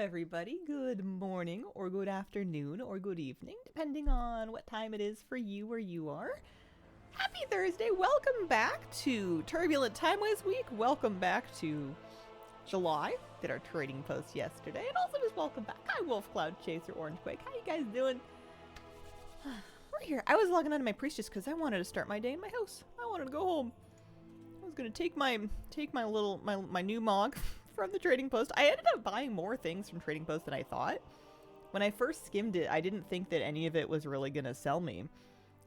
everybody. Good morning, or good afternoon, or good evening, depending on what time it is for you where you are. Happy Thursday. Welcome back to Turbulent Timeways Week. Welcome back to July. Did our trading post yesterday. And also just welcome back. Hi, Wolf Cloud Chaser, Orangequake. How you guys doing? We're here. I was logging onto my priest just because I wanted to start my day in my house. I wanted to go home. I was gonna take my new mog from the trading post. I ended up buying more things from trading post than I thought. When I first skimmed it, I didn't think that any of it was really gonna sell me.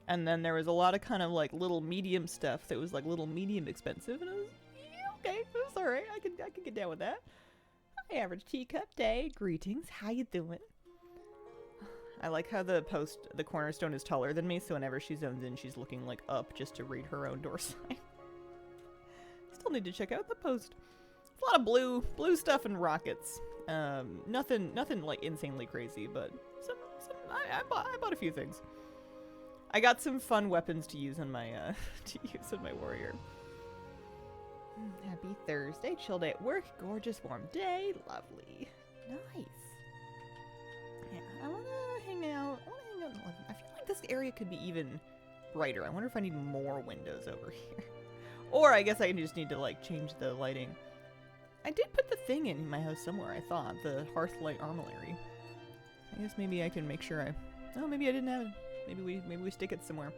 And then there was a lot of kind of like little medium stuff that was like little medium expensive, and I was okay, that's all right. I could get down with that. Hi, Average Teacup Day. Greetings. How you doing? I like how the cornerstone is taller than me, so whenever she zones in, she's looking like up just to read her own door sign. Still need to check out the post. A lot of blue stuff and rockets. Nothing like insanely crazy, but I bought a few things. I got some fun weapons to use on my warrior. Happy Thursday, chill day at work, gorgeous warm day, lovely, nice. Yeah, I wanna hang out. In 11. I feel like this area could be even brighter. I wonder if I need more windows over here, or I guess I just need to like change the lighting. I did put the thing in my house somewhere, I thought. The Hearthlight Armillary. I guess maybe I can make sure I... Oh, maybe I didn't have it. Maybe we stick it somewhere.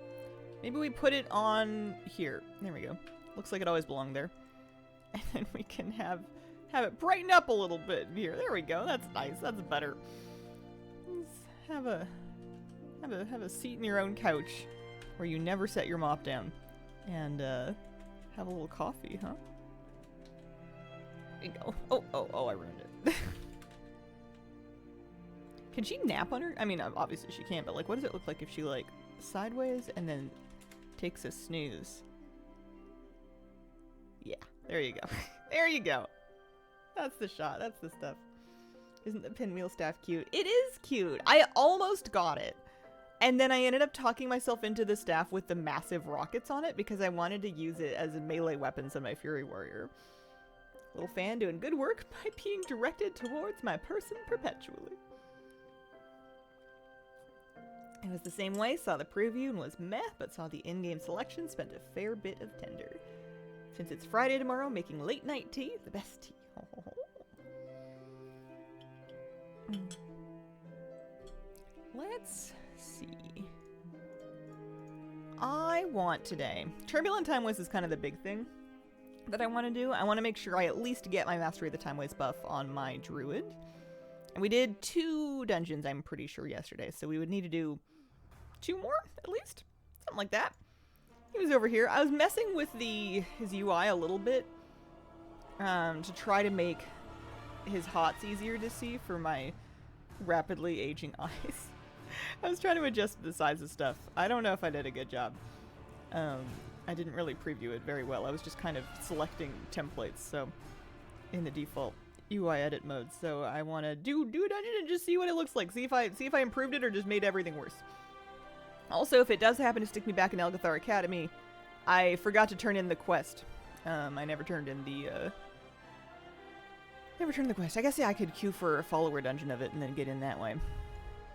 Maybe we put it on here. There we go. Looks like it always belonged there. And then we can have it brighten up a little bit here. There we go. That's nice. That's better. Let's have a seat in your own couch where you never set your mop down. And have a little coffee, huh? There you go. Oh, I ruined it. Can she nap on her? I mean, obviously she can't, but like, what does it look like if she like sideways and then takes a snooze? Yeah, there you go. There you go. That's the shot. That's the stuff. Isn't the pinwheel staff cute? It is cute. I almost got it. And then I ended up talking myself into the staff with the massive rockets on it because I wanted to use it as a melee weapon on my Fury Warrior. Little fan doing good work by being directed towards my person perpetually. It was the same way, saw the preview and was meh, but saw the in-game selection, spent a fair bit of tender. Since it's Friday tomorrow, making late night tea, the best tea. Let's see. I want today, Turbulent Timeways is kind of the big thing that I want to do. I want to make sure I at least get my Mastery of the Timeways buff on my Druid. And we did 2 dungeons, I'm pretty sure, yesterday. So we would need to do 2 more, at least. Something like that. He was over here. I was messing with his UI a little bit. To try to make his HOTS easier to see for my rapidly aging eyes. I was trying to adjust the size of stuff. I don't know if I did a good job. I didn't really preview it very well. I was just kind of selecting templates, so in the default UI edit mode. So I want to do a dungeon and just see what it looks like. See if I improved it or just made everything worse. Also, if it does happen to stick me back in Elgathar Academy, I forgot to turn in the quest. I never turned in the quest. I guess yeah, I could queue for a follower dungeon of it and then get in that way.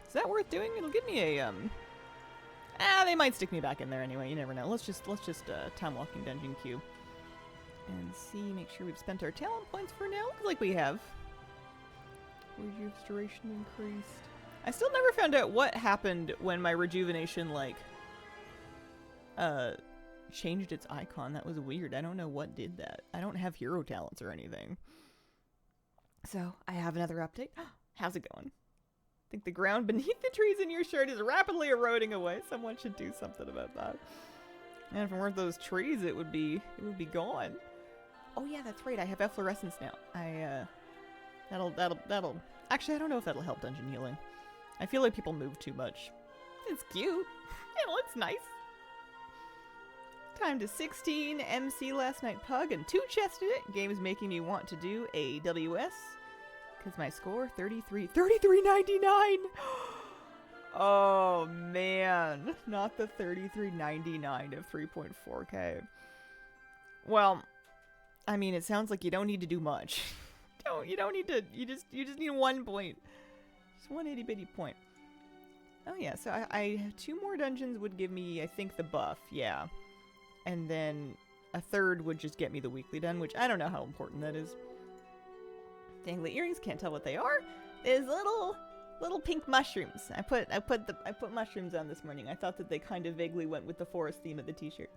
Is that worth doing? It'll give me a they might stick me back in there anyway. You never know. Let's just time walking dungeon queue and see. Make sure we've spent our talent points for now. Looks like we have. Rejuvenation increased. I still never found out what happened when my rejuvenation like changed its icon. That was weird. I don't know what did that. I don't have hero talents or anything. So I have another update. How's it going? I think the ground beneath the trees in your shirt is rapidly eroding away. Someone should do something about that. And if it weren't those trees, it would be gone. Oh yeah, that's right. I have efflorescence now. That'll. Actually, I don't know if that'll help dungeon healing. I feel like people move too much. It's cute. It looks nice. Time to 16 MC last night pug and 2 chested it. Game is making me want to do a WS. Because my score, 33.99! Oh, man. Not the 33.99 of 3.4k. Well, I mean, it sounds like you don't need to do much You don't need to. You just need 1 point. Just one itty bitty point. Oh yeah, so I 2 more dungeons would give me, I think, the buff, yeah. And then a 3rd would just get me the weekly done, which I don't know how important that is. Dangly earrings, can't tell what they are. There's little pink mushrooms. I put mushrooms on this morning. I thought that they kind of vaguely went with the forest theme of the t-shirt.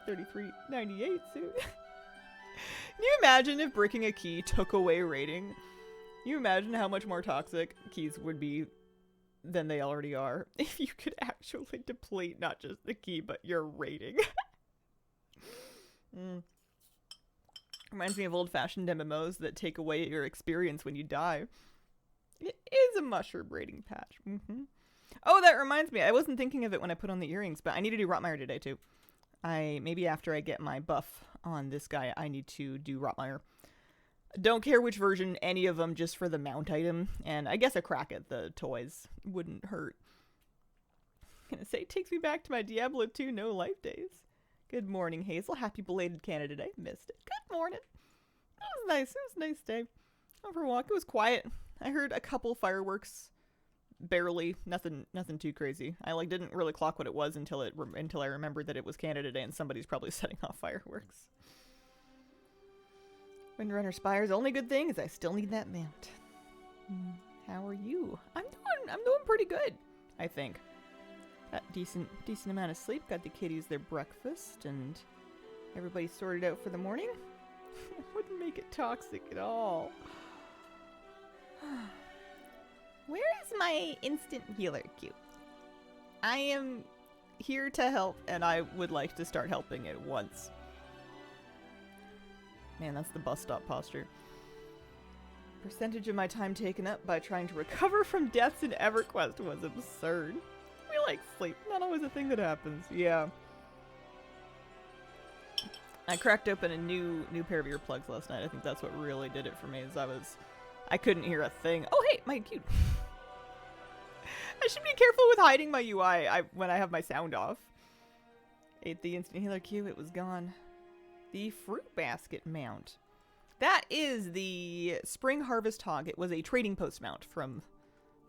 $33.98 soon. Can you imagine if bricking a key took away rating? Can you imagine how much more toxic keys would be than they already are if you could actually deplete not just the key but your rating? Reminds me of old-fashioned MMOs that take away your experience when you die. It is a mushroom rating patch. Oh, that reminds me. I wasn't thinking of it when I put on the earrings, but I need to do Rotmire today too. Maybe after I get my buff on this guy, I need to do Rotmire. Don't care which version, any of them, just for the mount item. And I guess a crack at the toys wouldn't hurt. I'm gonna say, it takes me back to my Diablo 2 no life days. Good morning, Hazel. Happy belated Canada Day. Missed it. Good morning. It was nice. It was a nice day. Went for a walk. It was quiet. I heard a couple fireworks. Barely. Nothing too crazy. I didn't really clock what it was until I remembered that it was Canada Day and somebody's probably setting off fireworks. Windrunner Spire's only good thing is I still need that mount. How are you? I'm doing pretty good, I think. Got decent amount of sleep. Got the kitties their breakfast, and everybody's sorted out for the morning. Wouldn't make it toxic at all. Where is my instant healer queue? I am here to help, and I would like to start helping at once. Man, that's the bus stop posture. Percentage of my time taken up by trying to recover from deaths in EverQuest was absurd. We like sleep. Not always a thing that happens. Yeah. I cracked open a new pair of earplugs last night. I think that's what really did it for me, is I couldn't hear a thing. Oh, hey, my cute. I should be careful with hiding my UI when I have my sound off. Ate the instant healer queue. It was gone. The fruit basket mount. That is the spring harvest hog. It was a trading post mount from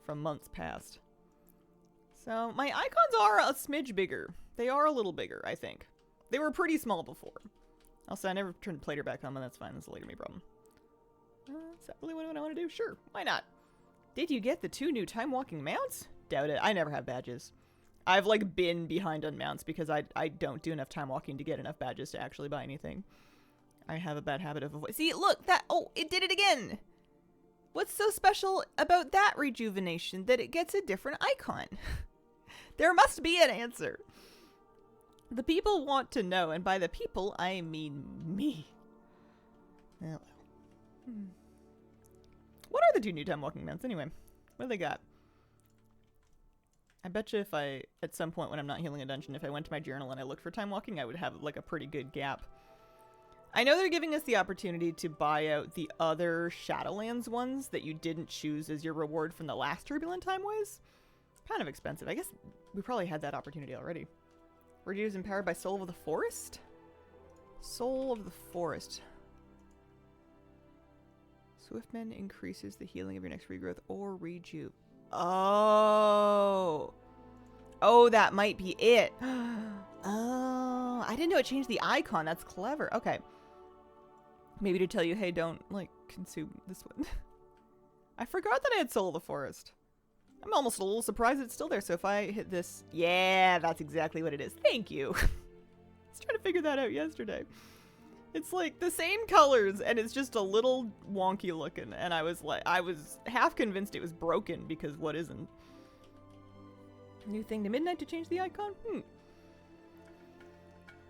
months past. So my icons are a smidge bigger. They are a little bigger, I think. They were pretty small before. Also, I never turned Plater back on, but that's fine. That's a later me problem. Is that really what I want to do? Sure, why not? Did you get the 2 new time walking mounts? Doubt it. I never have badges. I've been behind on mounts because I don't do enough time walking to get enough badges to actually buy anything. I have a bad habit of avoiding. See, look, it did it again. What's so special about that rejuvenation that it gets a different icon? There must be an answer. The people want to know, and by the people, I mean me. Hello. What are the 2 new time walking mounts anyway? What do they got? I bet you if at some point when I'm not healing a dungeon, if I went to my journal and I looked for time walking, I would have a pretty good gap. I know they're giving us the opportunity to buy out the other Shadowlands ones that you didn't choose as your reward from the last Turbulent Timeways. Kind of expensive. I guess we probably had that opportunity already. Reduce empowered by Soul of the Forest? Soul of the Forest. Swiftman increases the healing of your next regrowth or rejuve. Oh. Oh, that might be it. Oh, I didn't know it changed the icon. That's clever. Okay. Maybe to tell you, hey, don't, consume this one. I forgot that I had Soul of the Forest. I'm almost a little surprised it's still there. So if I hit this... Yeah, that's exactly what it is. Thank you. I was trying to figure that out yesterday. It's the same colors, and it's just a little wonky looking. And I was half convinced it was broken, because what isn't? New thing to midnight to change the icon?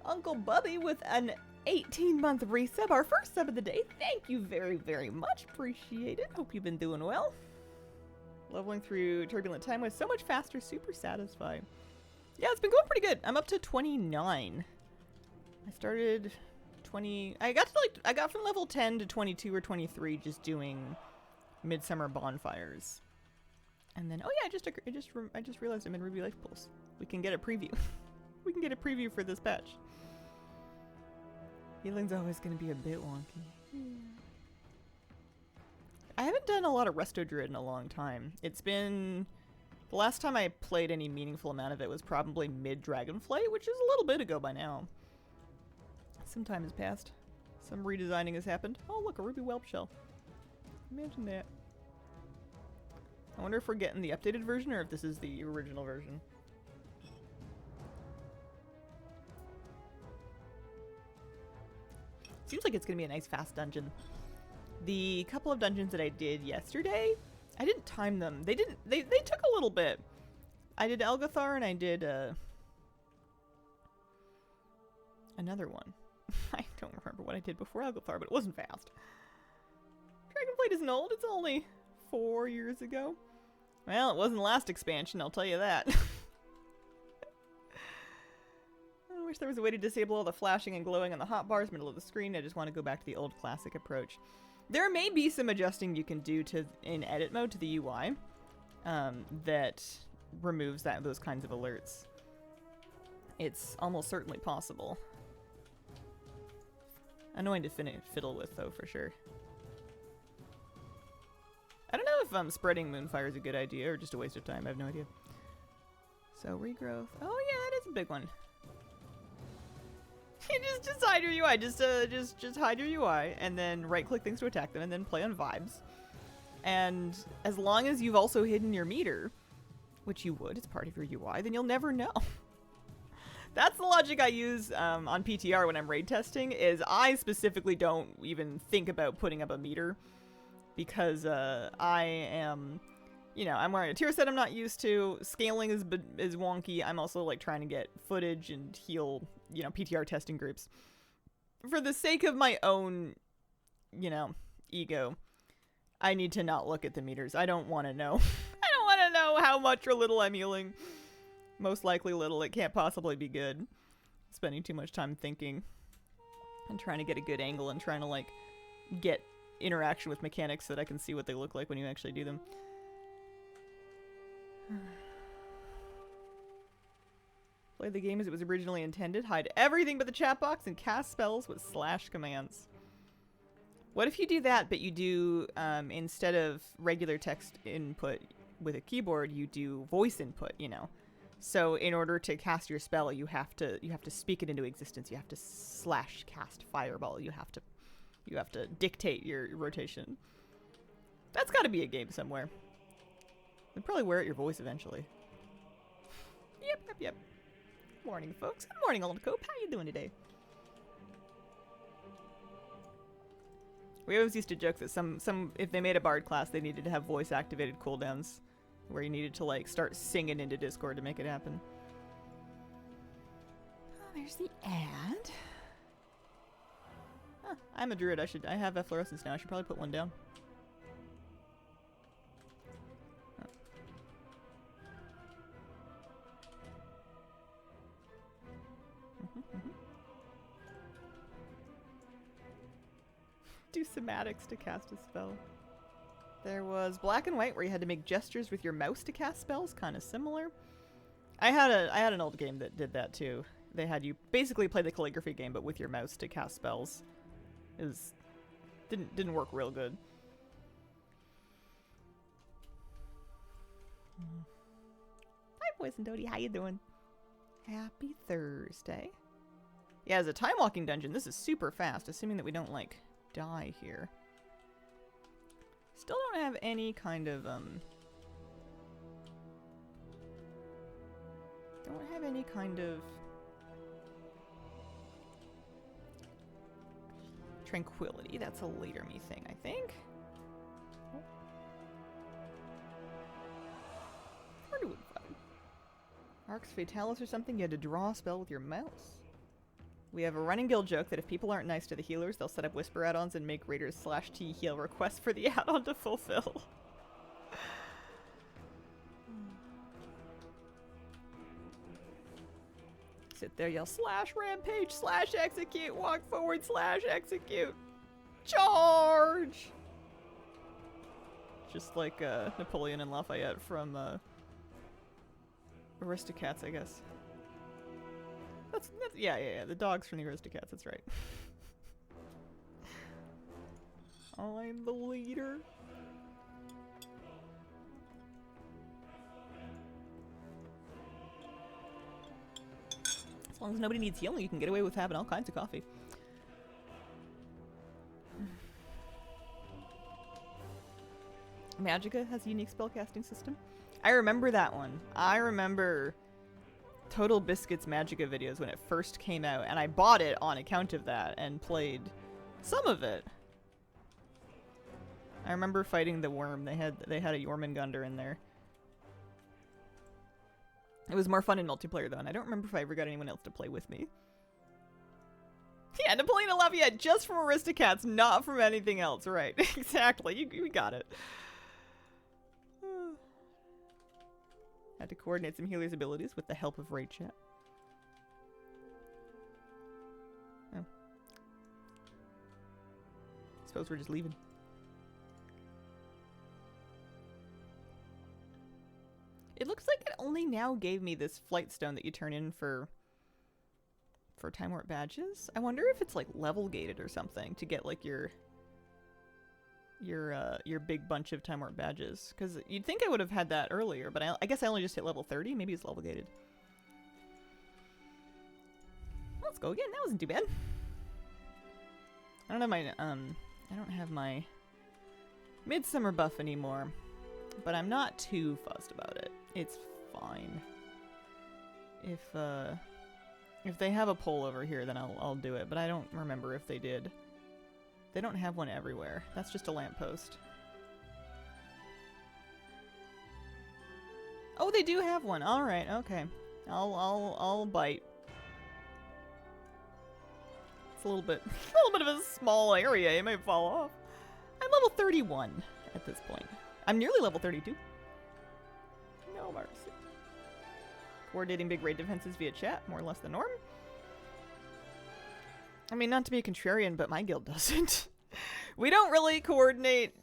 Uncle Bubby with an 18-month resub. Our first sub of the day. Thank you very, very much. Appreciate it. Hope you've been doing well. Leveling through Turbulent Time was so much faster. Super satisfying. Yeah, it's been going pretty good. I'm up to 29. I started... I got from level 10 to 22 or 23 just doing Midsummer Bonfires. And then, oh yeah, I just realized I'm in Ruby Life Pulse. We can get a preview. We can get a preview for this patch. Healing's always going to be a bit wonky. I haven't done a lot of Resto Druid in a long time. It's been... The last time I played any meaningful amount of it was probably mid-Dragonflight, which is a little bit ago by now. Some time has passed. Some redesigning has happened. Oh, look, a ruby whelp shell. Imagine that. I wonder if we're getting the updated version or if this is the original version. Seems like it's gonna be a nice fast dungeon. The couple of dungeons that I did yesterday, I didn't time them. They took a little bit. I did Elgathar and I did another one. I don't remember what I did before Elgathar, but it wasn't fast. Dragonflight isn't old, it's only 4 years ago. Well, it wasn't the last expansion, I'll tell you that. I wish there was a way to disable all the flashing and glowing on the hotbars middle of the screen. I just want to go back to the old classic approach. There may be some adjusting you can do in edit mode to the UI that removes those kinds of alerts. It's almost certainly possible. Annoying to fiddle with, though, for sure. I don't know if spreading Moonfire is a good idea or just a waste of time. I have no idea. So, regrowth. Oh, yeah, that is a big one. You just hide your UI. Just hide your UI, and then right-click things to attack them, and then play on vibes. And as long as you've also hidden your meter, which you would, it's part of your UI, then you'll never know. That's the logic I use on PTR when I'm raid testing, is I specifically don't even think about putting up a meter. Because I am, you know, I'm wearing a tier set I'm not used to. Scaling is wonky. I'm also like trying to get footage and heal, you know, PTR testing groups. For the sake of my own, you know, ego, I need to not look at the meters. I don't want to know. I don't want to know how much or little I'm healing. Most likely little. It can't possibly be good. Spending too much time thinking and trying to get a good angle and trying to like get interaction with mechanics so that I can see what they look like when you actually do them. Play the game as it was originally intended. Hide everything but the chat box and cast spells with slash commands. What if you do that, but you do, instead of regular text input with a keyboard, you do voice input, you know? So in order to cast your spell, you have to speak it into existence. You have to slash cast fireball. You have to dictate your rotation. That's got to be a game somewhere. They'll probably wear out your voice eventually. Yep. Morning, folks. Good morning, Old Cope. How you doing today? We always used to joke that some if they made a bard class, they needed to have voice activated cooldowns, where you needed to like start singing into Discord to make it happen. Oh, there's the ad. Huh, I'm a druid. I have efflorescence now. I should probably put one down. Oh. Do somatics to cast a spell. There was black and white where you had to make gestures with your mouse to cast spells, kind of similar. I had an old game that did that too. They had you basically play the calligraphy game, but with your mouse to cast spells. Didn't work real good. Hi, boys and Dodie. How you doing? Happy Thursday. Yeah, as a time walking dungeon, this is super fast, assuming that we don't like die here. Still don't have any kind of tranquility. That's a later me thing, I think. Hardwood fun. Arx Fatalis or something, you had to draw a spell with your mouse. We have a running guild joke that if people aren't nice to the healers, they'll set up whisper add-ons and make raiders /T heal requests for the add-on to fulfill. Sit there, yell /rampage /execute, walk forward /execute, charge! Just like Napoleon and Lafayette from Aristocats, I guess. That's yeah. The dogs from the Aristocats. That's right. I'm the leader. As long as nobody needs healing, you can get away with having all kinds of coffee. Magica has a unique spellcasting system. I remember that one. I remember Total Biscuit's Magica videos when it first came out, and I bought it on account of that and played some of it. I remember fighting the worm. They had a Jormungandr in there. It was more fun in multiplayer though, and I don't remember if I ever got anyone else to play with me. Yeah, Napoleon Lafayette just from Aristocats, not from anything else. Right, exactly. You got it. Had to coordinate some healer's abilities with the help of raid chat. Oh. Suppose we're just leaving. It looks like it only now gave me this flight stone that you turn in for Time Warp badges. I wonder if it's like level gated or something to get like your big bunch of Time Warp badges. Because you'd think I would have had that earlier, but I guess I only just hit level 30. Maybe it's level gated. Let's go again. That wasn't too bad. I don't have my Midsummer buff anymore, but I'm not too fussed about it. It's fine. If they have a poll over here, then I'll do it, but I don't remember if they did. They don't have one everywhere. That's just a lamppost. Oh, they do have one. All right, okay. I'll bite. It's a little bit of a small area. It might fall off. I'm level 31 at this point. I'm nearly level 32. No mercy. Coordinating big raid defenses via chat, more or less the norm. I mean, not to be a contrarian, but my guild doesn't. We don't really coordinate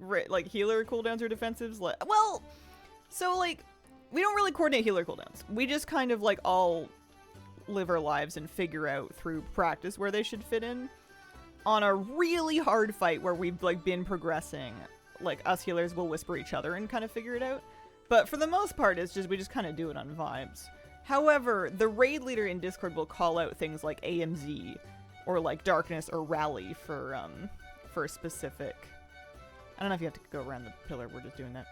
like healer cooldowns or defensives. Well, so like we don't really coordinate healer cooldowns. We just kind of like all live our lives and figure out through practice where they should fit in. On a really hard fight where we've like been progressing, like us healers will whisper each other and kind of figure it out. But for the most part, it's just we just kind of do it on vibes. However, the raid leader in Discord will call out things like AMZ or like Darkness or Rally for a specific. I don't know if you have to go around the pillar. We're just doing that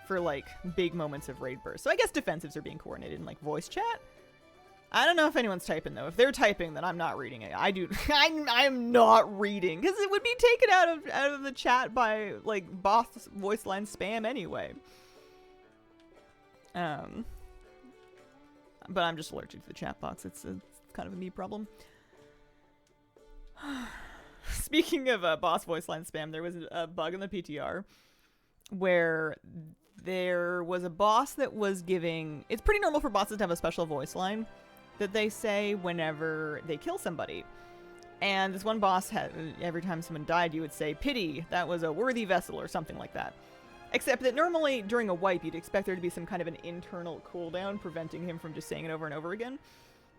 for like big moments of raid burst. So I guess defensives are being coordinated in like voice chat. I don't know if anyone's typing though. If they're typing, then I'm not reading it. I do. I'm not reading because it would be taken out of the chat by like boss voice line spam anyway. But I'm just allergic to the chat box. It's kind of a me problem. Speaking of boss voice line spam, there was a bug in the PTR where there was a boss that was giving... It's pretty normal for bosses to have a special voice line that they say whenever they kill somebody. And this one boss had, every time someone died, you would say, "Pity, that was a worthy vessel," or something like that. Except that normally during a wipe, you'd expect there to be some kind of an internal cooldown preventing him from just saying it over and over again.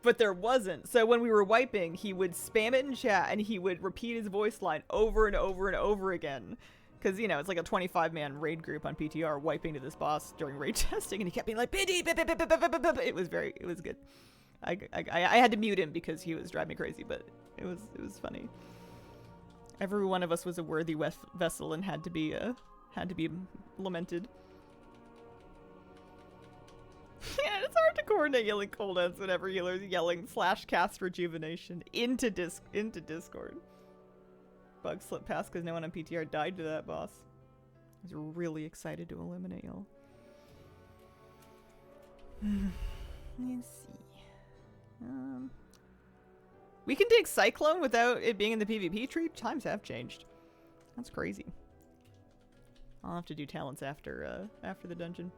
But there wasn't. So when we were wiping, he would spam it in chat and he would repeat his voice line over and over and over again. Because, you know, it's like a 25-man raid group on PTR wiping to this boss during raid testing, and he kept being like, "Pity!" It was good. I had to mute him because he was driving me crazy, but it was funny. Every one of us was a worthy vessel and had to be lamented. Yeah, it's hard to coordinate yelling cooldowns whenever healers yelling /cast rejuvenation into Discord. Bug slipped past because no one on PTR died to that boss. I was really excited to eliminate y'all. Let's see. We can dig Cyclone without it being in the PvP tree? Times have changed. That's crazy. I'll have to do talents after the dungeon.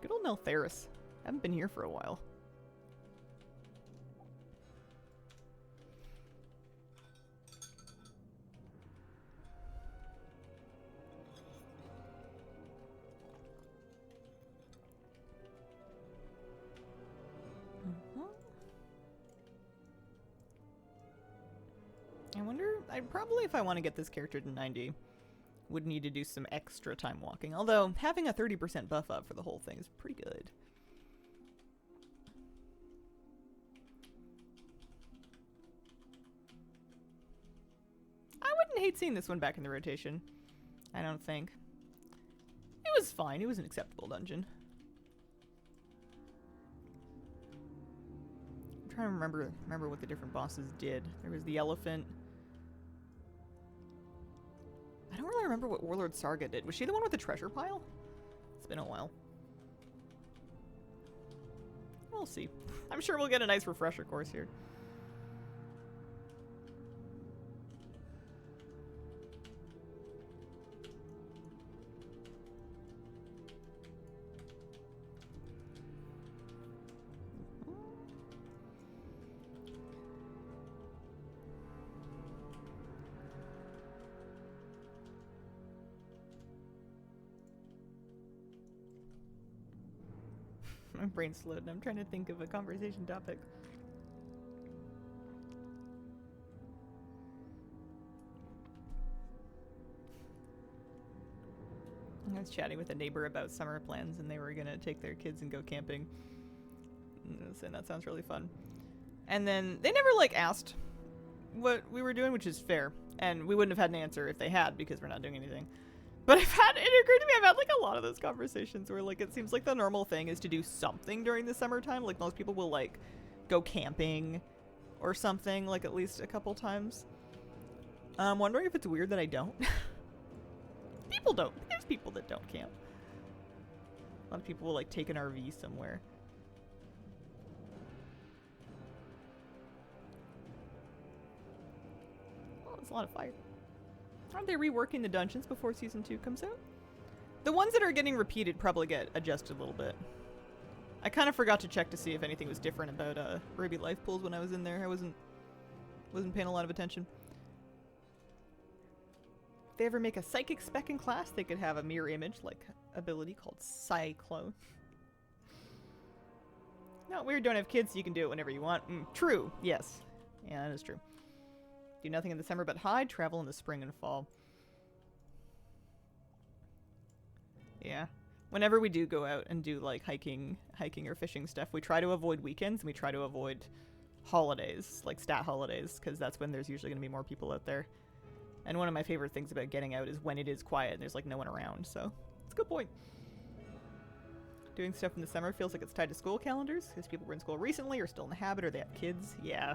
Good old Neltharis. Haven't been here for a while. I wonder, if I want to get this character to 90, would need to do some extra time walking. Although, having a 30% buff up for the whole thing is pretty good. didn't hate seeing this one back in the rotation. I don't think. It was fine. It was an acceptable dungeon. I'm trying to remember what the different bosses did. There was the elephant. I don't really remember what Warlord Sarga did. Was she the one with the treasure pile? It's been a while. We'll see. I'm sure we'll get a nice refresher course here. My brain's slowed and I'm trying to think of a conversation topic. I was chatting with a neighbor about summer plans and they were gonna take their kids and go camping. And that sounds really fun. And then they never like asked what we were doing, which is fair. And we wouldn't have had an answer if they had because we're not doing anything. But it occurred to me, I've had like a lot of those conversations where like it seems like the normal thing is to do something during the summertime. Like most people will like go camping or something like at least a couple times. I'm wondering if it's weird that I don't. People don't. There's people that don't camp. A lot of people will like take an RV somewhere. Oh, there's a lot of fire. Aren't they reworking the dungeons before Season 2 comes out? The ones that are getting repeated probably get adjusted a little bit. I kind of forgot to check to see if anything was different about Ruby Life Pools when I was in there. I wasn't paying a lot of attention. If they ever make a psychic spec in class, they could have a mirror image like ability called Cyclone. Not weird, don't have kids, so you can do it whenever you want. True, yes. Yeah, that is true. Do nothing in the summer but hide, travel in the spring and fall. Yeah. Whenever we do go out and do like hiking or fishing stuff, we try to avoid weekends and we try to avoid holidays, like stat holidays, because that's when there's usually going to be more people out there. And one of my favorite things about getting out is when it is quiet and there's like no one around, so it's a good point. Doing stuff in the summer feels like it's tied to school calendars, because people were in school recently or still in the habit or they have kids. Yeah.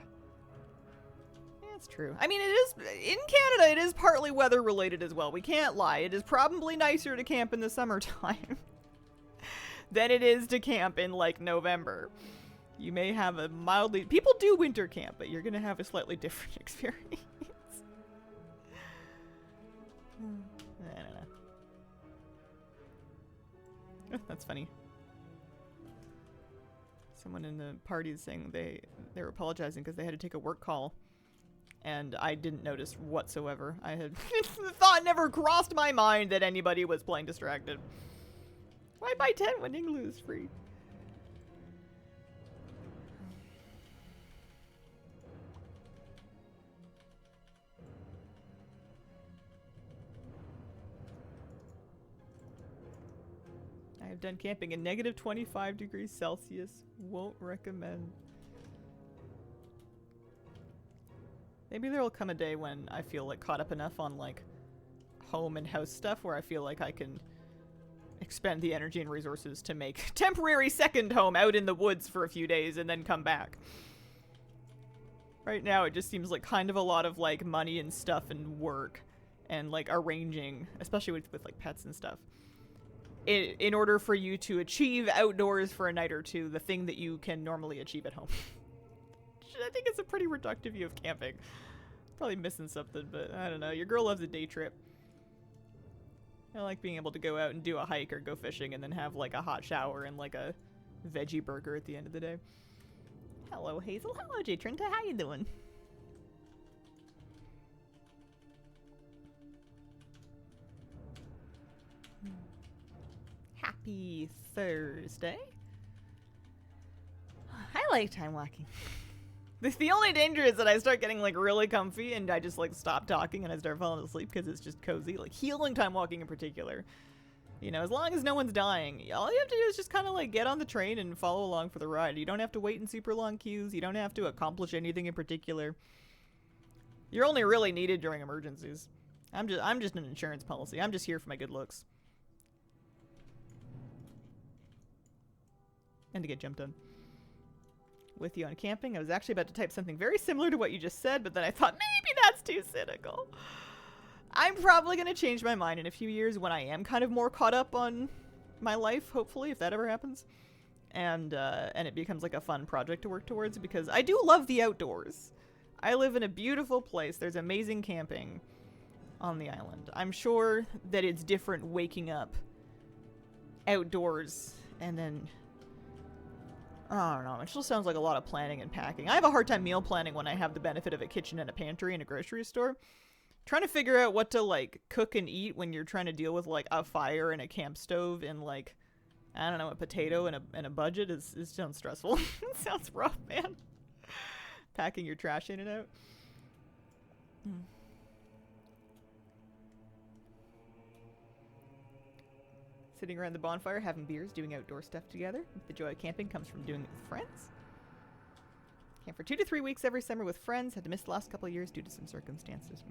That's true. I mean, it is, in Canada, it is partly weather related as well. We can't lie. It is probably nicer to camp in the summertime than it is to camp in, like, November. You may have a mildly... People do winter camp, but you're going to have a slightly different experience. I don't know. That's funny. Someone in the party is saying they were apologizing because they had to take a work call. And I didn't notice whatsoever. I had the thought never crossed my mind that anybody was playing distracted. Why buy 10 when Igloo is free? I have done camping in negative 25 degrees Celsius. Won't recommend. Maybe there will come a day when I feel like caught up enough on like home and house stuff where I feel like I can expend the energy and resources to make temporary second home out in the woods for a few days and then come back. Right now it just seems like kind of a lot of like money and stuff and work and like arranging, especially with like pets and stuff. In order for you to achieve outdoors for a night or two, the thing that you can normally achieve at home. I think it's a pretty reductive view of camping. Probably missing something, but I don't know. Your girl loves a day trip. I like being able to go out and do a hike or go fishing and then have like a hot shower and like a veggie burger at the end of the day. Hello, Hazel. Hello, J. Trinta. How you doing? Happy Thursday. I like time walking. The only danger is that I start getting like really comfy and I just like stop talking and I start falling asleep because it's just cozy. Like healing time walking in particular. You know, as long as no one's dying, all you have to do is just kind of like get on the train and follow along for the ride. You don't have to wait in super long queues. You don't have to accomplish anything in particular. You're only really needed during emergencies. I'm just an insurance policy. I'm just here for my good looks. And to get jumped on. With you on camping. I was actually about to type something very similar to what you just said, but then I thought maybe that's too cynical. I'm probably going to change my mind in a few years when I am kind of more caught up on my life, hopefully, if that ever happens. And it becomes like a fun project to work towards, because I do love the outdoors. I live in a beautiful place. There's amazing camping on the island. I'm sure that it's different waking up outdoors and then... I don't know. It still sounds like a lot of planning and packing. I have a hard time meal planning when I have the benefit of a kitchen and a pantry in a grocery store. Trying to figure out what to, like, cook and eat when you're trying to deal with, like, a fire and a camp stove and, like, I don't know, a potato and a budget it sounds stressful. It sounds rough, man. Packing your trash in and out. Sitting around the bonfire, having beers, doing outdoor stuff together. The joy of camping comes from doing it with friends. Camp for 2 to 3 weeks every summer with friends. Had to miss the last couple of years due to some circumstances.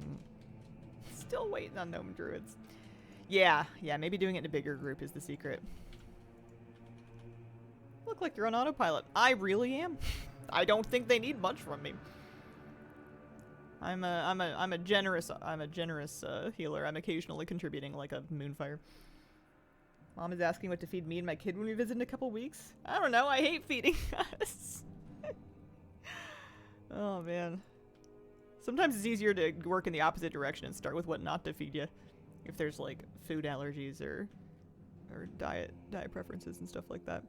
Still waiting on gnome druids. Yeah, maybe doing it in a bigger group is the secret. Look like you're on autopilot. I really am. I don't think they need much from me. I'm a generous healer. I'm occasionally contributing like a moonfire. Mom is asking what to feed me and my kid when we visit in a couple weeks. I don't know. I hate feeding us. Oh, man. Sometimes it's easier to work in the opposite direction and start with what not to feed you. If there's, like, food allergies or diet preferences and stuff like that.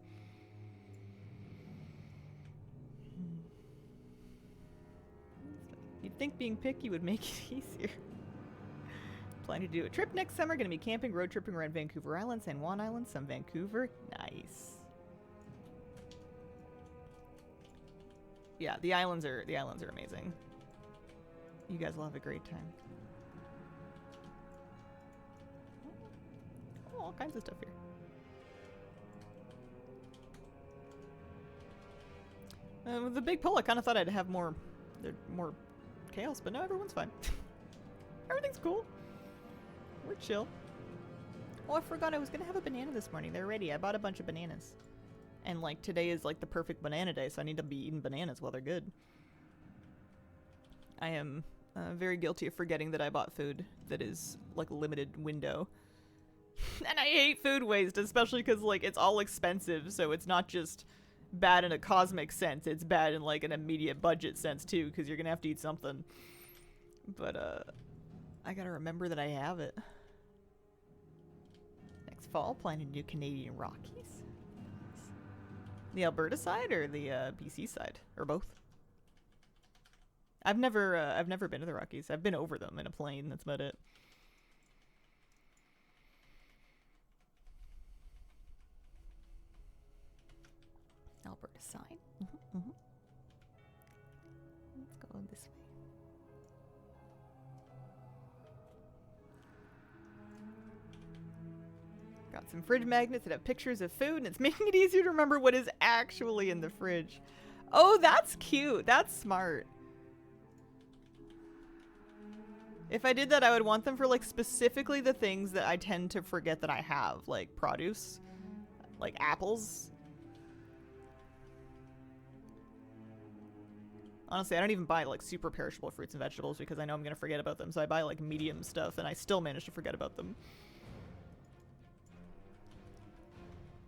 You'd think being picky would make it easier. Planning to do a trip next summer. Gonna be camping, road tripping around Vancouver Island, San Juan Island, some Vancouver. Nice. Yeah, the islands are amazing. You guys will have a great time. Oh, all kinds of stuff here. With the big pull, I kind of thought I'd have more chaos, but no, everyone's fine. Everything's cool. We're chill. Oh, I forgot I was gonna have a banana this morning. They're ready. I bought a bunch of bananas. And, like, today is, like, the perfect banana day, so I need to be eating bananas while they're good. I am very guilty of forgetting that I bought food that is, like, limited window. And I hate food waste, especially because, like, it's all expensive, so it's not just bad in a cosmic sense. It's bad in, like, an immediate budget sense, too, because you're gonna have to eat something. But, I gotta remember that I have it. Next fall, planning to do Canadian Rockies. The Alberta side or the BC side, or both? I've never been to the Rockies. I've been over them in a plane. That's about it. Alberta side. Let's go this way. Got some fridge magnets that have pictures of food, and it's making it easier to remember what is actually in the fridge. Oh, that's cute. That's smart. If I did that, I would want them for, like, specifically the things that I tend to forget that I have, like produce, like apples. Honestly, I don't even buy, like, super perishable fruits and vegetables because I know I'm going to forget about them, so I buy, like, medium stuff, and I still manage to forget about them.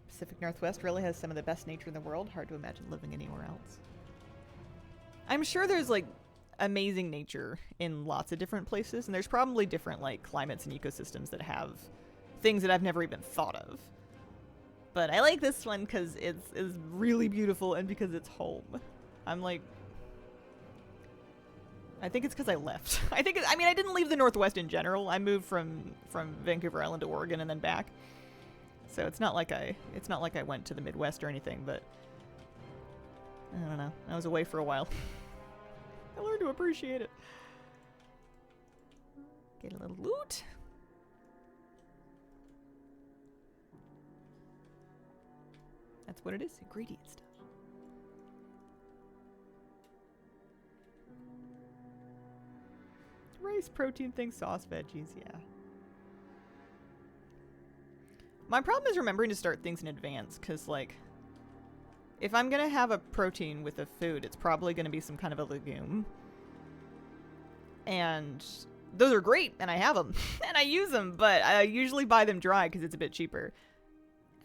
Pacific Northwest really has some of the best nature in the world. Hard to imagine living anywhere else. I'm sure there's, like, amazing nature in lots of different places, and there's probably different, like, climates and ecosystems that have things that I've never even thought of. But I like this one because it's really beautiful and because it's home. I'm like... I think it's because I left. I mean, I didn't leave the Northwest in general. I moved from Vancouver Island to Oregon and then back. So it's not like I went to the Midwest or anything, but I don't know. I was away for a while. I learned to appreciate it. Get a little loot. That's what it is, ingredient stuff. Rice, protein things, sauce, veggies, yeah. My problem is remembering to start things in advance, because, like, if I'm going to have a protein with a food, it's probably going to be some kind of a legume. And those are great, and I have them, and I use them, but I usually buy them dry because it's a bit cheaper.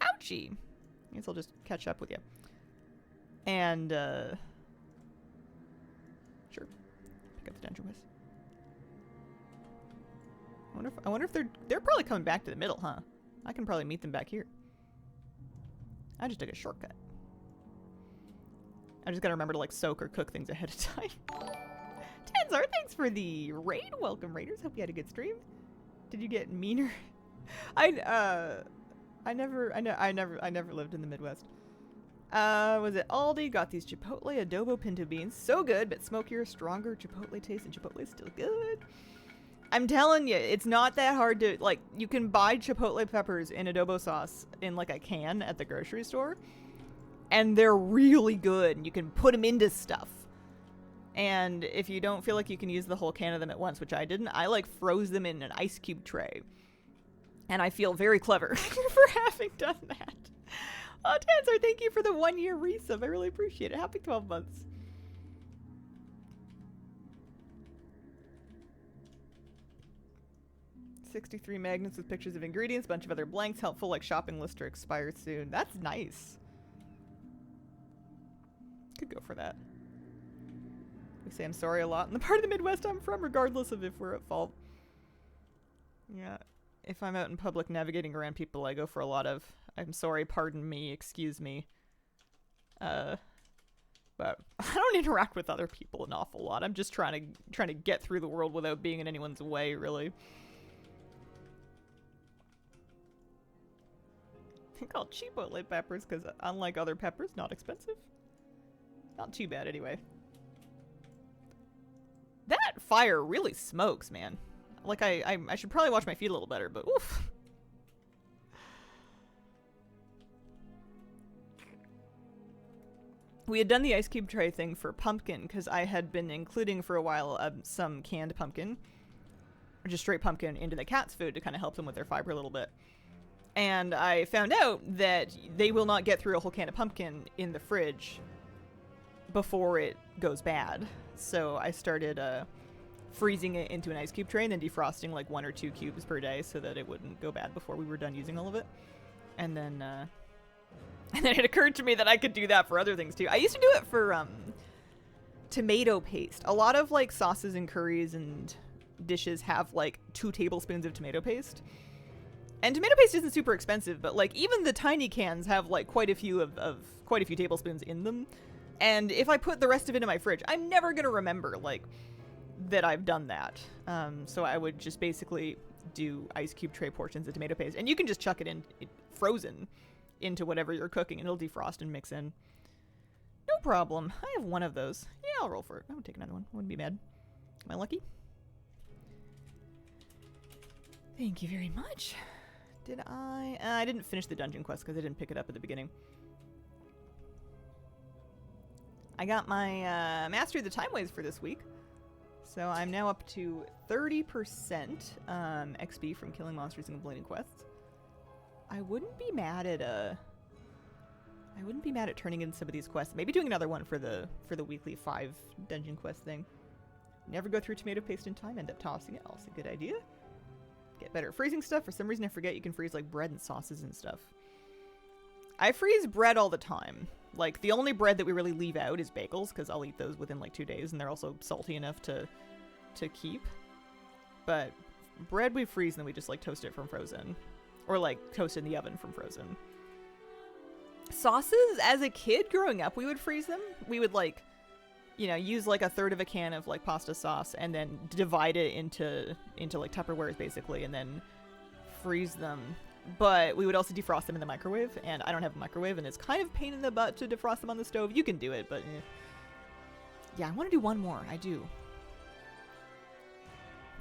Ouchie. I guess I'll just catch up with you. And, sure. Pick up the dungeon quest. I wonder if they're probably coming back to the middle, huh? I can probably meet them back here. I just took a shortcut. I just gotta remember to, like, soak or cook things ahead of time. Tenzar, thanks for the raid. Welcome, raiders. Hope you had a good stream. Did you get meaner? I never lived in the Midwest. Was it Aldi? Got these Chipotle adobo pinto beans. So good, but smokier, stronger Chipotle taste, and Chipotle is still good. I'm telling you, it's not that hard to, like, you can buy Chipotle peppers in adobo sauce in, like, a can at the grocery store, and they're really good, and you can put them into stuff. And if you don't feel like you can use the whole can of them at once, which I didn't, I, like, froze them in an ice cube tray. And I feel very clever for having done that. Oh, Tanzer, thank you for the 1-year resub. I really appreciate it. Happy 12 months. $63 magnets with pictures of ingredients, bunch of other blanks, helpful, like shopping list or expires soon. That's nice. Could go for that. We say I'm sorry a lot in the part of the Midwest I'm from, regardless of if we're at fault. Yeah. If I'm out in public navigating around people, I go for a lot of, I'm sorry, pardon me, excuse me. But I don't interact with other people an awful lot. I'm just trying to get through the world without being in anyone's way, really. They're called Chipotle peppers because, unlike other peppers, not expensive. Not too bad, anyway. That fire really smokes, man. Like, I should probably watch my feet a little better, but oof. We had done the ice cube tray thing for pumpkin, because I had been including for a while some canned pumpkin, or just straight pumpkin, into the cat's food to kind of help them with their fiber a little bit. And I found out that they will not get through a whole can of pumpkin in the fridge before it goes bad. So I started freezing it into an ice cube tray and then defrosting like 1 or 2 cubes per day so that it wouldn't go bad before we were done using all of it. And then it occurred to me that I could do that for other things too. I used to do it for tomato paste. A lot of like sauces and curries and dishes have like 2 tablespoons of tomato paste. And tomato paste isn't super expensive, but like even the tiny cans have like quite a few quite a few tablespoons in them. And if I put the rest of it in my fridge, I'm never gonna remember like that I've done that. So I would just basically do ice cube tray portions of tomato paste, and you can just chuck it in frozen into whatever you're cooking, and it'll defrost and mix in. No problem. I have one of those. Yeah, I'll roll for it. I would take another one. I wouldn't be mad. Am I lucky? Thank you very much. Did I? I didn't finish the dungeon quest because I didn't pick it up at the beginning. I got my Mastery of the Timeways for this week. So I'm now up to 30% XP from killing monsters and completing quests. I wouldn't be mad at turning in some of these quests. Maybe doing another one for the weekly 5 dungeon quest thing. Never go through tomato paste in time, end up tossing it. Also a good idea. Get better at freezing stuff. For some reason I forget you can freeze like bread and sauces and stuff. I freeze bread all the time. Like, the only bread that we really leave out is bagels, because I'll eat those within like 2 days, and they're also salty enough to keep. But bread we freeze, and then we just like toast it from frozen. Or like toast in the oven from frozen. Sauces, as a kid growing up, we would freeze them. We would like, you know, use like 1/3 of a can of like pasta sauce, and then divide it into like Tupperwares basically, and then freeze them. But we would also defrost them in the microwave, and I don't have a microwave, and it's kind of a pain in the butt to defrost them on the stove. You can do it, but yeah, I want to do one more. I do.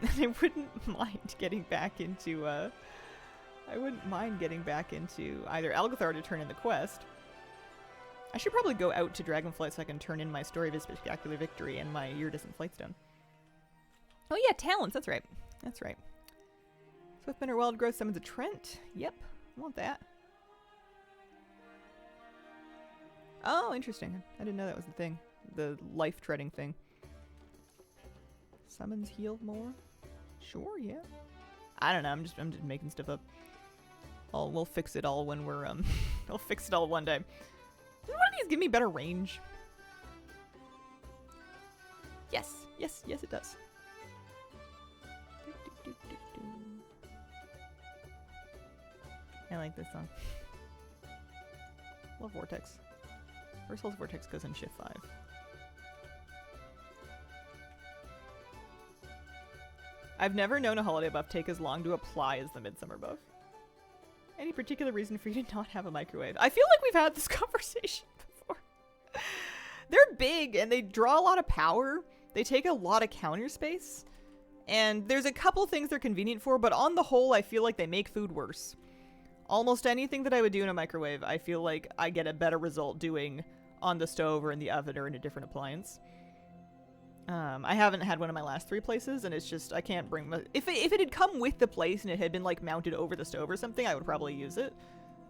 I wouldn't mind getting back into either Algathar to turn in the quest. I should probably go out to Dragonflight so I can turn in my Story of a Spectacular Victory and my Iridescent Flightstone. Oh yeah, talents. That's right. That's right. Swiftbender Wild Growth summons a Trent. Yep. I want that. Oh, interesting. I didn't know that was the thing. The life treading thing. Summons heal more? Sure, yeah. I don't know. I'm just making stuff up. We'll fix it all when we're I'll fix it all one day. Does one of these give me better range? Yes, yes, yes, it does. I like this song. Love Vortex. First Soul's Vortex goes in shift 5. I've never known a holiday buff take as long to apply as the Midsummer buff. Any particular reason for you to not have a microwave? I feel like we've had this conversation before. They're big and they draw a lot of power. They take a lot of counter space. And there's a couple things they're convenient for, but on the whole, I feel like they make food worse. Almost anything that I would do in a microwave, I feel like I get a better result doing on the stove or in the oven or in a different appliance. I haven't had one of my last 3 places, and it's just, I can't bring my... If it had come with the place and it had been, like, mounted over the stove or something, I would probably use it.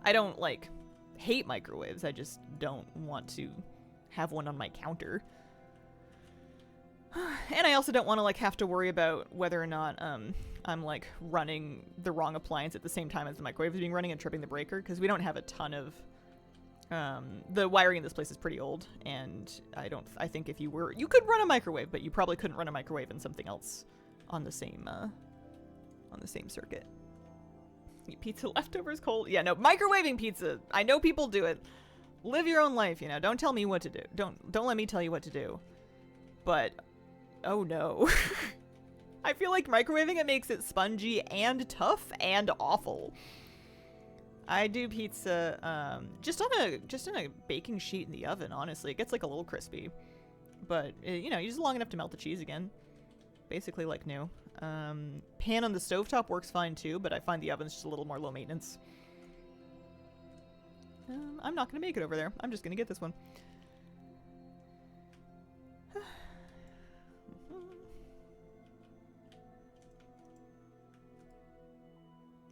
I don't, like, hate microwaves. I just don't want to have one on my counter. And I also don't want to, like, have to worry about whether or not, I'm, like, running the wrong appliance at the same time as the microwave is being running and tripping the breaker, because we don't have a ton of... the wiring in this place is pretty old, and I think if you could run a microwave, but you probably couldn't run a microwave in something else on the same circuit. Eat pizza leftovers cold? Yeah, no, microwaving pizza. I know people do it. Live your own life, you know. Don't tell me what to do. Don't let me tell you what to do. But, oh no. I feel like microwaving it makes it spongy and tough and awful. I do pizza just on a baking sheet in the oven, honestly. It gets like a little crispy. But, you know, you use long enough to melt the cheese again. Basically like new. Pan on the stovetop works fine too, but I find the oven's just a little more low maintenance. I'm not going to make it over there. I'm just going to get this one.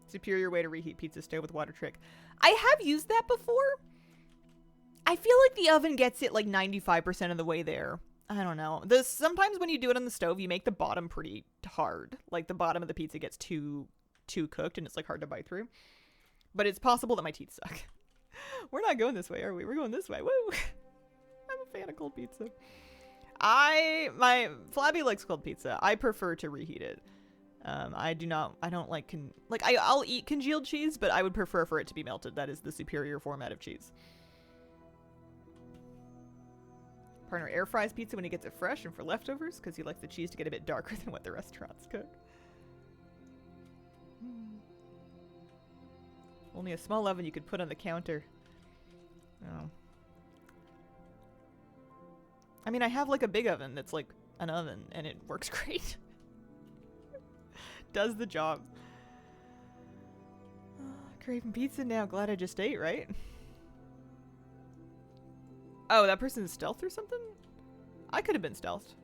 Superior way to reheat pizza stove with water trick. I have used that before. I feel like the oven gets it like 95% of the way there. I don't know. Sometimes when you do it on the stove, you make the bottom pretty hard. Like the bottom of the pizza gets too cooked and it's like hard to bite through. But it's possible that my teeth suck. We're not going this way, are we? We're going this way. Woo! I'm a fan of cold pizza. My Flabby likes cold pizza. I prefer to reheat it. I don't like, I'll eat congealed cheese, but I would prefer for it to be melted. That is the superior format of cheese. Partner air fries pizza when he gets it fresh and for leftovers, because he likes the cheese to get a bit darker than what the restaurants cook. Only a small oven you could put on the counter. Oh. I mean, I have like a big oven that's like an oven, and it works great. Does the job. Craving pizza now. Glad I just ate, right? Oh, that person's stealth or something? I could have been stealthed.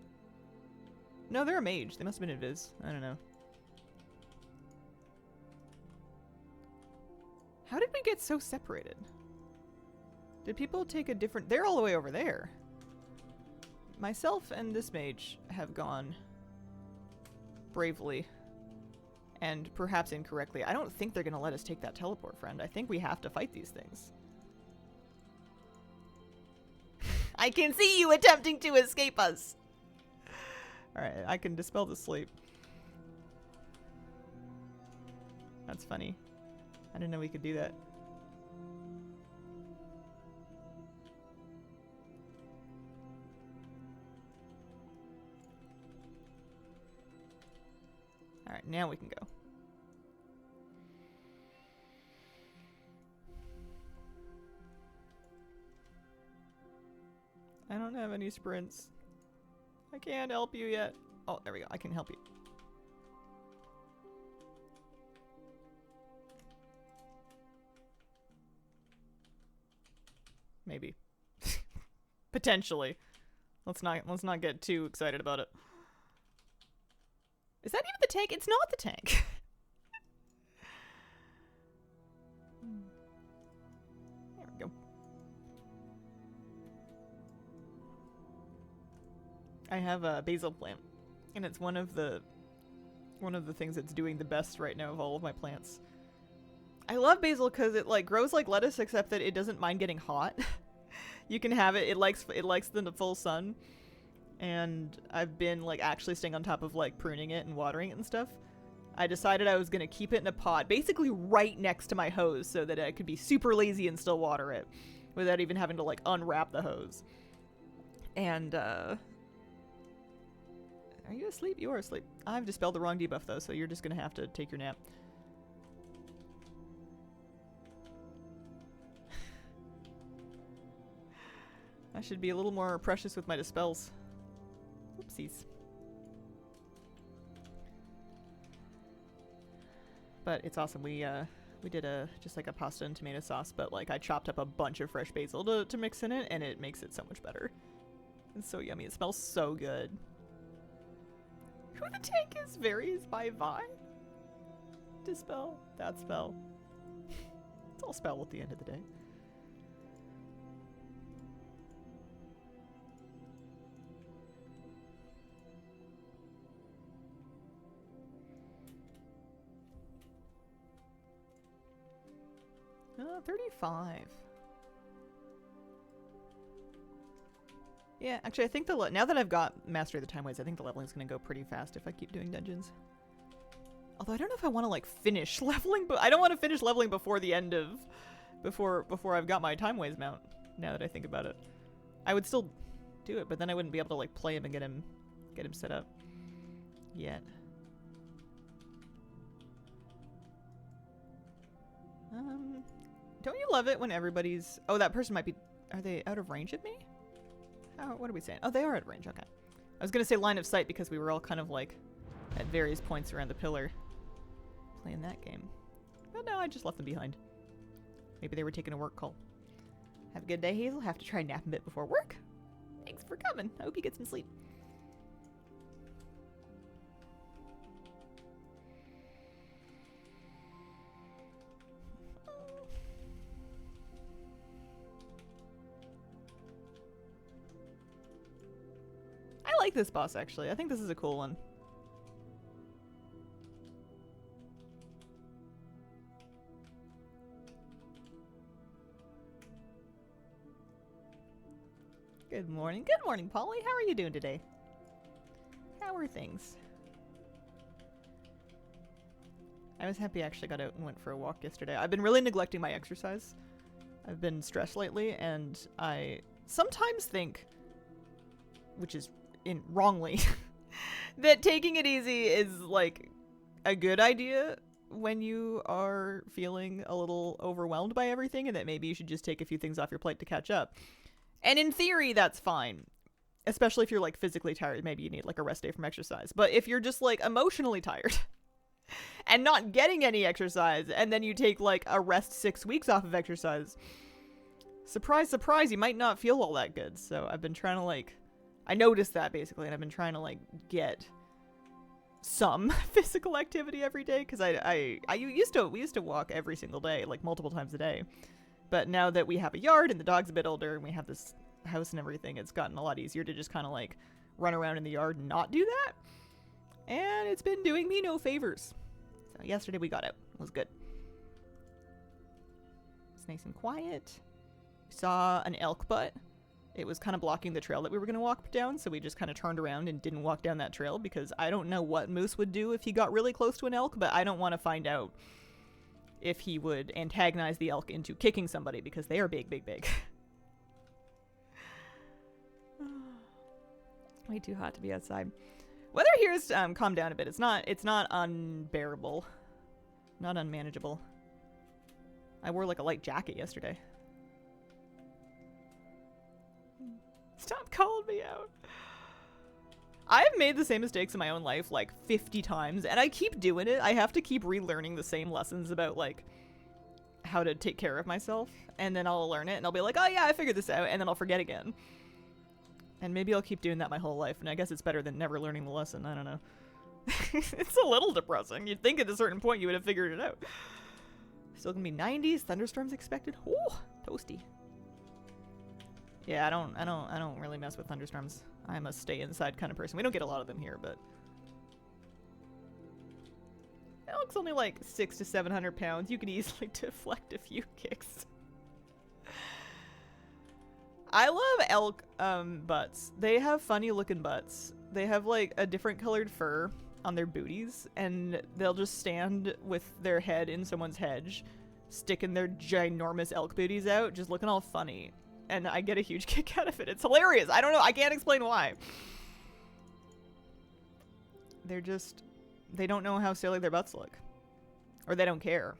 No, they're a mage. They must have been invis. I don't know. How did we get so separated? Did people take a different... They're all the way over there. Myself and this mage have gone bravely. And perhaps incorrectly. I don't think they're going to let us take that teleport, friend. I think we have to fight these things. I can see you attempting to escape us. Alright, I can dispel the sleep. That's funny. I didn't know we could do that. Alright, now we can go. I don't have any sprints. I can't help you yet. Oh, there we go. I can help you. Maybe. Potentially. Let's not get too excited about it. Is that even the tank? It's not the tank. There we go. I have a basil plant, and it's one of the things that's doing the best right now of all of my plants. I love basil because it like grows like lettuce, except that it doesn't mind getting hot. You can have it. It likes the full sun. And I've been like actually staying on top of like pruning it and watering it and stuff. I decided I was gonna keep it in a pot, basically right next to my hose, so that I could be super lazy and still water it without even having to like unwrap the hose. And are you asleep? You are asleep. I've dispelled the wrong debuff though, so you're just gonna have to take your nap. I should be a little more precious with my dispels. Oopsies. But it's awesome. We did just like a pasta and tomato sauce, but like I chopped up a bunch of fresh basil to mix in it, and it makes it so much better. It's so yummy. It smells so good. Who the tank is varies by vibe. Dispel. That spell. It's all spell at the end of the day. Oh, 35. Yeah, actually, I think now that I've got Mastery of the Timeways, I think the leveling's gonna go pretty fast if I keep doing dungeons. Although I don't know if I want to like finish leveling, but I don't want to finish leveling before the end of before I've got my Timeways mount. Now that I think about it, I would still do it, but then I wouldn't be able to like play him and get him set up yet. Don't you love it when everybody's... Oh, that person might be... Are they out of range of me? What are we saying? Oh, they are out of range. Okay. I was going to say line of sight because we were all kind of like at various points around the pillar playing that game. But no, I just left them behind. Maybe they were taking a work call. Have a good day, Hazel. Have to try and nap a bit before work. Thanks for coming. I hope you get some sleep. I like this boss, actually. I think this is a cool one. Good morning. Good morning, Polly. How are you doing today? How are things? I was happy I actually got out and went for a walk yesterday. I've been really neglecting my exercise. I've been stressed lately, and I sometimes think, which is wrongly, that taking it easy is like a good idea when you are feeling a little overwhelmed by everything, and that maybe you should just take a few things off your plate to catch up. And in theory, that's fine. Especially if you're like physically tired, maybe you need like a rest day from exercise. But if you're just like emotionally tired and not getting any exercise, and then you take like a rest 6 weeks off of exercise, surprise, surprise, you might not feel all that good. So I've been trying to like, I noticed that basically, and I've been trying to like get some physical activity every day, because we used to walk every single day, like multiple times a day. But now that we have a yard and the dog's a bit older and we have this house and everything, it's gotten a lot easier to just kind of like run around in the yard and not do that. And it's been doing me no favors. So yesterday we got out. It was good. It's nice and quiet. We saw an elk butt. It was kind of blocking the trail that we were going to walk down, so we just kind of turned around and didn't walk down that trail, because I don't know what Moose would do if he got really close to an elk, but I don't want to find out if he would antagonize the elk into kicking somebody, because they are big, big, big. Way too hot to be outside. Weather here is calmed down a bit. It's not unbearable. Not unmanageable. I wore like a light jacket yesterday. Stop calling me out. I've made the same mistakes in my own life like 50 times, and I keep doing it. I have to keep relearning the same lessons about like how to take care of myself, and then I'll learn it and I'll be like, oh yeah, I figured this out, and then I'll forget again. And maybe I'll keep doing that my whole life, and I guess it's better than never learning the lesson. I don't know. It's a little depressing. You'd think at a certain point you would have figured it out. Still gonna be 90s, thunderstorms expected. Oh, toasty. Yeah, I don't really mess with thunderstorms. I'm a stay inside kind of person. We don't get a lot of them here, but Elk's only like 600 to 700 pounds. You could easily deflect a few kicks. I love elk butts. They have funny looking butts. They have like a different colored fur on their booties, and they'll just stand with their head in someone's hedge, sticking their ginormous elk booties out, just looking all funny. And I get a huge kick out of it. It's hilarious. I don't know. I can't explain why. They're just... They don't know how silly their butts look. Or they don't care.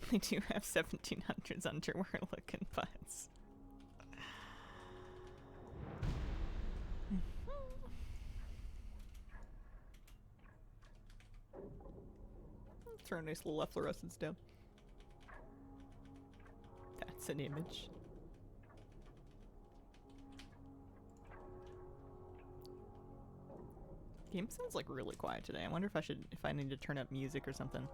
They do have 1700s underwear looking butts. Throw a nice little efflorescence down. That's an image. Game sounds like really quiet today. I wonder if I need to turn up music or something.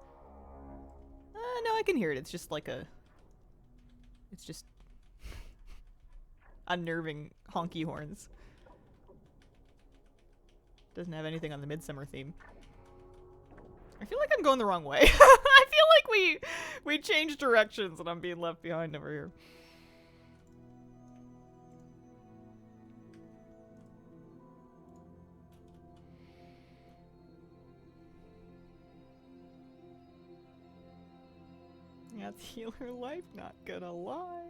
No, I can hear it. It's just like it's just unnerving honky horns. Doesn't have anything on the midsummer theme. I feel like I'm going the wrong way. I feel like we changed directions and I'm being left behind over here. That's healer life, not gonna lie.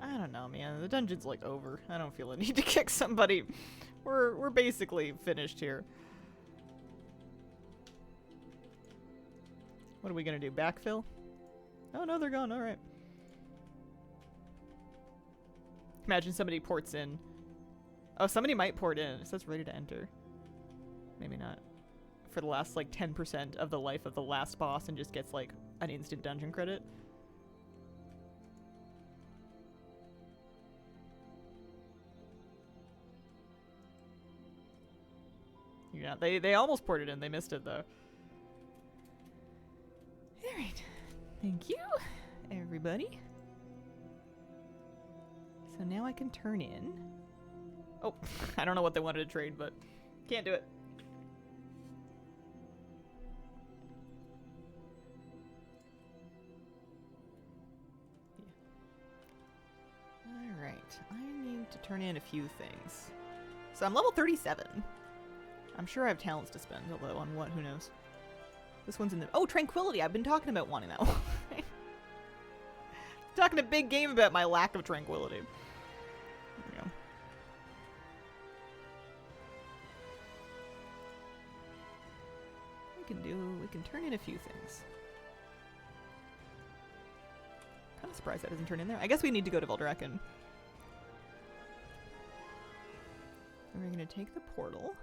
I don't know, man. The dungeon's like over. I don't feel a need to kick somebody. We're basically finished here. What are we gonna do? Backfill? Oh no, they're gone. All right. Imagine somebody ports in. Oh, somebody might port in. It says ready to enter. Maybe not. For the last like 10% of the life of the last boss and just gets like an instant dungeon credit. Yeah, they almost ported in. They missed it though. Alright. Thank you, everybody. So now I can turn in. Oh, I don't know what they wanted to trade, but can't do it. Yeah. Alright, I need to turn in a few things. So I'm level 37. I'm sure I have talents to spend, although on what, who knows. This one's in the... Oh, Tranquility! I've been talking about wanting that one. Talking a big game about my lack of tranquility. There we go. We can turn in a few things. Kind of surprised that doesn't turn in there. I guess we need to go to Valdrakken. We're gonna take the portal.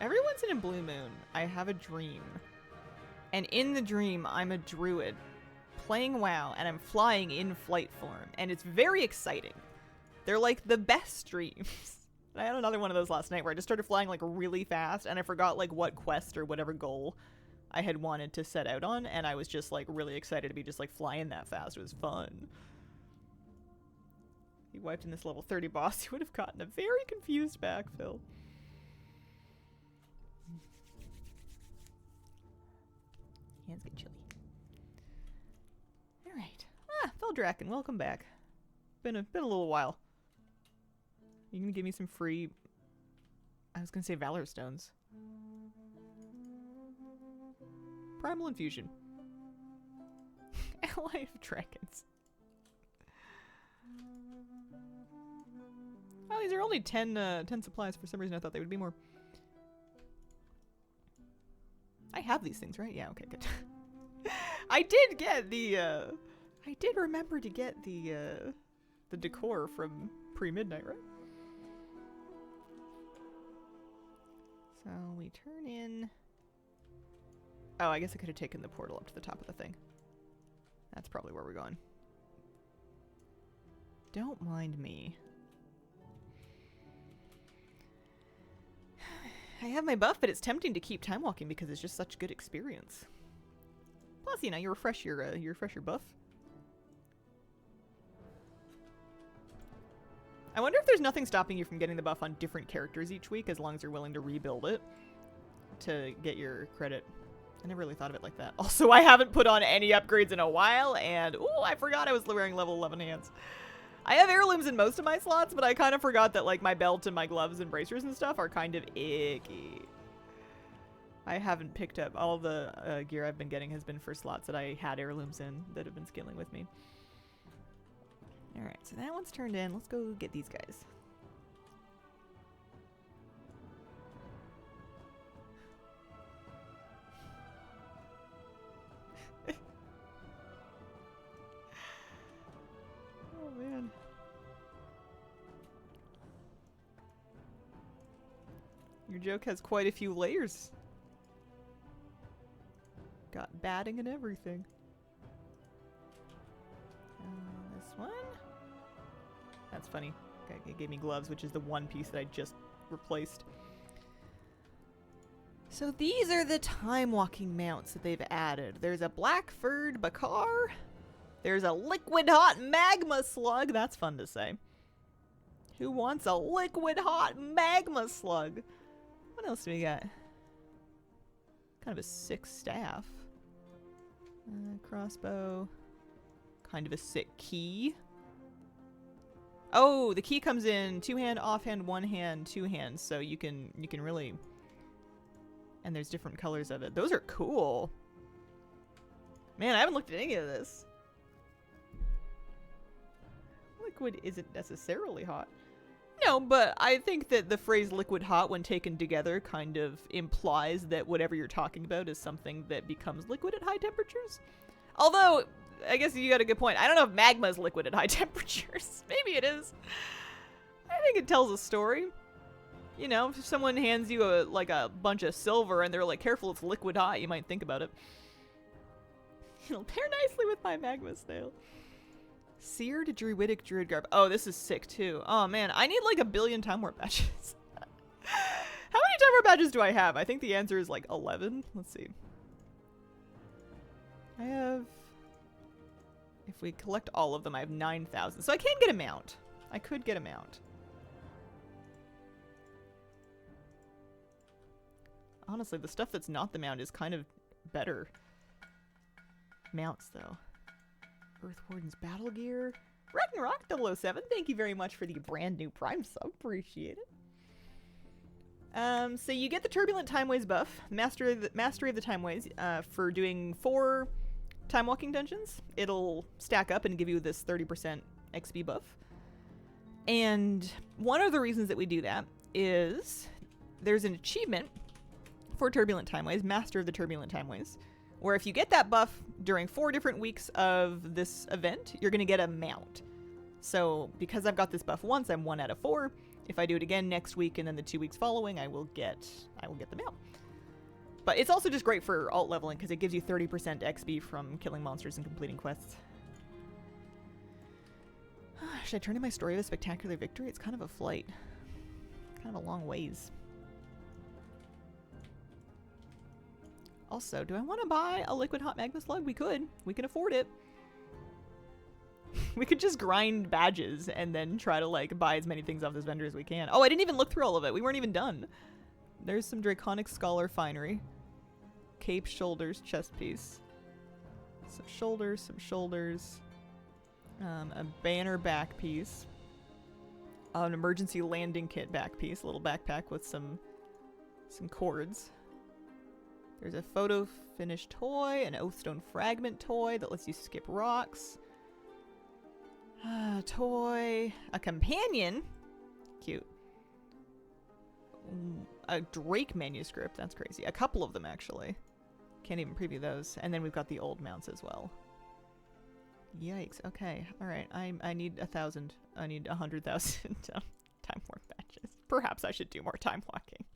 Every once in a blue moon, I have a dream. And in the dream, I'm a druid playing WoW, and I'm flying in flight form. And it's very exciting. They're like the best dreams. I had another one of those last night where I just started flying like really fast, and I forgot like what quest or whatever goal I had wanted to set out on, and I was just like really excited to be just like flying that fast. It was fun. If he wiped in this level 30 boss, he would have gotten a very confused backfill. Hands get chilly. Alright. Ah, Valdrakken, welcome back. Been a little while. You gonna give me some free... I was gonna say Valor Stones. Primal Infusion. Ally of Dragons. Oh, these are only 10 supplies. For some reason I thought they would be more. I have these things, right? Yeah, okay, good. I did get the, I did remember to get the decor from pre-midnight, right? So we turn in... Oh, I guess I could have taken the portal up to the top of the thing. That's probably where we're going. Don't mind me. I have my buff, but it's tempting to keep time walking because it's just such a good experience. Plus, you know, you refresh your buff. I wonder if there's nothing stopping you from getting the buff on different characters each week, as long as you're willing to rebuild it to get your credit. I never really thought of it like that. Also, I haven't put on any upgrades in a while, and ooh, I forgot I was wearing level 11 hands. I have heirlooms in most of my slots, but I kind of forgot that like my belt and my gloves and bracers and stuff are kind of icky. I haven't picked up all the gear I've been getting has been for slots that I had heirlooms in that have been scaling with me. Alright, so that one's turned in. Let's go get these guys. Oh, man. Your joke has quite a few layers. Got batting and everything. This one? That's funny. Okay, it gave me gloves, which is the one piece that I just replaced. So these are the time-walking mounts that they've added. There's a black-furred Bakar. There's a liquid-hot magma slug. That's fun to say. Who wants a liquid-hot magma slug? What else do we got? Kind of a sick staff. Crossbow. Kind of a sick key. Oh, the key comes in two-hand, offhand, one-hand, two-hand, so you can really... And there's different colors of it. Those are cool. Man, I haven't looked at any of this. Liquid isn't necessarily hot. No, but I think that the phrase liquid hot when taken together kind of implies that whatever you're talking about is something that becomes liquid at high temperatures. Although... I guess you got a good point. I don't know if magma is liquid at high temperatures. Maybe it is. I think it tells a story. You know, if someone hands you like a bunch of silver and they're like, careful, it's liquid hot, you might think about it. It'll pair nicely with my magma snail. Seared druidic druid garb. Oh, this is sick too. Oh man, I need like 1 billion time warp badges. How many time warp badges do I have? I think the answer is like 11. Let's see. I have... If we collect all of them, I have 9,000. So I can get a mount. I could get a mount. Honestly, the stuff that's not the mount is kind of better. Mounts, though. Earth Warden's battle gear. Rock 007, thank you very much for the brand new Prime sub. Appreciate it. So you get the Turbulent Timeways buff, Mastery of the Timeways, for doing 4... time walking dungeons. It'll stack up and give you this 30% XP buff. And one of the reasons that we do that is there's an achievement for Turbulent Timeways, Master of the Turbulent Timeways, where if you get that buff during 4 different weeks of this event, you're going to get a mount. So because I've got this buff once, I'm 1 out of 4. If I do it again next week and then the 2 weeks following, I will get the mount. But it's also just great for alt leveling because it gives you 30% XP from killing monsters and completing quests. Should I turn in my story of a spectacular victory? It's kind of a flight. Kind of a long ways. Also, do I want to buy a liquid hot magma slug? We could. We can afford it. We could just grind badges and then try to like buy as many things off this vendor as we can. Oh, I didn't even look through all of it. We weren't even done. There's some Draconic Scholar finery. Cape, shoulders, chest piece. Some shoulders. A banner back piece. An emergency landing kit back piece. A little backpack with some cords. There's a photo finish toy. An Oathstone fragment toy that lets you skip rocks. Toy. A companion. Cute. A Drake manuscript. That's crazy. A couple of them, actually. Can't even preview those. And then we've got the old mounts as well. Yikes. Okay. All right. I need 1,000. I need 100,000 time warp badges. Perhaps I should do more time walking.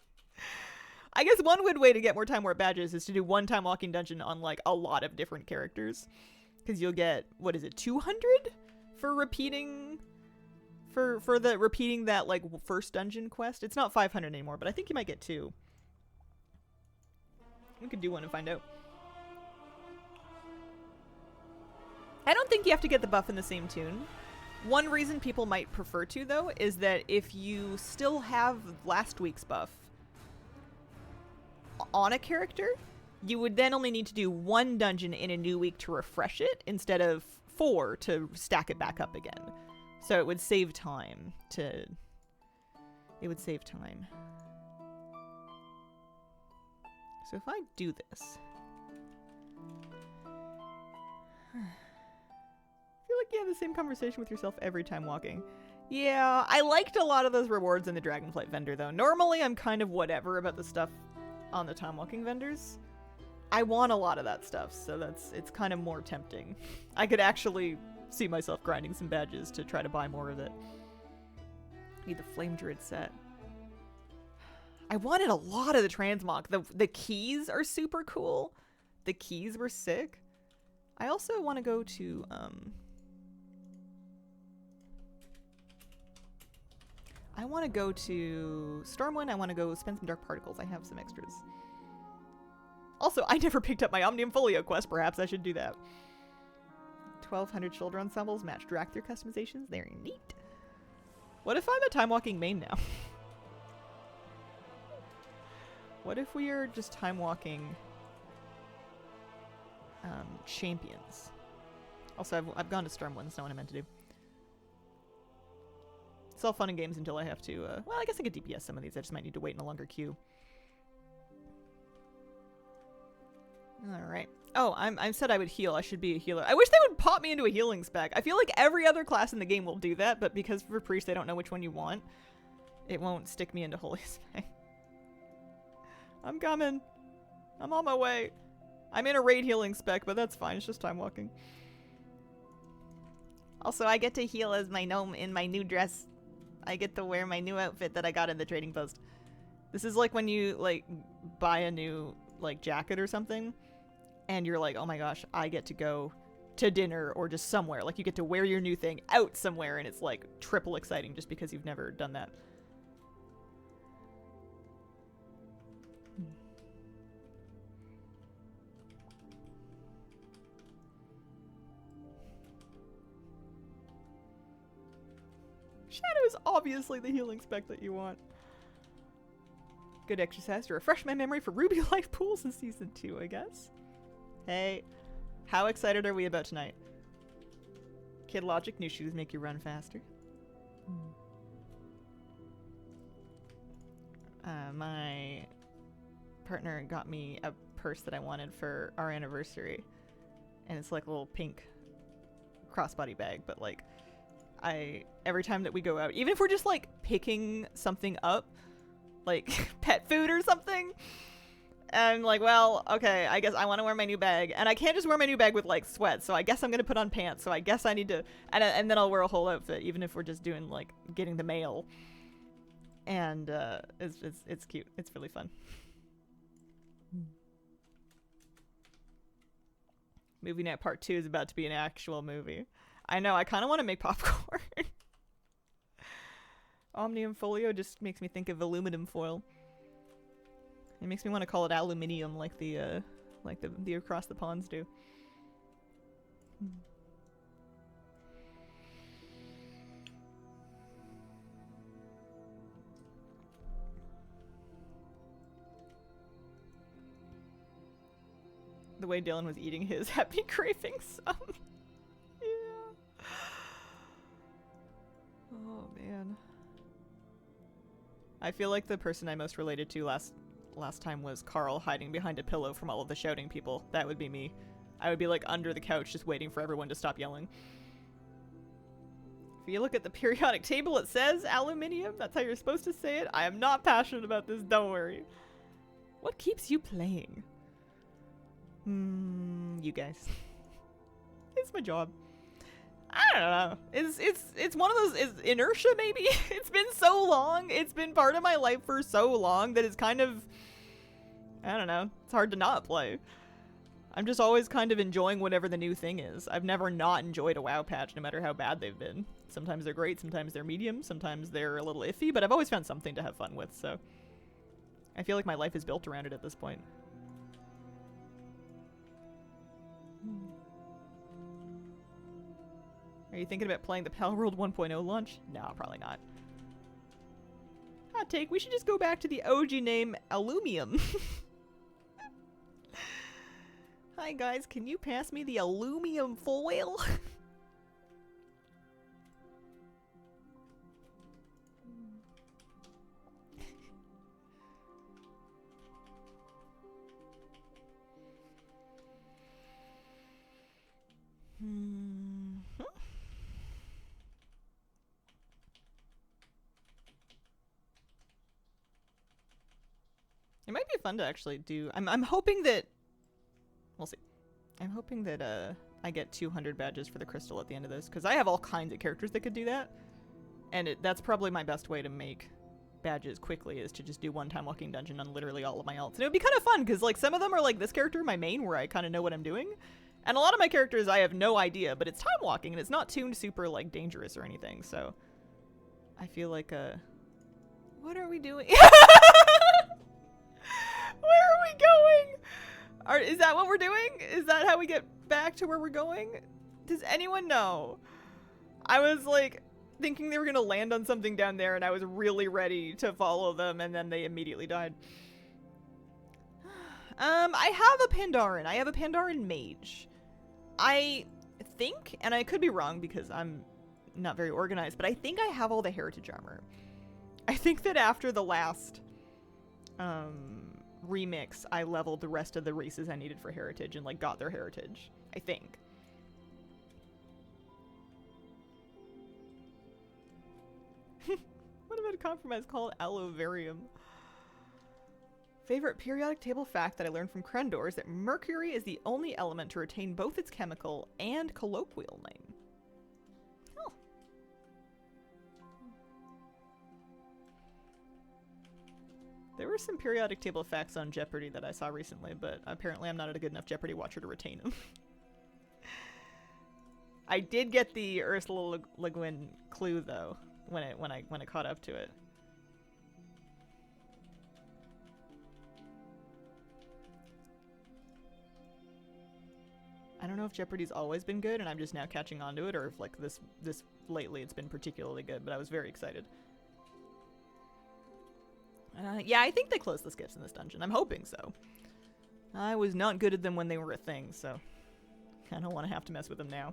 I guess one good way to get more time warp badges is to do one time walking dungeon on like a lot of different characters. Because you'll get, what is it, 200 for repeating, for the repeating that like first dungeon quest? It's not 500 anymore, but I think you might get 2. We could do one and find out. I don't think you have to get the buff in the same tune. One reason people might prefer to, though, is that if you still have last week's buff on a character, you would then only need to do 1 dungeon in a new week to refresh it, instead of 4 to stack it back up again. So it would save time to... It would save time. So if I do this... I feel like you have the same conversation with yourself every time walking. Yeah, I liked a lot of those rewards in the Dragonflight vendor, though. Normally, I'm kind of whatever about the stuff on the time walking vendors. I want a lot of that stuff, so it's kind of more tempting. I could actually see myself grinding some badges to try to buy more of it. Need the Flame Druid set. I wanted a lot of the transmog. The keys are super cool. The keys were sick. I also want to go to I want to go to Stormwind. I want to go spend some Dark Particles. I have some extras. Also, I never picked up my Omnium Folio quest. Perhaps I should do that. 1,200 shoulder ensembles match direct through customizations. They're neat. What if I'm a time walking main now? What if we are just time walking champions? Also, I've gone to Stormwind. That's not what I meant to do. It's all fun and games until I have to, well, I guess I could DPS some of these. I just might need to wait in a longer queue. Alright. Oh, I said I would heal. I should be a healer. I wish they would pop me into a healing spec. I feel like every other class in the game will do that, but because for priest they don't know which one you want, it won't stick me into holy spec. I'm coming. I'm on my way. I'm in a raid healing spec, but that's fine. It's just time walking. Also, I get to heal as my gnome in my new dress. I get to wear my new outfit that I got in the trading post. This is like when you, like, buy a new, like, jacket or something, and you're like, oh my gosh, I get to go to dinner or just somewhere. Like, you get to wear your new thing out somewhere, and it's, like, triple exciting just because you've never done that. Shadow is obviously the healing spec that you want. Good exercise to refresh my memory for Ruby Life pools in Season 2, I guess. Hey, how excited are we about tonight? Kid Logic, new shoes make you run faster. My partner got me a purse that I wanted for our anniversary. And it's like a little pink crossbody bag, but like, every time that we go out, even if we're just like picking something up, like pet food or something, I'm like, well, okay, I guess I want to wear my new bag, and I can't just wear my new bag with like sweats, so I guess I'm gonna put on pants, so I guess I need to, and then I'll wear a whole outfit, even if we're just doing like getting the mail, and it's cute. It's really fun. Movie Night Part 2 is about to be an actual movie. I know, I kind of want to make popcorn. Omnium Folio just makes me think of aluminum foil. It makes me want to call it aluminium like the Across the Ponds do. The way Dylan was eating his happy craving some. Yeah. Oh man. I feel like the person I most related to last time was Carl hiding behind a pillow from all of the shouting people. That would be me. I would be like under the couch just waiting for everyone to stop yelling. If you look at the periodic table, it says aluminium. That's how you're supposed to say it. I am not passionate about this, don't worry. What keeps you playing? You guys. It's my job. I don't know. It's one of those, is inertia maybe? It's been so long. It's been part of my life for so long that it's kind of, I don't know. It's hard to not play. I'm just always kind of enjoying whatever the new thing is. I've never not enjoyed a WoW patch, no matter how bad they've been. Sometimes they're great, sometimes they're medium, sometimes they're a little iffy, but I've always found something to have fun with, so I feel like my life is built around it at this point. Are you thinking about playing the Palworld 1.0 launch? No, probably not. Hot take, we should just go back to the OG name Alumium. Hi guys, can you pass me the aluminum foil? It might be fun to actually do. I'm hoping that we'll see. I'm hoping that I get 200 badges for the crystal at the end of this, because I have all kinds of characters that could do that, and that's probably my best way to make badges quickly, is to just do one time walking dungeon on literally all of my alts. And it would be kind of fun, because like some of them are like this character, my main, where I kind of know what I'm doing, and a lot of my characters I have no idea, but it's time walking and it's not tuned super like dangerous or anything. So I feel like what are we doing? Where are we going? Is that what we're doing? Is that how we get back to where we're going? Does anyone know? I was like thinking they were gonna land on something down there, and I was really ready to follow them, and then they immediately died. I have a Pandaren. I have a Pandaren mage. I think, and I could be wrong because I'm not very organized, but I think I have all the heritage armor. I think that after the last remix, I leveled the rest of the races I needed for heritage and like got their heritage. I think. What about a compromise called Aloevarium? Favorite periodic table fact that I learned from Krendor is that mercury is the only element to retain both its chemical and colloquial name. Oh. There were some periodic table facts on Jeopardy that I saw recently, but apparently I'm not a good enough Jeopardy watcher to retain them. I did get the Ursula Le Guin clue though when I caught up to it. I don't know if Jeopardy's always been good and I'm just now catching on to it, or if like this lately it's been particularly good, but I was very excited. Yeah, I think they closed the skips in this dungeon. I'm hoping so. I was not good at them when they were a thing, so I don't want to have to mess with them now.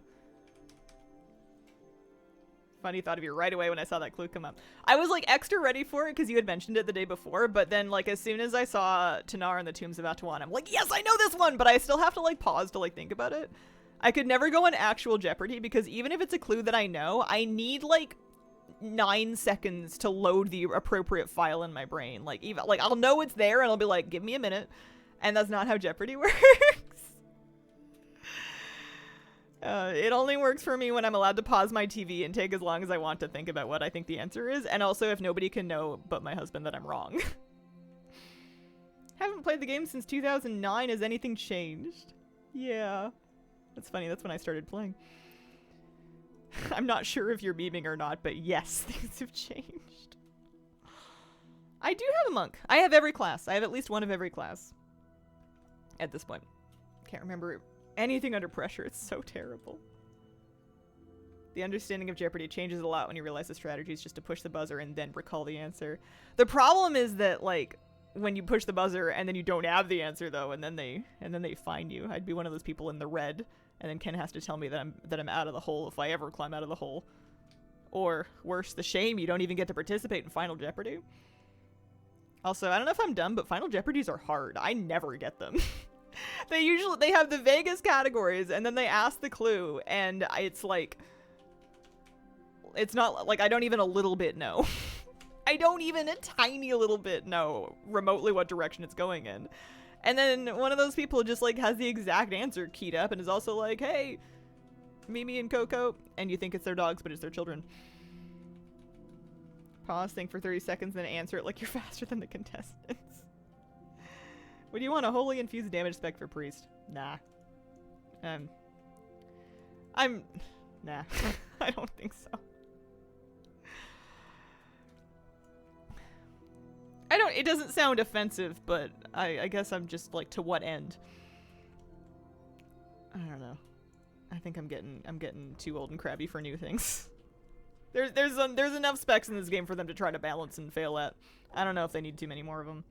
Funny thought of you right away when I saw that clue come up. I was like extra ready for it because you had mentioned it the day before, but then like as soon as I saw Tanar and the Tombs of Atuan, I'm like, yes, I know this one, but I still have to like pause to like think about it. I could never go on actual Jeopardy because even if it's a clue that I know, I need like 9 seconds to load the appropriate file in my brain. Like even like I'll know it's there and I'll be like, give me a minute, and that's not how Jeopardy works. It only works for me when I'm allowed to pause my TV and take as long as I want to think about what I think the answer is, and also if nobody can know but my husband that I'm wrong. Haven't played the game since 2009. Has anything changed? Yeah. That's funny. That's when I started playing. I'm not sure if you're memeing or not, but yes, things have changed. I do have a monk. I have every class. I have at least one of every class. At this point. Can't remember anything under pressure. It's so terrible. The understanding of Jeopardy changes a lot when you realize the strategy is just to push the buzzer and then recall the answer. The problem is that like when you push the buzzer and then you don't have the answer though, and then they find you. I'd be one of those people in the red, and then Ken has to tell me that I'm out of the hole if I ever climb out of the hole. Or worse, the shame you don't even get to participate in Final Jeopardy. Also, I don't know if I'm dumb, but Final Jeopardies are hard. I never get them. They have the Vegas categories and then they ask the clue and it's like, it's not like I don't even a little bit know. I don't even a tiny little bit know remotely what direction it's going in. And then one of those people just like has the exact answer keyed up and is also like, hey, Mimi and Coco, and you think it's their dogs, but it's their children. Pause, think for 30 seconds, then answer it like you're faster than the contestants. Would you want a wholly infused damage spec for priest? Nah. Nah. I don't think so. It doesn't sound offensive, but I guess I'm just like, to what end? I don't know. I think I'm getting too old and crabby for new things. There's enough specs in this game for them to try to balance and fail at. I don't know if they need too many more of them.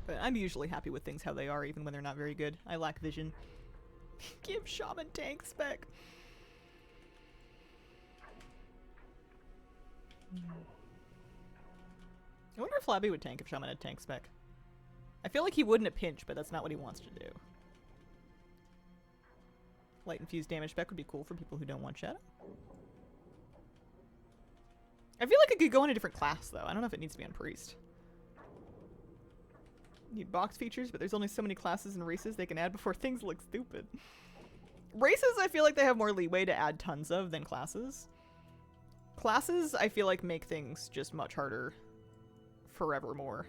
But I'm usually happy with things how they are, even when they're not very good. I lack vision. Give Shaman tank spec. I wonder if Flabby would tank if Shaman had tank spec. I feel like he wouldn't at pinch, but that's not what he wants to do. Light infused damage spec would be cool for people who don't want Shadow. I feel like it could go in a different class, though. I don't know if it needs to be on Priest. Need box features, but there's only so many classes and races they can add before things look stupid. Races, I feel like they have more leeway to add tons of than classes. Classes, I feel like, make things just much harder forevermore.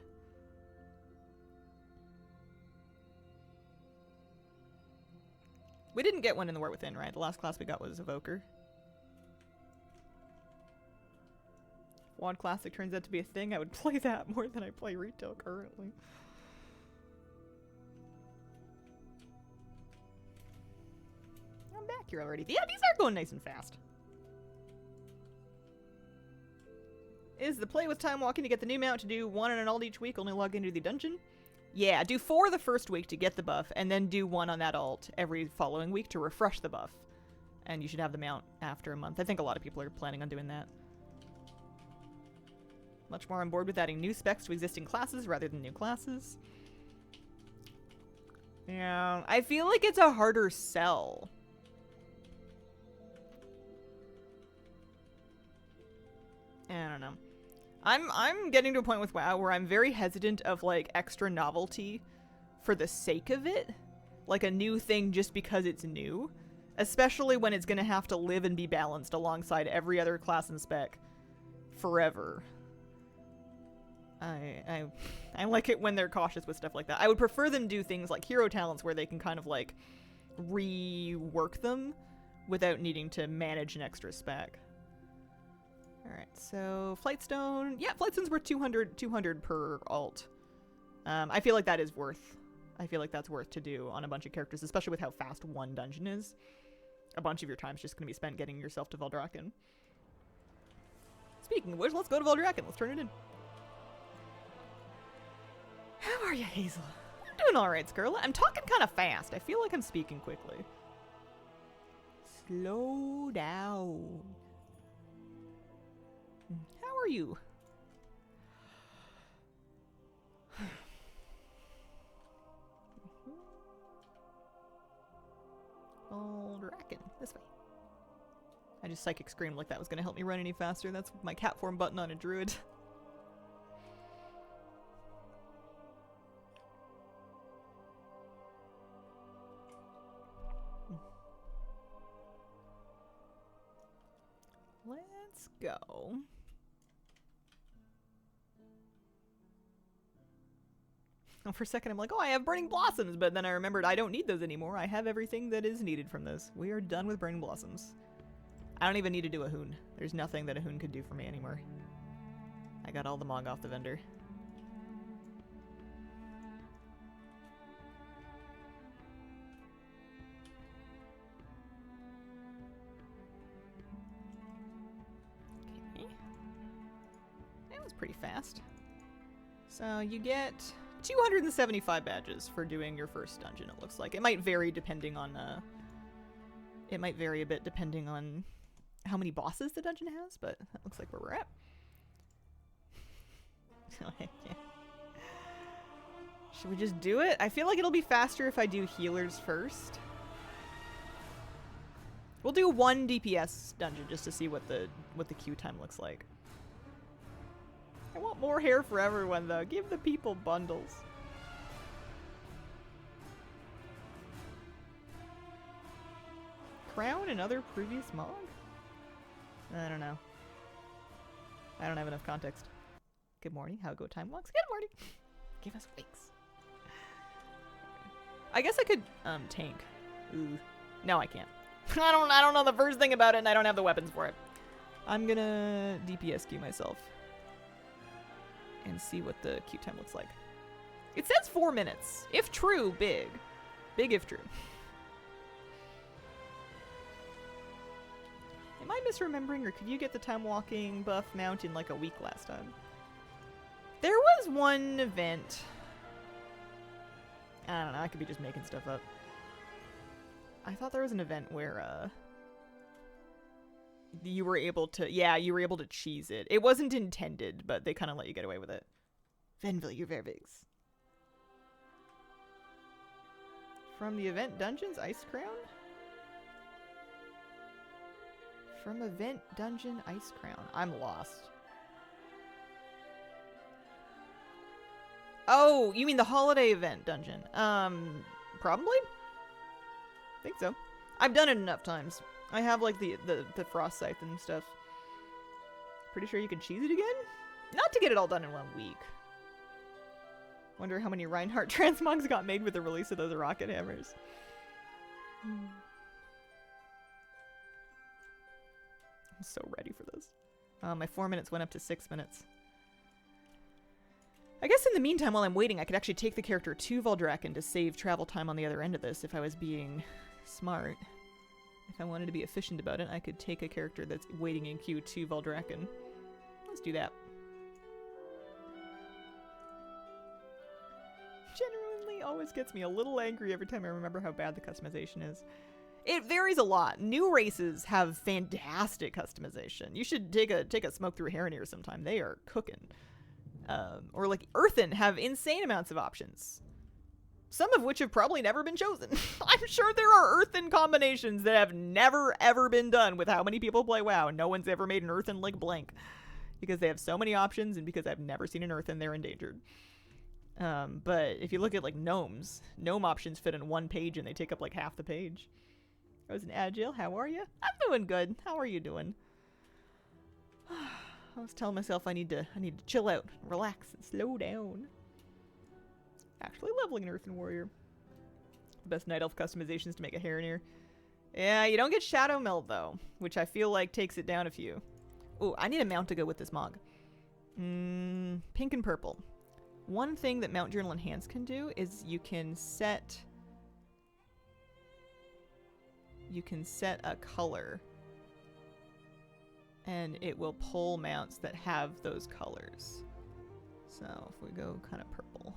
We didn't get one in the War Within, right? The last class we got was Evoker. WoD Classic turns out to be a thing. I would play that more than I play retail currently. I'm back here already. Yeah, these are going nice and fast. Is the play with time walking to get the new mount to do 1 on an alt each week, only log into the dungeon? Yeah, do 4 the first week to get the buff, and then do 1 on that alt every following week to refresh the buff. And you should have the mount after a month. I think a lot of people are planning on doing that. Much more on board with adding new specs to existing classes rather than new classes. Yeah, I feel like it's a harder sell. I don't know. I'm getting to a point with WoW where I'm very hesitant of like extra novelty for the sake of it. Like a new thing just because it's new. Especially when it's gonna have to live and be balanced alongside every other class and spec forever. I like it when they're cautious with stuff like that. I would prefer them do things like hero talents where they can kind of like rework them without needing to manage an extra spec. Alright, so Flightstone. Yeah, Flightstone's worth 200 per alt. I feel like that is worth. I feel like that's worth to do on a bunch of characters, especially with how fast one dungeon is. A bunch of your time's just going to be spent getting yourself to Valdrakken. Speaking of which, let's go to Valdrakken. Let's turn it in. How are you, Hazel? I'm doing alright, Scarlet. I'm talking kind of fast. I feel like I'm speaking quickly. Slow down. How are you? Valdrakken. This way. I just psychic screamed like that was going to help me run any faster. That's my cat form button on a druid. Let's go. And for a second I'm like, oh, I have Burning Blossoms, but then I remembered I don't need those anymore. I have everything that is needed from this. We are done with Burning Blossoms. I don't even need to do a Hoon. There's nothing that a Hoon could do for me anymore. I got all the Mog off the vendor. Okay. That was pretty fast. So you get 275 badges for doing your first dungeon, it looks like. It might vary depending on, it might vary a bit depending on how many bosses the dungeon has, but that looks like where we're at. Oh, heck yeah. Should we just do it? I feel like it'll be faster if I do healers first. We'll do one DPS dungeon just to see what the queue time looks like. I want more hair for everyone though. Give the people bundles. Crown and other previous mog? I don't know. I don't have enough context. Good morning. How go time walks? Good morning. Give us wings. I guess I could tank. Ooh. No, I can't. I don't know the first thing about it and I don't have the weapons for it. I'm gonna DPS queue myself and see what the queue time looks like. It says 4 minutes. If true, big. Big if true. Am I misremembering, or could you get the time walking buff mount in like a week last time? There was one event. I don't know, I could be just making stuff up. I thought there was an event where you were able to, you were able to cheese it. It wasn't intended, but they kind of let you get away with it. Venville, you're very big. From the event dungeons, Ice Crown? From event dungeon, Ice Crown. I'm lost. Oh, you mean the holiday event dungeon? Probably? I think so. I've done it enough times. I have like the frost scythe and stuff. Pretty sure you can cheese it again? Not to get it all done in 1 week. Wonder how many Reinhardt transmogs got made with the release of those rocket hammers. I'm so ready for this. My 4 minutes went up to 6 minutes. I guess in the meantime, while I'm waiting, I could actually take the character to Valdrakken to save travel time on the other end of this if I was being smart. If I wanted to be efficient about it, I could take a character that's waiting in queue to Valdrakken. Let's do that. Genuinely always gets me a little angry every time I remember how bad the customization is. It varies a lot. New races have fantastic customization. You should take a smoke through Heronir sometime. They are cooking. Or like Earthen have insane amounts of options. Some of which have probably never been chosen. I'm sure there are Earthen combinations that have never ever been done with how many people play WoW. No one's ever made an Earthen like blank. Because they have so many options and because I've never seen an Earthen, they're endangered. But if you look at like gnomes, gnome options fit in 1 page and they take up like half the page. I was an Agile. How are you? I'm doing good. How are you doing? I was telling myself I need to chill out, relax, and slow down. Actually leveling an Earthen Warrior. The best Night Elf customizations to make a Heronir. Yeah, you don't get Shadow Meld though, which I feel like takes it down a few. Oh, I need a mount to go with this mog. Pink and purple. One thing that Mount Journal Enhance can do is you can set a color and it will pull mounts that have those colors. So if we go kind of purple.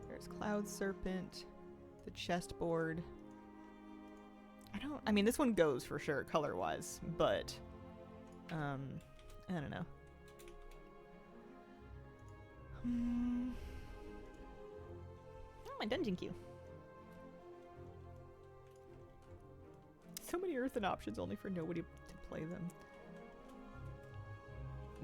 There's Cloud Serpent, the chestboard. I mean, this one goes for sure color-wise, but I don't know. Oh, my dungeon queue. So many Earthen options only for nobody to play them.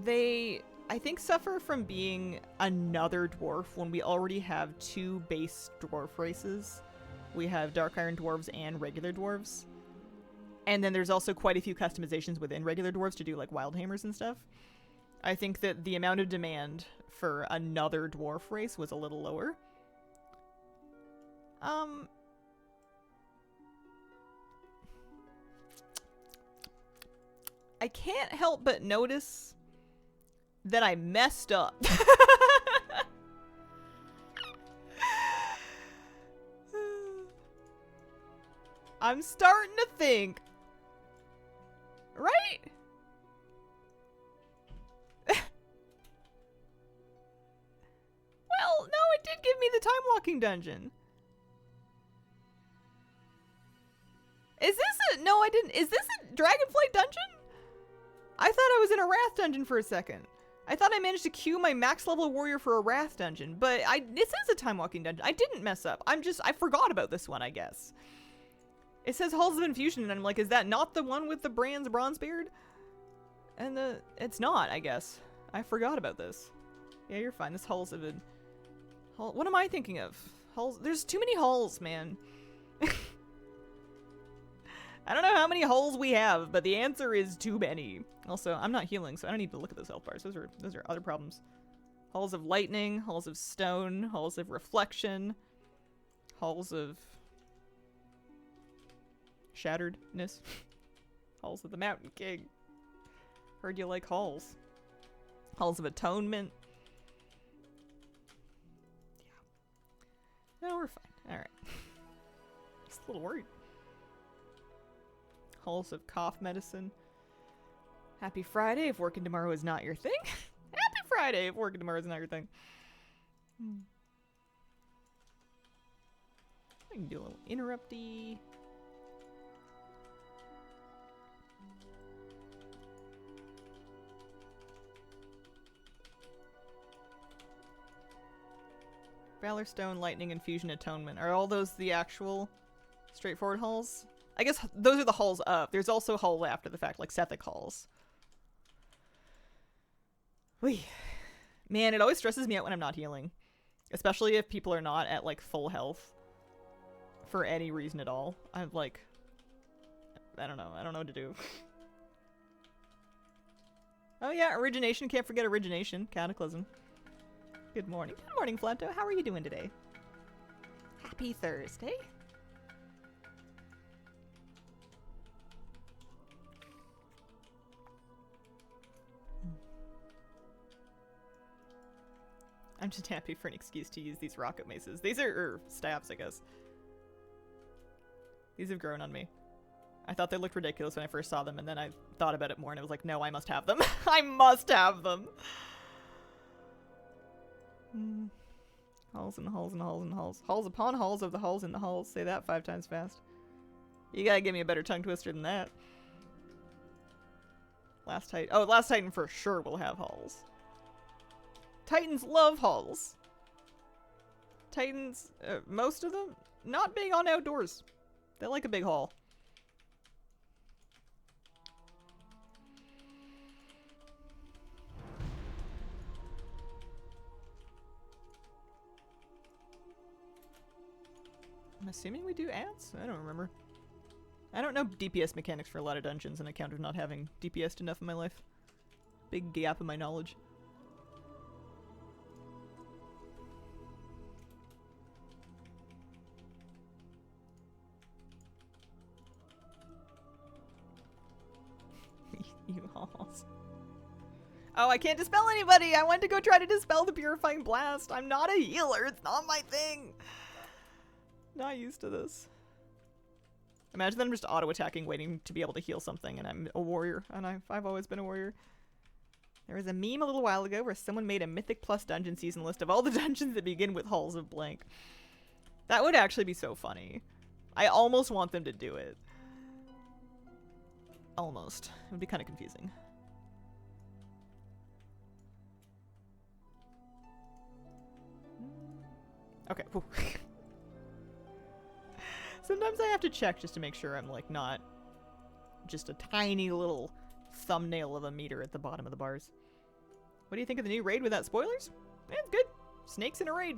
They, I think, suffer from being another dwarf when we already have 2 base dwarf races. We have Dark Iron Dwarves and regular dwarves. And then there's also quite a few customizations within regular dwarves to do like Wildhammers and stuff. I think that the amount of demand for another dwarf race was a little lower. I can't help but notice that I messed up. I'm starting to think, right? Well, no, it did give me the time walking dungeon. Is this a, no, I didn't. Is this a Dragonflight dungeon? I thought I was in a Wrath dungeon for a second. I thought I managed to queue my max level warrior for a Wrath dungeon, but it says a time walking dungeon. I didn't mess up. I forgot about this one, I guess. It says Halls of Infusion, and I'm like, is that not the one with the Brand's Bronzebeard? And it's not, I guess. I forgot about this. Yeah, you're fine. This Halls of what am I thinking of? Halls. There's too many halls, man. I don't know how many holes we have, but the answer is too many. Also, I'm not healing, so I don't need to look at those health bars. Those are other problems. Halls of lightning, halls of stone, halls of reflection, halls of shatteredness, halls of the Mountain King. Heard you like halls. Halls of atonement. Yeah. No, we're fine. All right. Just a little worried. Halls of cough medicine. Happy Friday if working tomorrow is not your thing. Happy Friday if working tomorrow is not your thing. I can do a little interrupty. Valor Stone, Lightning, Infusion, Atonement. Are all those the actual straightforward halls? I guess those are the halls up. There's also hall after the fact, like Sethic halls. Whee. Man, it always stresses me out when I'm not healing. Especially if people are not at, like, full health. For any reason at all. I'm like... I don't know. I don't know what to do. Oh yeah, Origination. Can't forget Origination. Cataclysm. Good morning. Good morning, Flanto. How are you doing today? Happy Thursday. I'm just happy for an excuse to use these rocket maces. These are staffs, I guess. These have grown on me. I thought they looked ridiculous when I first saw them, and then I thought about it more, and I was like, no, I must have them. I must have them! Halls and halls and halls and halls. Halls upon halls of the halls in the halls. Say that 5 times fast. You gotta give me a better tongue twister than that. Last Titan. Oh, Last Titan for sure will have halls. Titans love halls. Titans, most of them, not big on outdoors. They like a big hall. I'm assuming we do ads? I don't remember. I don't know DPS mechanics for a lot of dungeons on account of not having DPS'd enough in my life. Big gap in my knowledge. You halls. Oh, I can't dispel anybody! I went to go try to dispel the Purifying Blast! I'm not a healer! It's not my thing! Not used to this. Imagine that I'm just auto-attacking, waiting to be able to heal something, and I'm a warrior, and I've always been a warrior. There was a meme a little while ago where someone made a Mythic Plus dungeon season list of all the dungeons that begin with halls of blank. That would actually be so funny. I almost want them to do it. Almost. It would be kind of confusing. Okay. Sometimes I have to check just to make sure I'm, like, not just a tiny little thumbnail of a meter at the bottom of the bars. What do you think of the new raid without spoilers? Yeah, it's good. Snakes in a raid.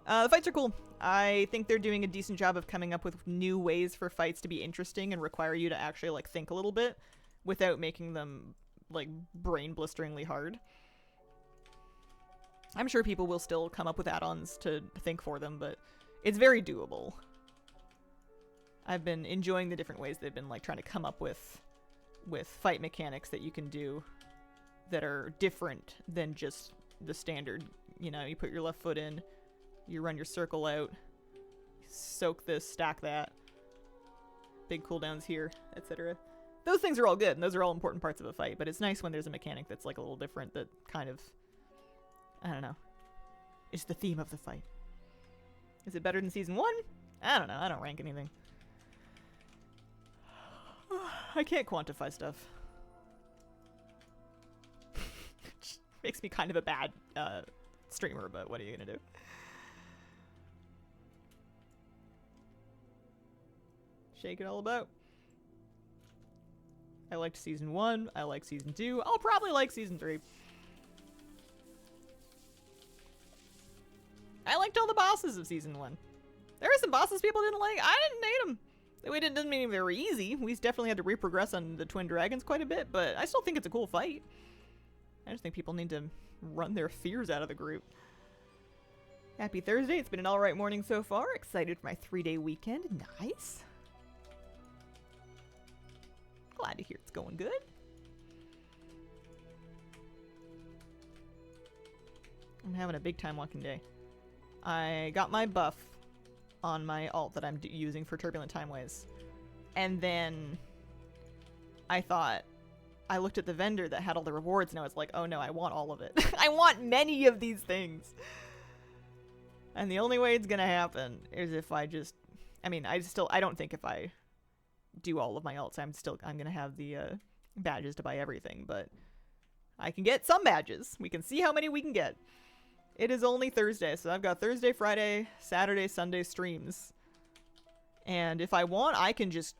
The fights are cool. I think they're doing a decent job of coming up with new ways for fights to be interesting and require you to actually, like, think a little bit without making them, like, brain-blisteringly hard. I'm sure people will still come up with add-ons to think for them, but it's very doable. I've been enjoying the different ways they've been, like, trying to come up with fight mechanics that you can do that are different than just the standard. You know, you put your left foot in, you run your circle out, soak this, stack that, big cooldowns here, etc. Those things are all good, and those are all important parts of a fight, but it's nice when there's a mechanic that's, like, a little different that kind of, I don't know, is the theme of the fight. Is it better than Season 1? I don't know, I don't rank anything. I can't quantify stuff. Makes me kind of a bad streamer, but what are you gonna do? Shake it all about. I liked season 1. I like season 2. I'll probably like season 3. I liked all the bosses of season 1. There were some bosses people didn't like. I didn't hate them. It doesn't mean they were easy. We definitely had to reprogress on the Twin Dragons quite a bit, but I still think it's a cool fight. I just think people need to run their fears out of the group. Happy Thursday. It's been an alright morning so far. Excited for my 3-day weekend. Nice. Glad to hear it's going good. I'm having a big time walking day. I got my buff on my alt that I'm using for Turbulent Timeways. And then I looked at the vendor that had all the rewards and I was like, oh no, I want all of it. I want many of these things. And the only way it's gonna happen is if I just, I don't think if I do all of my alts, I'm gonna have the badges to buy everything, but I can get some badges. We can see how many we can get. It is only Thursday, so I've got Thursday, Friday, Saturday, Sunday streams. And if I want, I can just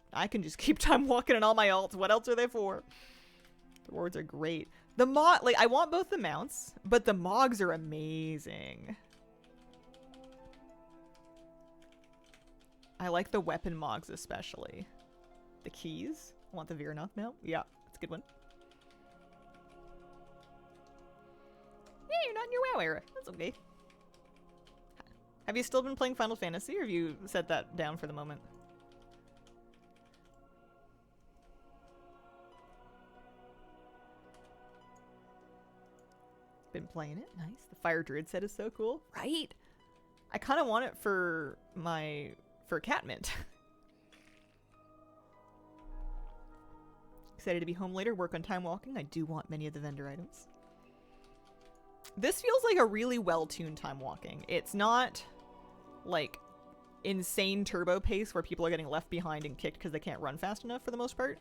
keep time walking in all my alts. What else are they for? The rewards are great. The I want both the mounts, but the mogs are amazing. I like the weapon mogs especially. The keys. I want the Viranoth mount. Yeah, that's a good one. Yeah, you're not in your WoW era. That's okay. Have you still been playing Final Fantasy, or have you set that down for the moment? Been playing it. Nice. The Fire Druid set is so cool. Right? I kind of want it for Catmint. Excited to be home later, work on time walking. I do want many of the vendor items. This feels like a really well-tuned time walking. It's not like insane turbo pace where people are getting left behind and kicked because they can't run fast enough for the most part.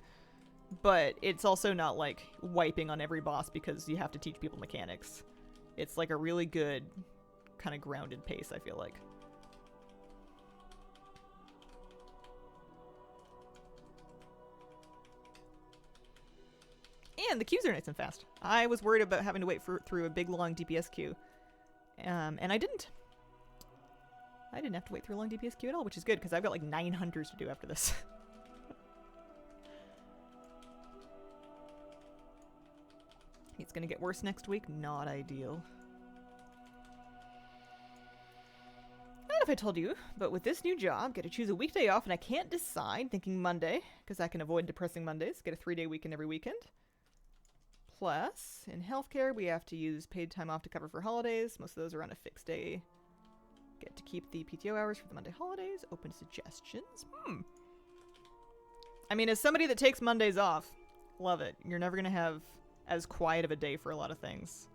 But it's also not like wiping on every boss because you have to teach people mechanics. It's like a really good kind of grounded pace, I feel like. And the queues are nice and fast. I was worried about having to wait through a big long DPS queue. And I didn't. I didn't have to wait through a long DPS queue at all, which is good because I've got like 9 hunters to do after this. It's gonna get worse next week. Not ideal. I don't know if I told you, but with this new job, get to choose a weekday off and I can't decide, thinking Monday, because I can avoid depressing Mondays. Get a 3-day weekend every weekend. Plus, in healthcare, we have to use paid time off to cover for holidays. Most of those are on a fixed day. Get to keep the PTO hours for the Monday holidays. Open suggestions. I mean, as somebody that takes Mondays off, love it. You're never gonna have as quiet of a day for a lot of things.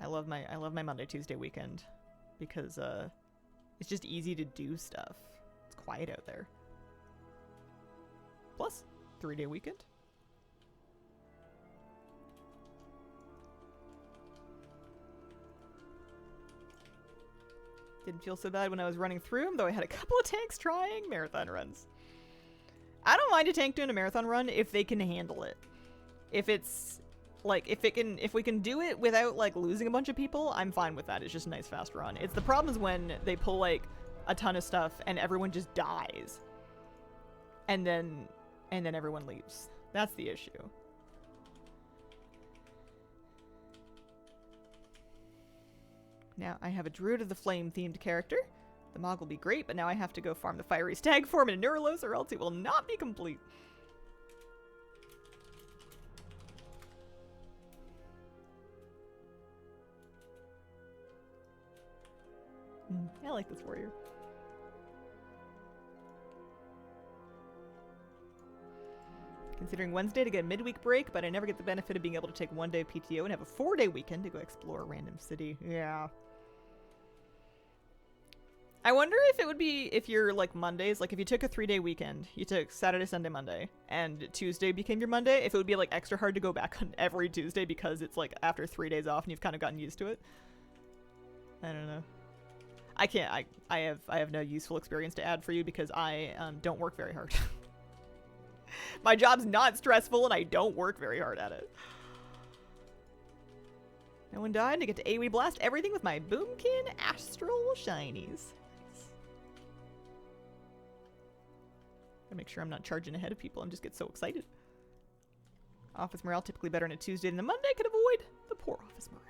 I love my Monday, Tuesday weekend because it's just easy to do stuff. It's quiet out there. Plus, 3-day weekend. Didn't feel so bad when I was running through them, though I had a couple of tanks trying marathon runs. I don't mind a tank doing a marathon run if they can handle it. If it's like if we can do it without like losing a bunch of people, I'm fine with that. It's just a nice fast run. It's the problem is when they pull like a ton of stuff and everyone just dies. And then everyone leaves. That's the issue. Now I have a Druid of the Flame themed character. The Mog will be great, but now I have to go farm the Fiery Stag form in Neurolos or else it will not be complete. I like this warrior. Considering Wednesday to get a midweek break, but I never get the benefit of being able to take 1 day of PTO and have a 4-day weekend to go explore a random city. Yeah. I wonder if it would be if you're like Mondays, like if you took a 3-day weekend, you took Saturday, Sunday, Monday, and Tuesday became your Monday, if it would be like extra hard to go back on every Tuesday because it's like after 3 days off and you've kind of gotten used to it. I don't know. I can't. I have no useful experience to add for you because I don't work very hard. My job's not stressful and I don't work very hard at it. No one died. I get to AoE blast everything with my Boomkin Astral Shinies. Gotta make sure I'm not charging ahead of people. I just get so excited. Office morale typically better on a Tuesday than a Monday. Could avoid the poor office morale.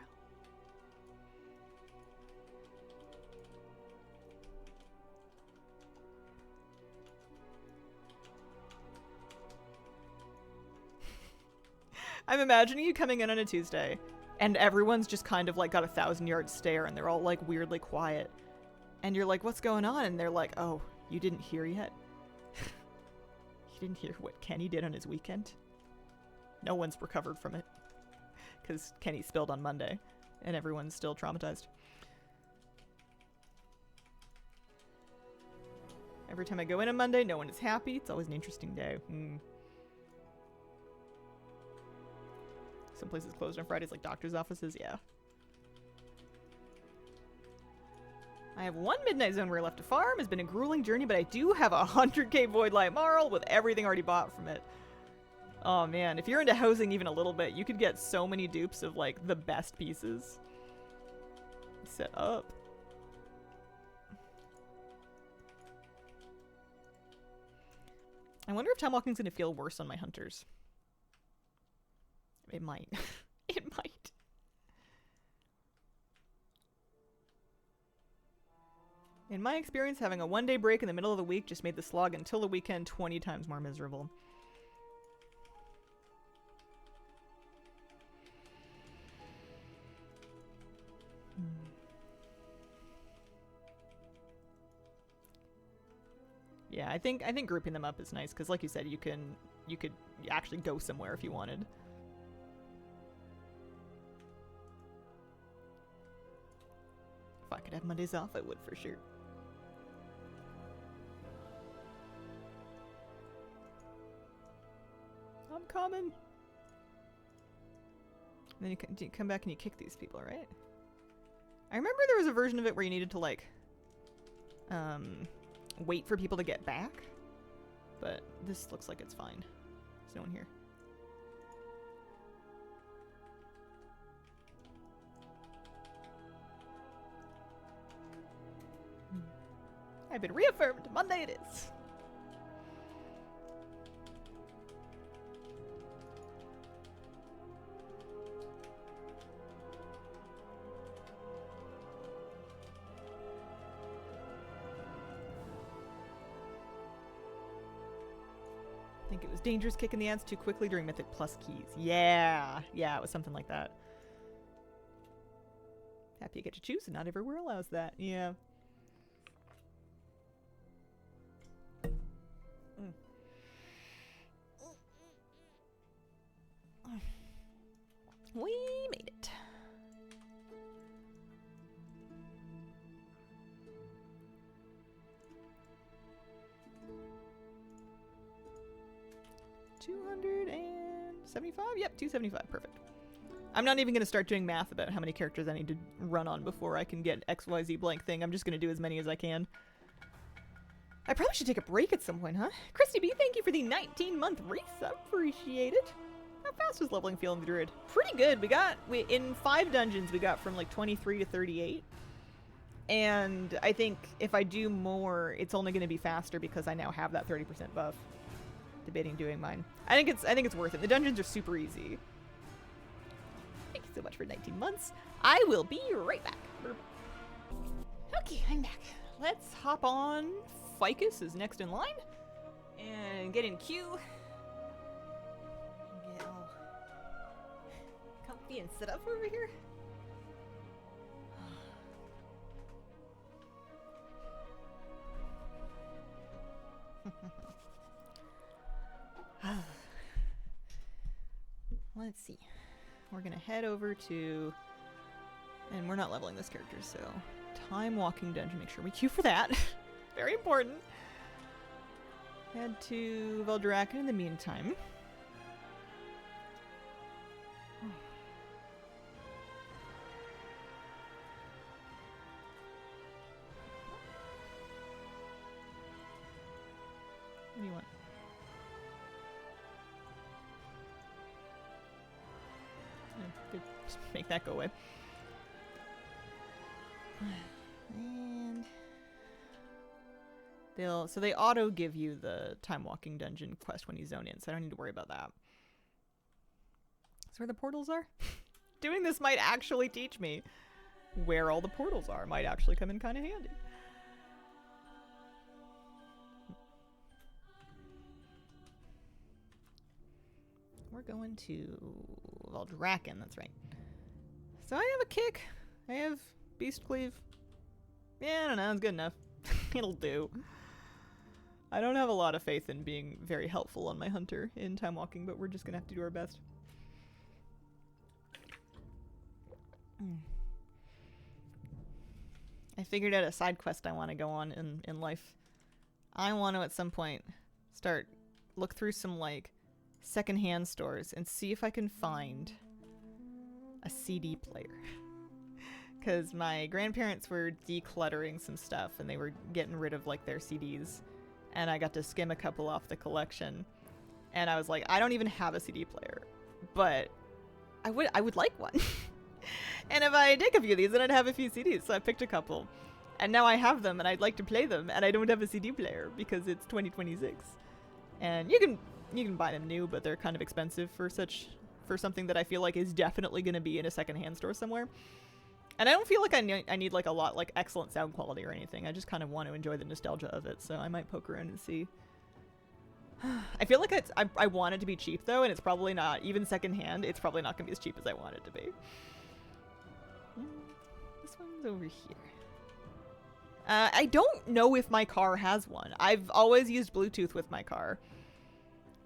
I'm imagining you coming in on a Tuesday and everyone's just kind of like got a 1,000-yard stare and they're all like weirdly quiet. And you're like, what's going on? And they're like, oh, you didn't hear yet? You didn't hear what Kenny did on his weekend? No one's recovered from it. Because Kenny spilled on Monday and everyone's still traumatized. Every time I go in on Monday, no one is happy. It's always an interesting day. Some places closed on Fridays, like doctor's offices. Yeah. I have 1 midnight zone where I left to farm. It's been a grueling journey, but I do have a 100k Void Light Marl with everything already bought from it. Oh man, if you're into housing even a little bit, you could get so many dupes of like the best pieces set up. I wonder if time walking's gonna feel worse on my hunters. It might. It might. In my experience, having a 1-day break in the middle of the week just made the slog until the weekend 20 times more miserable. Yeah, I think grouping them up is nice because, like you said, you could actually go somewhere if you wanted. If I could have Mondays off, I would for sure. I'm coming. And then you come back and you kick these people, right? I remember there was a version of it where you needed to like wait for people to get back, but this looks like it's fine. There's no one here. I've been reaffirmed. Monday it is. I think it was dangerous kicking the ants too quickly during Mythic Plus keys. Yeah, it was something like that. Happy you get to choose and not everywhere allows that. Yeah. We made it. $275? Yep, $275. Perfect. I'm not even going to start doing math about how many characters I need to run on before I can get XYZ blank thing. I'm just going to do as many as I can. I probably should take a break at some point, huh? Christy B, thank you for the 19-month resub. Appreciate it. How fast was leveling feeling the druid? Pretty good. In 5 dungeons, we got from like 23 to 38. And I think if I do more, it's only going to be faster because I now have that 30% buff. Debating doing mine. I think it's worth it. The dungeons are super easy. Thank you so much for 19 months. I will be right back. Okay, I'm back. Let's hop on. Ficus is next in line. And get in queue. Get all comfy and sit up over here. Let's see. We're gonna head over to And we're not leveling this character, so time walking dungeon. Make sure we queue for that. Very important. Head to Veldraken in the meantime. What do you want? Good. Just make that go away. And they auto give you the time walking dungeon quest when you zone in, so I don't need to worry about that. That's where the portals are. Doing this might actually teach me where all the portals are. Might actually come in kind of handy. We're going to Veldraken, that's right. So I have a kick. I have Beast Cleave. Yeah, I don't know, it's good enough. It'll do. I don't have a lot of faith in being very helpful on my hunter in time walking, but we're just gonna have to do our best. I figured out a side quest I want to go on in life. I want to at some point look through some like secondhand stores and see if I can find a CD player. Because my grandparents were decluttering some stuff and they were getting rid of like their CDs, and I got to skim a couple off the collection, and I was like, I don't even have a CD player, but I would like one. And if I take a few of these, then I'd have a few CDs. So I picked a couple, and now I have them and I'd like to play them, and I don't have a CD player because it's 2026. And you can buy them new, but they're kind of expensive for something that I feel like is definitely going to be in a secondhand store somewhere. And I don't feel like I need like a lot, like excellent sound quality or anything. I just kind of want to enjoy the nostalgia of it, so I might poke around and see. I feel like I want it to be cheap though, and it's probably not. Even secondhand, it's probably not going to be as cheap as I want it to be. This one's over here. I don't know if my car has one. I've always used Bluetooth with my car.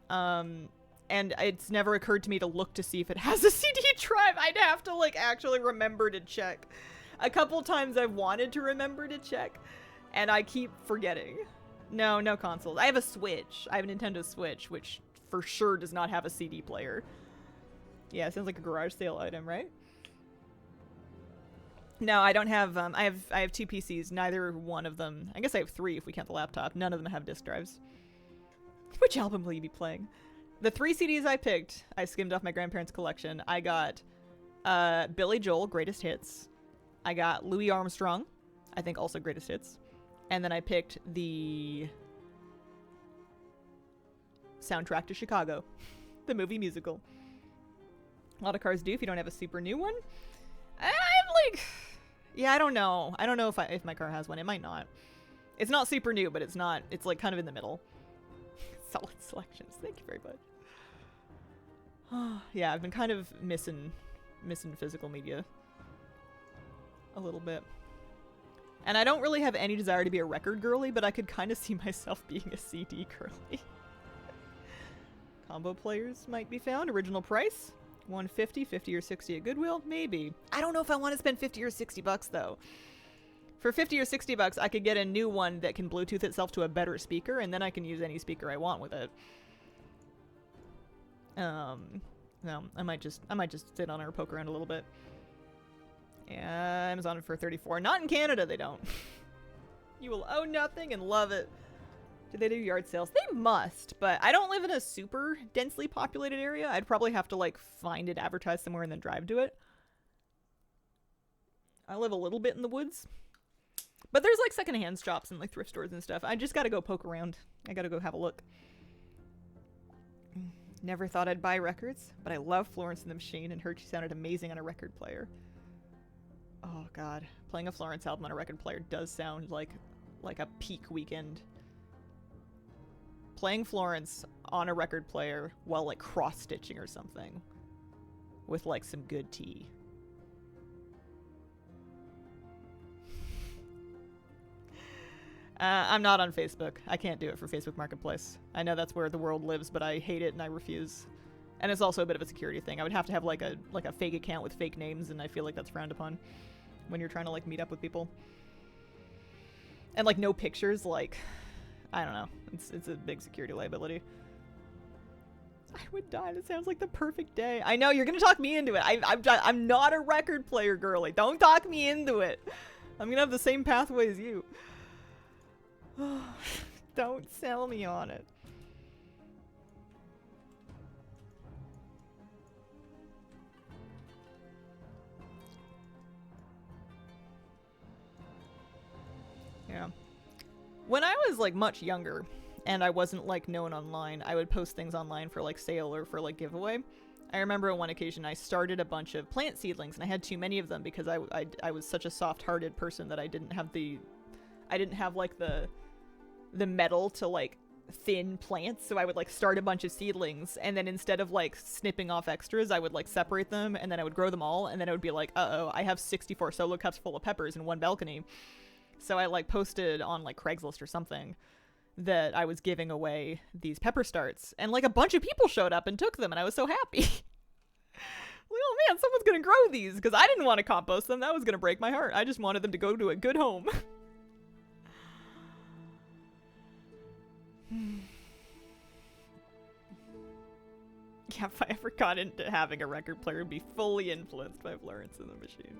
And it's never occurred to me to look to see if it has a CD drive. I'd have to like actually remember to check. A couple times I've wanted to remember to check, and I keep forgetting. No consoles. I have a Switch. I have a Nintendo Switch, which for sure does not have a CD player. Yeah, it sounds like a garage sale item, right? No, I don't have, I have two PCs. Neither one of them, I guess I have three if we count the laptop. None of them have disc drives. Which album will you be playing? The 3 CDs I picked, I skimmed off my grandparents' collection. I got Billy Joel, Greatest Hits. I got Louis Armstrong, I think also Greatest Hits. And then I picked the soundtrack to Chicago, the movie musical. A lot of cars do if you don't have a super new one. I'm like, yeah, I don't know. I don't know if my car has one. It might not. It's not super new, but it's like kind of in the middle. Solid selections. Thank you very much. Yeah, I've been kind of missing physical media a little bit. And I don't really have any desire to be a record girly, but I could kind of see myself being a CD girly. Combo players might be found. Original price, $150, $50 or $60 at Goodwill, maybe. I don't know if I want to spend $50 or $60 though. For $50 or $60, I could get a new one that can Bluetooth itself to a better speaker, and then I can use any speaker I want with it. No, I might just sit on her and poke around a little bit. Yeah, Amazon for $34. Not in Canada, they don't. You will own nothing and love it. Do they do yard sales? They must, but I don't live in a super densely populated area. I'd probably have to like find it advertised somewhere and then drive to it. I live a little bit in the woods. But there's like secondhand shops and like thrift stores and stuff. I just gotta go poke around. I gotta go have a look. Never thought I'd buy records, but I love Florence and the Machine and heard she sounded amazing on a record player. Oh god, playing a Florence album on a record player does sound like a peak weekend. Playing Florence on a record player while like cross-stitching or something with like some good tea. I'm not on Facebook. I can't do it for Facebook Marketplace. I know that's where the world lives, but I hate it and I refuse. And it's also a bit of a security thing. I would have to have like a fake account with fake names, and I feel like that's frowned upon. when you're trying to like meet up with people. And like no pictures, like, I don't know. It's a big security liability. I would die. That sounds like the perfect day. I know, you're gonna talk me into it. I'm not a record player, girly. Don't talk me into it. I'm gonna have the same pathway as you. Don't sell me on it. Yeah. When I was like much younger and I wasn't like known online, I would post things online for like sale or for like giveaway. I remember on one occasion I started a bunch of plant seedlings and I had too many of them because I was such a soft-hearted person that I didn't have like the metal to like thin plants, so I would like start a bunch of seedlings and then instead of like snipping off extras, I would like separate them and then I would grow them all and then I would be like, uh-oh, I have 64 solo cups full of peppers in one balcony. So I like posted on like Craigslist or something that I was giving away these pepper starts and like a bunch of people showed up and took them and I was so happy. Like, oh man, someone's gonna grow these because I didn't want to compost them. That was gonna break my heart. I just wanted them to go to a good home. Yeah, if I ever got into having a record player, it'd be fully influenced by Florence and the Machine.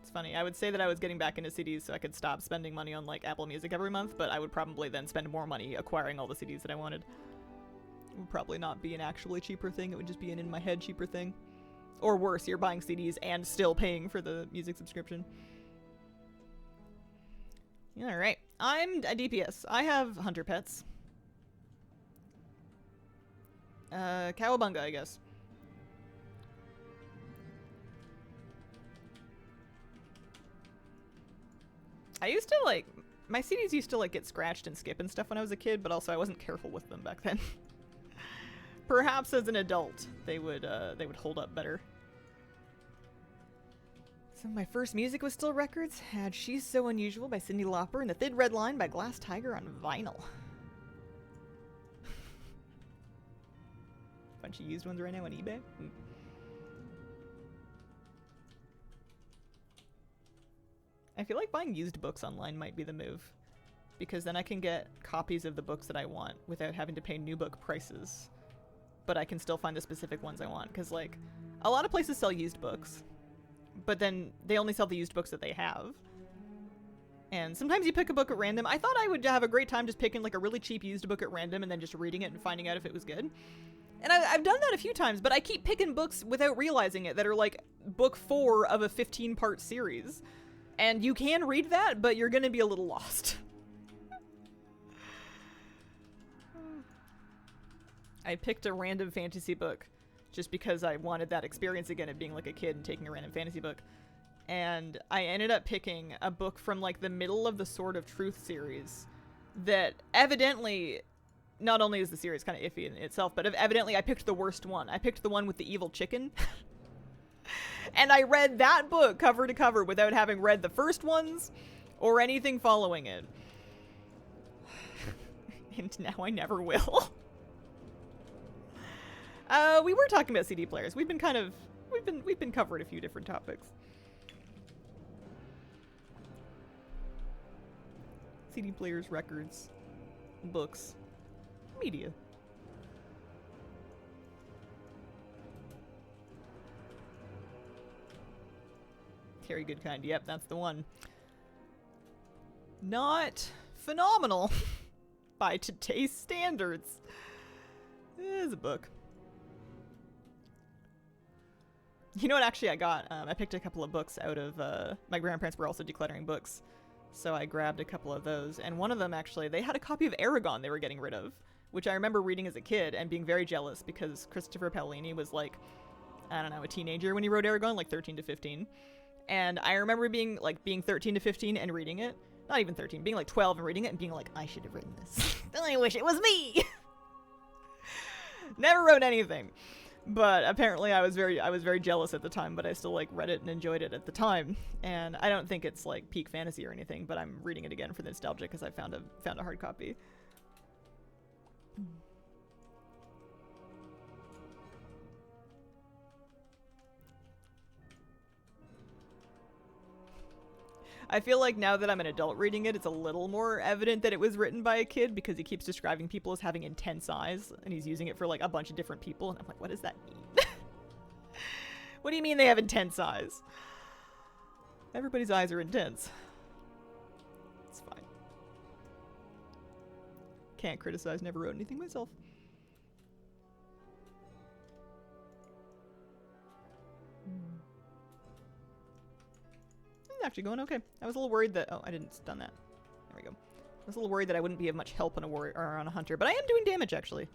It's funny. I would say that I was getting back into CDs so I could stop spending money on like Apple Music every month, but I would probably then spend more money acquiring all the CDs that I wanted. It would probably not be an actually cheaper thing. It would just be an in my head cheaper thing. Or worse, you're buying CDs and still paying for the music subscription. Alright, I'm a DPS. I have hunter pets. Cowabunga, I guess. I used to like, my CDs used to like get scratched and skip and stuff when I was a kid, but also I wasn't careful with them back then. Perhaps as an adult, they would hold up better. Some of my first music was still records. Had She's So Unusual by Cyndi Lauper and The Thin Red Line by Glass Tiger on vinyl. Bunch of used ones right now on eBay. I feel like buying used books online might be the move, because then I can get copies of the books that I want without having to pay new book prices, but I can still find the specific ones I want, because like a lot of places sell used books, but then they only sell the used books that they have. And sometimes you pick a book at random. I thought I would have a great time just picking like a really cheap used book at random and then just reading it and finding out if it was good. And I've done that a few times, but I keep picking books without realizing it that are like book 4 of a 15-part series. And you can read that, but you're gonna be a little lost. I picked a random fantasy book just because I wanted that experience again of being like a kid and taking a random fantasy book. And I ended up picking a book from like the middle of the Sword of Truth series that evidently, not only is the series kind of iffy in itself, but evidently I picked the worst one. I picked the one with the evil chicken. And I read that book cover to cover without having read the first ones or anything following it. And now I never will. We were talking about CD players. We've been covering a few different topics. CD players, records, books, media. Terry Goodkind, yep, that's the one. Not phenomenal by today's standards. It is a book. You know what actually I got? I picked a couple of books out of, my grandparents were also decluttering books, so I grabbed a couple of those, and one of them actually, they had a copy of Aragon they were getting rid of, which I remember reading as a kid and being very jealous because Christopher Paolini was like, I don't know, a teenager when he wrote Aragon, like 13 to 15. And I remember being 13 to 15 and reading it. Not even 13, being like 12 and reading it and being like, I should have written this. I wish it was me. Never wrote anything. But apparently I was very jealous at the time, but I still like read it and enjoyed it at the time. And I don't think it's like peak fantasy or anything, but I'm reading it again for the nostalgia because I found a hard copy. I feel like now that I'm an adult reading it, it's a little more evident that it was written by a kid because he keeps describing people as having intense eyes, and he's using it for like a bunch of different people, and I'm like, what does that mean? What do you mean they have intense eyes? Everybody's eyes are intense. It's fine. Can't criticize, never wrote anything myself. Actually going okay. I was a little worried that... Oh, I didn't stun that. There we go. I was a little worried that I wouldn't be of much help on a warrior or on a hunter, but I am doing damage, actually.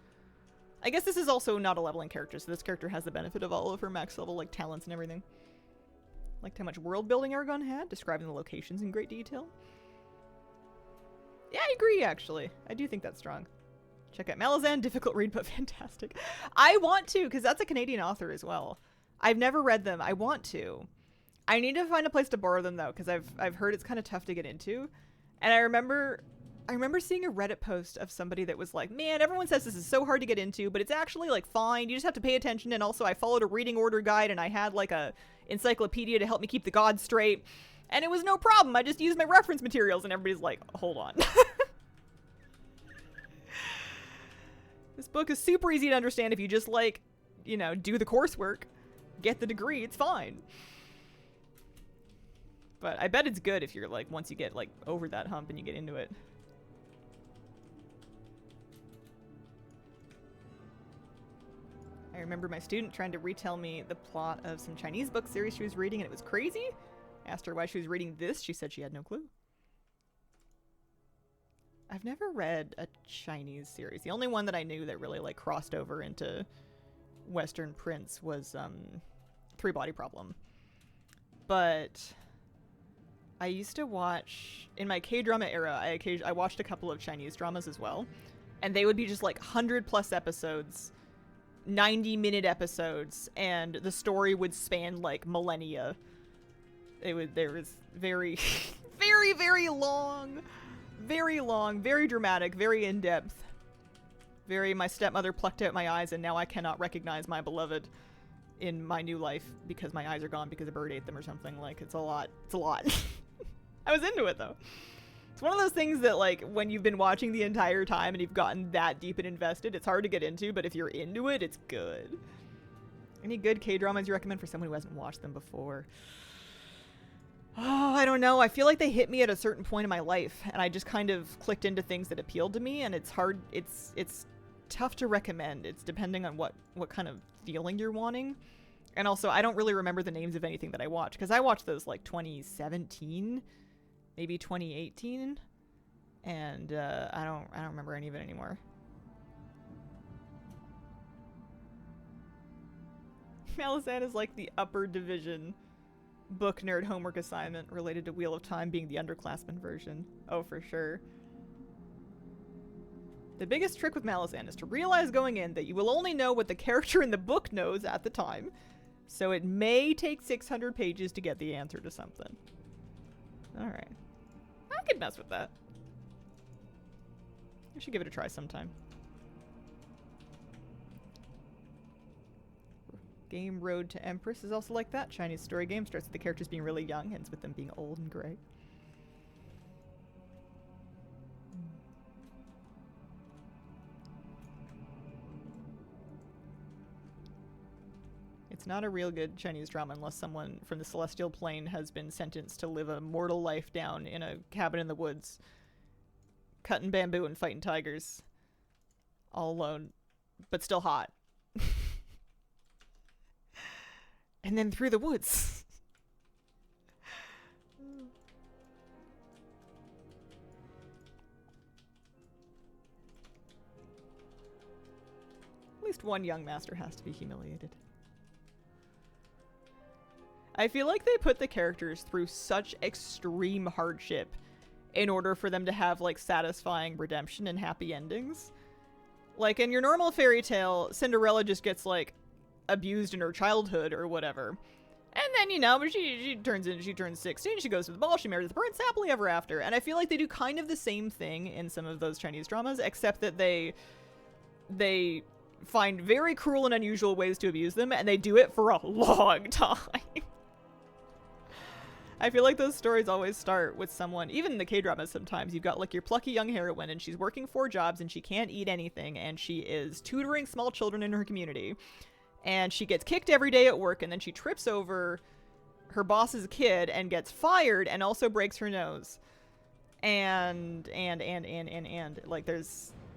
I guess this is also not a leveling character, so this character has the benefit of all of her max level, like, talents and everything. Liked how much world building Aragon had, describing the locations in great detail. Yeah, I agree, actually. I do think that's strong. Check out Malazan, difficult read, but fantastic. I want to, because that's a Canadian author as well. I've never read them. I want to. I need to find a place to borrow them though, because I've heard it's kind of tough to get into. And I remember seeing a Reddit post of somebody that was like, man, everyone says this is so hard to get into, but it's actually like fine. You just have to pay attention. And also I followed a reading order guide and I had like a encyclopedia to help me keep the gods straight. And it was no problem. I just used my reference materials, and everybody's like, hold on. This book is super easy to understand if you just like, you know, do the coursework, get the degree, it's fine. But I bet it's good if you're like, once you get like over that hump and you get into it. I remember my student trying to retell me the plot of some Chinese book series she was reading, and it was crazy. I asked her why she was reading this. She said she had no clue. I've never read a Chinese series. The only one that I knew that really like crossed over into Western prints was Three Body Problem. But I used to watch, in my K-drama era, I watched a couple of Chinese dramas as well. And they would be just like 100+ episodes, 90-minute episodes, and the story would span like millennia. There was very, very, very long, very dramatic, very in-depth. Very, my stepmother plucked out my eyes and now I cannot recognize my beloved in my new life because my eyes are gone because a bird ate them or something. Like, it's a lot. It's a lot. I was into it, though. It's one of those things that, like, when you've been watching the entire time and you've gotten that deep and invested, it's hard to get into, but if you're into it, it's good. Any good K-dramas you recommend for someone who hasn't watched them before? Oh, I don't know. I feel like they hit me at a certain point in my life, and I just kind of clicked into things that appealed to me, and it's hard. It's tough to recommend. It's depending on what kind of feeling you're wanting. And also, I don't really remember the names of anything that I watched, because I watched those, like, 2017, maybe 2018, and I don't remember any of it anymore. Malazan is like the upper division book nerd homework assignment related to Wheel of Time being the underclassmen version. Oh, for sure. The biggest trick with Malazan is to realize going in that you will only know what the character in the book knows at the time, so it may take 600 pages to get the answer to something. Alright. I could mess with that. I should give it a try sometime. Game Road to Empress is also like that. Chinese story game starts with the characters being really young, ends with them being old and gray. It's not a real good Chinese drama unless someone from the celestial plane has been sentenced to live a mortal life down in a cabin in the woods, cutting bamboo and fighting tigers, all alone, but still hot. And then through the woods. At least one young master has to be humiliated. I feel like they put the characters through such extreme hardship in order for them to have, like, satisfying redemption and happy endings. Like, in your normal fairy tale, Cinderella just gets, like, abused in her childhood or whatever. And then, you know, she turns 16, she goes to the ball, she marries the prince, happily ever after. And I feel like they do kind of the same thing in some of those Chinese dramas, except that they find very cruel and unusual ways to abuse them, and they do it for a long time. I feel like those stories always start with someone, even in the K-dramas sometimes, you've got like your plucky young heroine and she's working 4 jobs and she can't eat anything and she is tutoring small children in her community. And she gets kicked every day at work and then she trips over her boss's kid and gets fired and also breaks her nose. And like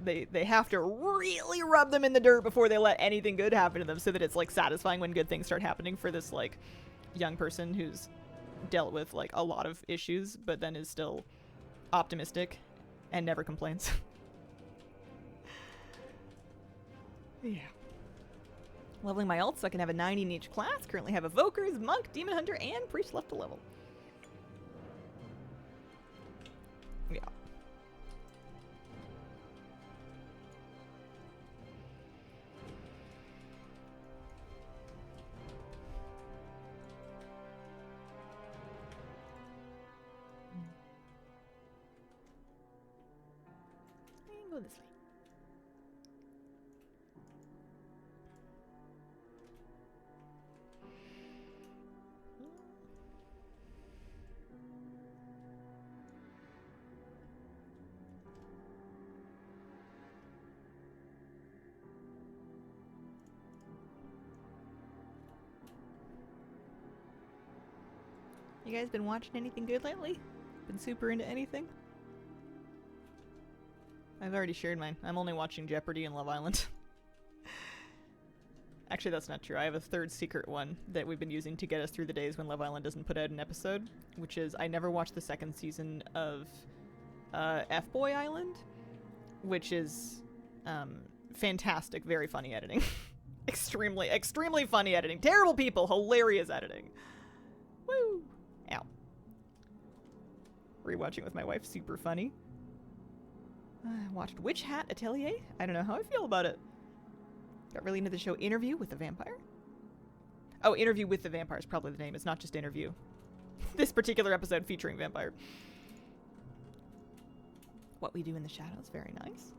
they have to really rub them in the dirt before they let anything good happen to them so that it's like satisfying when good things start happening for this like young person who's dealt with like a lot of issues but then is still optimistic and never complains. Yeah. Leveling my alts so I can have a 90 in each class. Currently have Evokers, Monk, Demon Hunter, and Priest left to level. Yeah. Go this way. You guys been watching anything good lately? Been super into anything? I've already shared mine. I'm only watching Jeopardy and Love Island. Actually, that's not true. I have a third secret one that we've been using to get us through the days when Love Island doesn't put out an episode, which is I never watched the second season of F-Boy Island, which is fantastic, very funny editing. extremely funny editing. Terrible people, hilarious editing. Woo! Ow. Rewatching with my wife, super funny. Watched Witch Hat Atelier. I don't know how I feel about it. Got really into the show Interview with the Vampire. Oh, Interview with the Vampire is probably the name. It's not just Interview. This particular episode featuring Vampire. What We Do in the Shadows, very nice.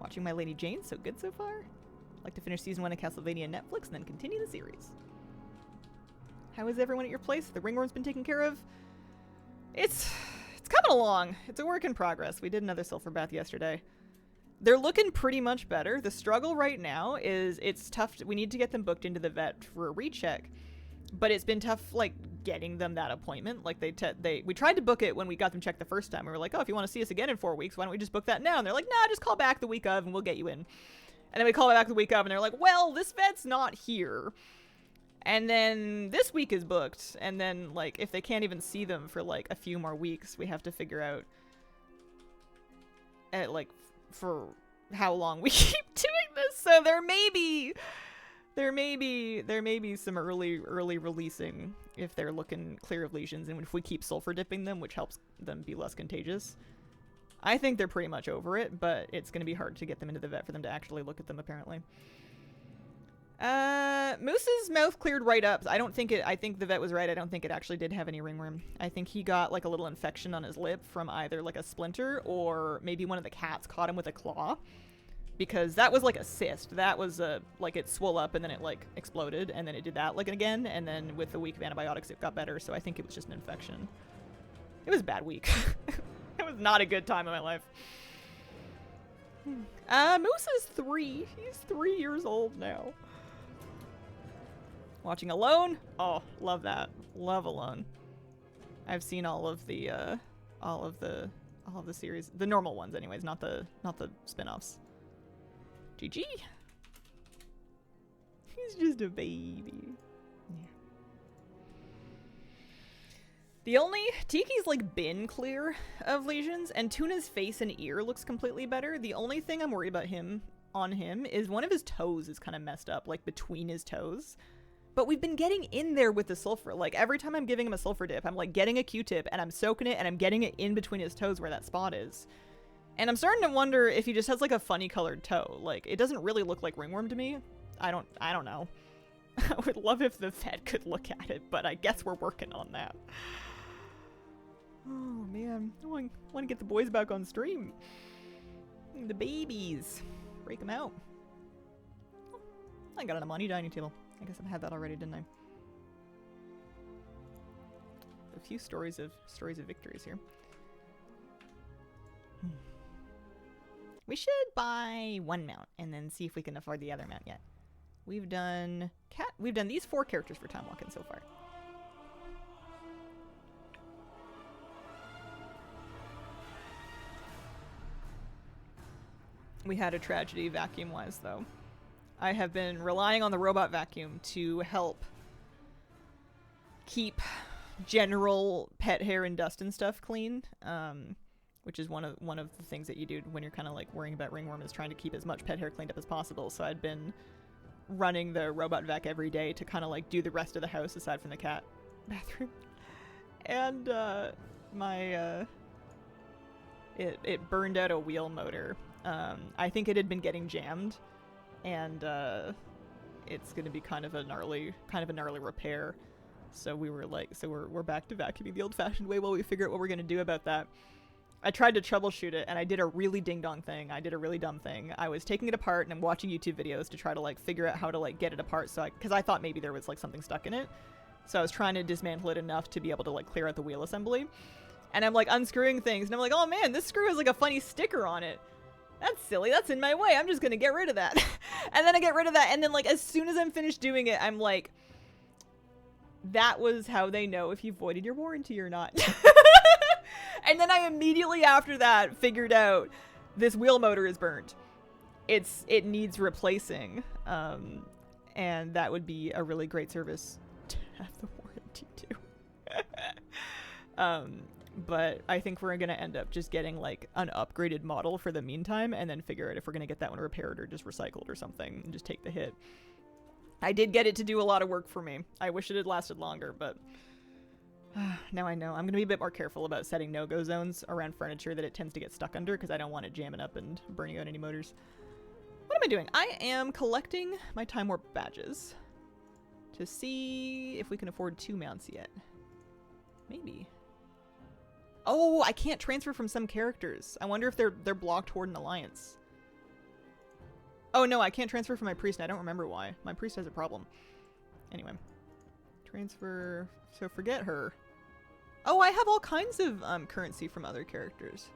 Watching My Lady Jane, so good so far. Like to finish season 1 of Castlevania Netflix and then continue the series. How is everyone at your place? The ringworm's been taken care of? It's coming along. It's a work in progress. We did another sulfur bath yesterday. They're looking pretty much better. The struggle right now is it's tough. We need to get them booked into the vet for a recheck, but it's been tough, like, getting them that appointment. Like, we tried to book it when we got them checked the first time. We were like, oh, if you want to see us again in 4 weeks, why don't we just book that now? And they're like, nah, just call back the week of and we'll get you in. And then we call back the week of and they're like, well, this vet's not here. And then this week is booked. And then, like, if they can't even see them for, like, a few more weeks, we have to figure out, for how long we keep doing this. So there may be some early releasing if they're looking clear of lesions, and if we keep sulfur dipping them, which helps them be less contagious. I think they're pretty much over it, but it's going to be hard to get them into the vet for them to actually look at them, apparently. Moose's mouth cleared right up. I think the vet was right. I don't think it actually did have any ringworm. I think he got like a little infection on his lip from either like a splinter or maybe one of the cats caught him with a claw, because that was like a cyst. That was like it swelled up and then it like exploded and then it did that like again, and then with the week of antibiotics it got better. So I think it was just an infection. It was a bad week. It was not a good time in my life. Moose is 3. He's 3 years old now. Watching Alone? Oh, love that. Love Alone. I've seen all of the series, the normal ones anyways, not the spin-offs. GG. He's just a baby. Yeah. The only Tiki's like been clear of lesions, and Tuna's face and ear looks completely better. The only thing I'm worried about on him is one of his toes is kind of messed up, like between his toes. But we've been getting in there with the sulfur. Like, every time I'm giving him a sulfur dip, I'm, like, getting a Q-tip, and I'm soaking it, and I'm getting it in between his toes where that spot is. And I'm starting to wonder if he just has, like, a funny-colored toe. Like, it doesn't really look like ringworm to me. I don't know. I would love if the vet could look at it, but I guess we're working on that. Oh, man. I want to get the boys back on stream. The babies. Break them out. I got an Amani dining table. I guess I had that already, didn't I? The a few stories of victories here. We should buy one mount and then see if we can afford the other mount yet. We've done these 4 characters for time walking so far. We had a tragedy vacuum-wise, though. I have been relying on the robot vacuum to help keep general pet hair and dust and stuff clean, which is one of the things that you do when you're kind of like worrying about ringworm, is trying to keep as much pet hair cleaned up as possible. So I'd been running the robot vac every day to kind of like do the rest of the house aside from the cat bathroom, and it burned out a wheel motor. I think it had been getting jammed, and it's gonna be kind of a gnarly repair. So we're back to vacuuming the old-fashioned way while we figure out what we're gonna do about that. I tried to troubleshoot it, and I did a really ding-dong thing. I did a really dumb thing. I was taking it apart, and I'm watching YouTube videos to try to like figure out how to like get it apart. So because I thought maybe there was like something stuck in it, so I was trying to dismantle it enough to be able to like clear out the wheel assembly. And I'm like unscrewing things, and I'm like, oh man, this screw has like a funny sticker on it. That's silly. That's in my way. I'm just gonna get rid of that. And then I get rid of that, and then like as soon as I'm finished doing it, I'm like, that was how they know if you voided your warranty or not. And then I immediately after that figured out this wheel motor is burnt. It needs replacing, and that would be a really great service to have the warranty too. But I think we're gonna end up just getting like an upgraded model for the meantime, and then figure out if we're gonna get that one repaired or just recycled or something, and just take the hit. I did get it to do a lot of work for me. I wish it had lasted longer, but now I know. I'm going to be a bit more careful about setting no-go zones around furniture that it tends to get stuck under, because I don't want it jamming up and burning out any motors. What am I doing? I am collecting my Time Warp badges to see if we can afford 2 mounts yet. Maybe. Oh, I can't transfer from some characters. I wonder if they're blocked toward an alliance. Oh no, I can't transfer from my priest, and I don't remember why. My priest has a problem. Anyway. Transfer... So forget her. Oh, I have all kinds of currency from other characters.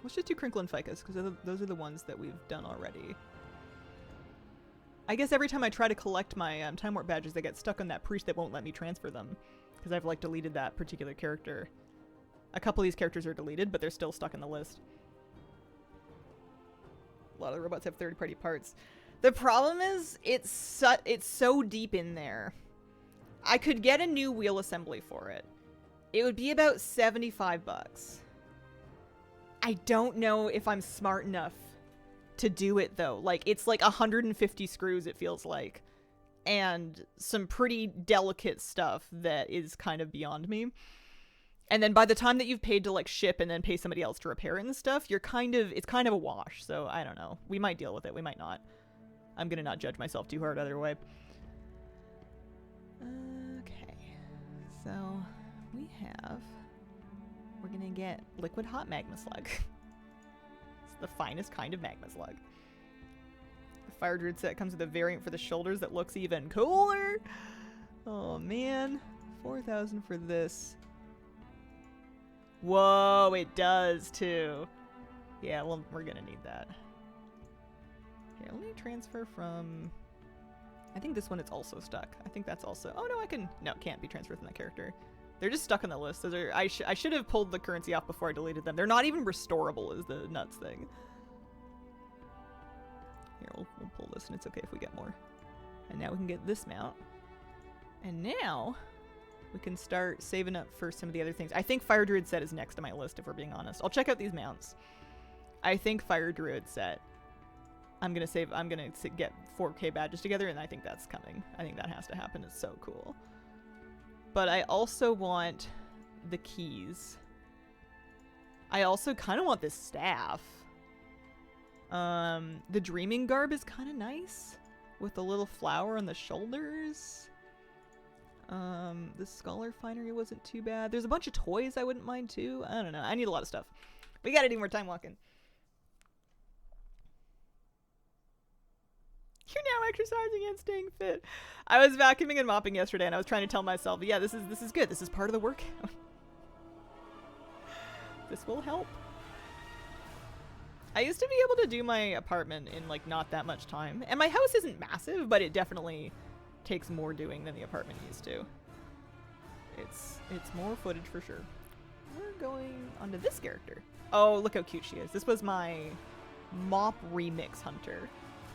Let's just do Crinkle and Ficus, because those are the ones that we've done already. I guess every time I try to collect my Time Warp badges, they get stuck on that priest that won't let me transfer them, because I've like deleted that particular character. A couple of these characters are deleted, but they're still stuck in the list. A lot of the robots have third-party parts. The problem is, it's so deep in there. I could get a new wheel assembly for it. It would be about $75. I don't know if I'm smart enough to do it, though. Like, it's like 150 screws, it feels like. And some pretty delicate stuff that is kind of beyond me. And then by the time that you've paid to, like, ship and then pay somebody else to repair it and stuff, it's kind of a wash. So, I don't know. We might deal with it. We might not. I'm gonna not judge myself too hard either way. Okay. So, we're gonna get liquid hot magma slug. It's the finest kind of magma slug. The Fire Druid set comes with a variant for the shoulders that looks even cooler. Oh man. 4,000 for this. Whoa, it does too. Yeah, well, we're gonna need that. Here, let me transfer from... I think this one is also stuck. I think that's also... Oh, no, I can... No, it can't be transferred from that character. They're just stuck on the list. Those are... I should have pulled the currency off before I deleted them. They're not even restorable is the nuts thing. Here, we'll pull this, and it's okay if we get more. And now we can get this mount. And now we can start saving up for some of the other things. I think Fire Druid set is next on my list, if we're being honest. I'll check out these mounts. I think Fire Druid set... I'm gonna get 4K badges together, and I think that's coming. I think that has to happen. It's so cool. But I also want the keys. I also kind of want this staff. The Dreaming Garb is kind of nice, with the little flower on the shoulders. The Scholar Finery wasn't too bad. There's a bunch of toys I wouldn't mind too. I don't know. I need a lot of stuff. We gotta do more time walking. You're now exercising and staying fit. I was vacuuming and mopping yesterday, and I was trying to tell myself, yeah, this is good. This is part of the workout. This will help. I used to be able to do my apartment in like not that much time, and my house isn't massive, but it definitely takes more doing than the apartment used to. It's more footage for sure. We're going onto this character. Oh, look how cute she is. This was my mop remix hunter.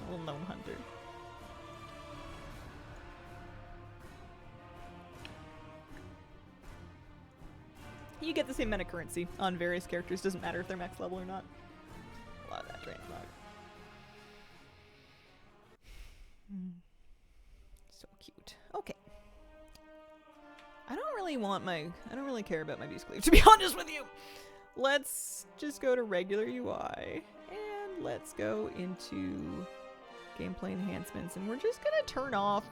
A little gnome hunter. You get the same amount of currency on various characters. Doesn't matter if they're max level or not. A lot of that drains log. So cute. Okay. I don't really care about my beast cleave, to be honest with you. Let's just go to regular UI and let's go into gameplay enhancements, and we're just gonna turn off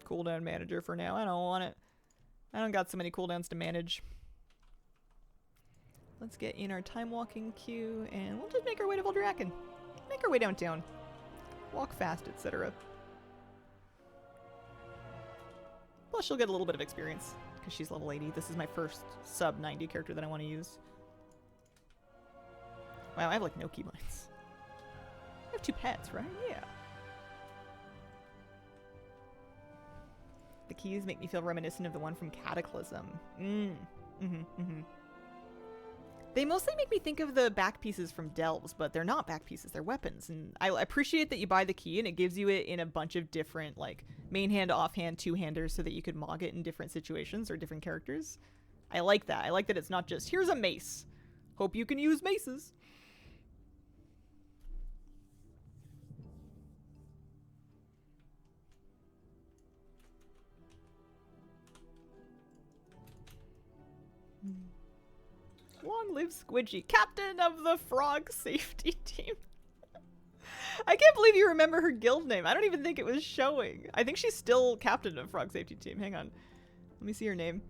cooldown manager for now. I don't want it. I don't got so many cooldowns to manage. Let's get in our time walking queue and we'll just make our way to Voldraken. Make our way downtown. Walk fast, etc. Plus she'll get a little bit of experience because she's level 80. This is my first sub 90 character that I want to use. Wow, I have like no keybinds. I have 2 pets, right? Yeah. The keys make me feel reminiscent of the one from Cataclysm. They mostly make me think of the back pieces from Delves, but they're not back pieces, they're weapons. And I appreciate that you buy the key and it gives you it in a bunch of different, like, main hand, offhand, two-handers so that you could mog it in different situations or different characters. I like that. I like that it's not just, here's a mace. Hope you can use maces. Long live Squidgy, captain of the frog safety team. I can't believe you remember her guild name. I don't even think it was showing. I think she's still captain of frog safety team. Hang on. Let me see her name.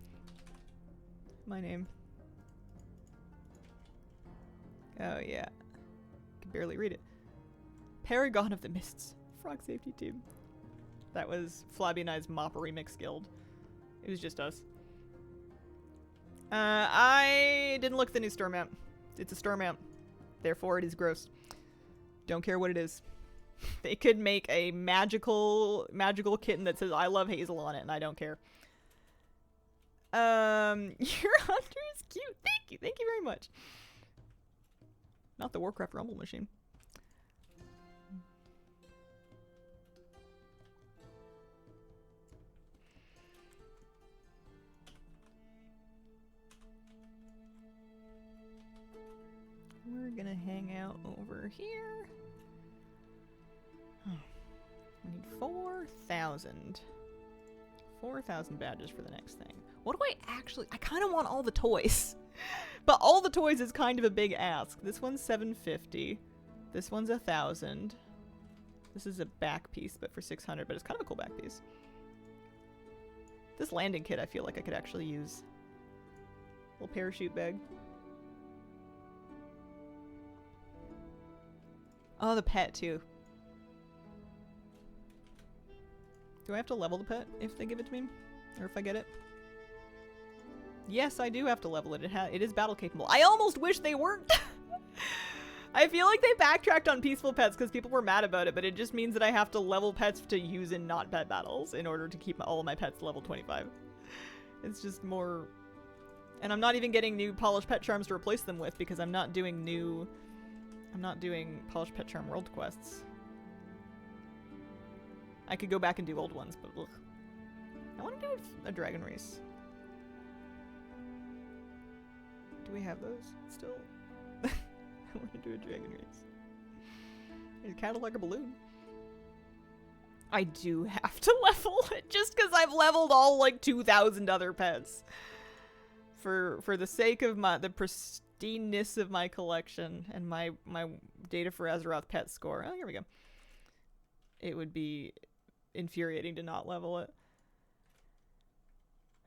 My name. Oh, yeah. I can barely read it. Paragon of the Mists. Frog safety team. That was Flabby and I's Mop Remix guild. It was just us. I didn't look at the new store map. It's a store map. Therefore, it is gross. Don't care what it is. They could make a magical kitten that says I love Hazel on it, and I don't care. Your hunter is cute. Thank you. Thank you very much. Not the Warcraft Rumble machine. We're gonna hang out over here. We need 4,000. 4,000 badges for the next thing. What do I actually... I kind of want all the toys. But all the toys is kind of a big ask. This one's 750. This one's 1,000. This is a back piece, but for 600. But it's kind of a cool back piece. This landing kit I feel like I could actually use. Little parachute bag. Oh, the pet, too. Do I have to level the pet if they give it to me? Or if I get it? Yes, I do have to level it. It is battle capable. I almost wish they weren't! I feel like they backtracked on peaceful pets because people were mad about it, but it just means that I have to level pets to use in not pet battles in order to keep all of my pets level 25. It's just more... And I'm not even getting new polished pet charms to replace them with because I'm not doing new... I'm not doing Polished Pet Charm World Quests. I could go back and do old ones, but ugh. I want to do a dragon race. Do we have those still? I want to do a dragon race. It's kind of like a balloon. I do have to level it just because I've leveled all like 2,000 other pets. For the sake of the pristineness of my collection and my Data for Azeroth pet score. Oh, here we go. It would be infuriating to not level it.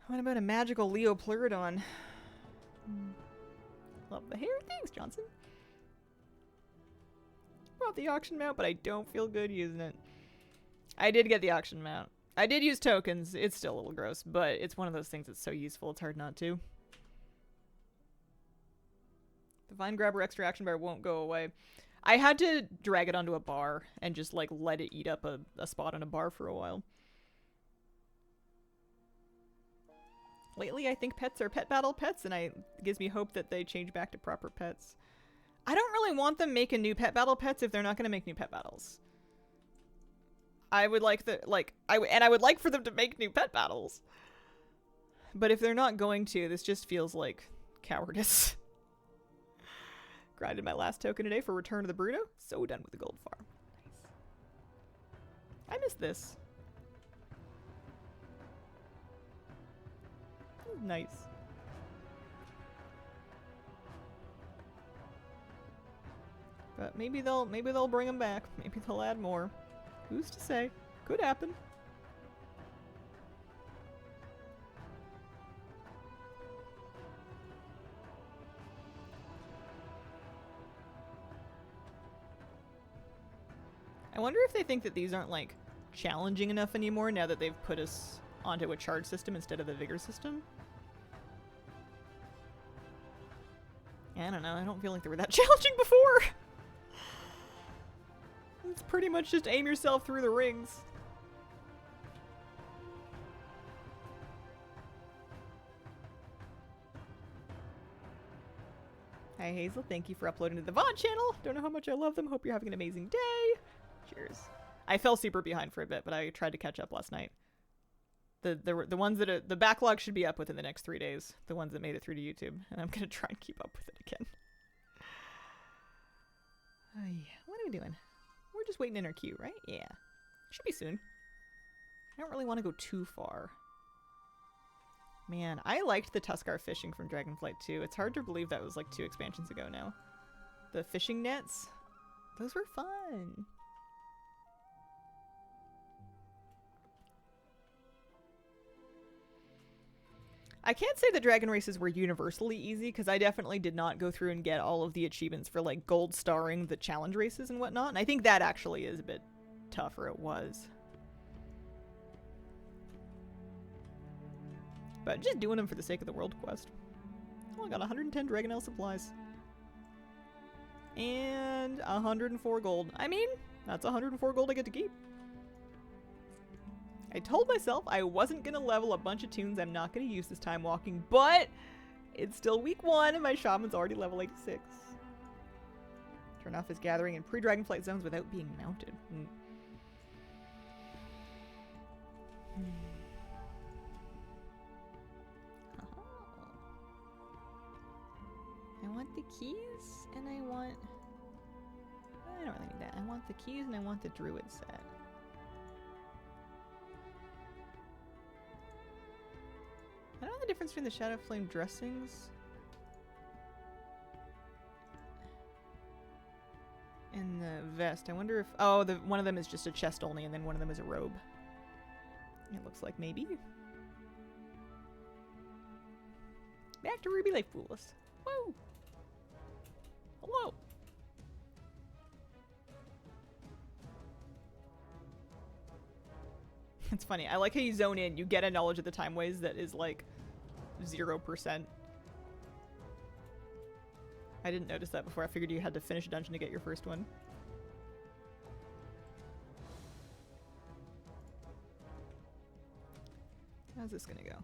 What about a magical Leopleurodon? Love the hair. Thanks, Johnson. Brought the auction mount, but I don't feel good using it. I did get the auction mount. I did use tokens. It's still a little gross, but it's one of those things that's so useful it's hard not to. The vine grabber extra action bar won't go away. I had to drag it onto a bar and just like let it eat up a spot on a bar for a while. Lately, I think pets are pet battle pets, and it gives me hope that they change back to proper pets. I don't really want them making new pet battle pets if they're not going to make new pet battles. I would like I would like for them to make new pet battles. But if they're not going to, this just feels like cowardice. Grinded my last token today for Return of the Bruto. So done with the gold farm. Nice. I missed this. Nice. But maybe they'll bring them back. Maybe they'll add more. Who's to say? Could happen. I wonder if they think that these aren't like challenging enough anymore now that they've put us onto a charge system instead of the vigor system. I don't know. I don't feel like they were that challenging before. It's pretty much just aim yourself through the rings. Hi Hazel, thank you for uploading to the VOD channel. Don't know how much I love them. Hope you're having an amazing day. Cheers. I fell super behind for a bit, but I tried to catch up last night. The ones that are, the backlog should be up within the next 3 days. The ones that made it through to YouTube, and I'm gonna try and keep up with it again. What are we doing? We're just waiting in our queue, right? Yeah. Should be soon. I don't really want to go too far. Man, I liked the Tuskar fishing from Dragonflight 2. It's hard to believe that was like 2 expansions ago now. The fishing nets, those were fun. I can't say the dragon races were universally easy, because I definitely did not go through and get all of the achievements for like gold starring the challenge races and whatnot, and I think that actually is a bit tougher. It was. But just doing them for the sake of the world quest. Oh, I got 110 Dragonelle supplies. And 104 gold. I mean, that's 104 gold I get to keep. I told myself I wasn't going to level a bunch of tunes I'm not going to use this time walking, but it's still week 1 and my shaman's already level 86. Turn off his gathering in pre-Dragonflight zones without being mounted. I want the keys and I don't really need that. I want the keys and I want the druid set. I don't know the difference between the Shadow Flame dressings and the vest. I wonder if... Oh, one of them is just a chest only, and then one of them is a robe. It looks like maybe. Back to Ruby Life Fools. Woo! Hello! It's funny. I like how you zone in. You get a knowledge of the Timeways that is like 0%. I didn't notice that before. I figured you had to finish a dungeon to get your first one. How's this gonna go?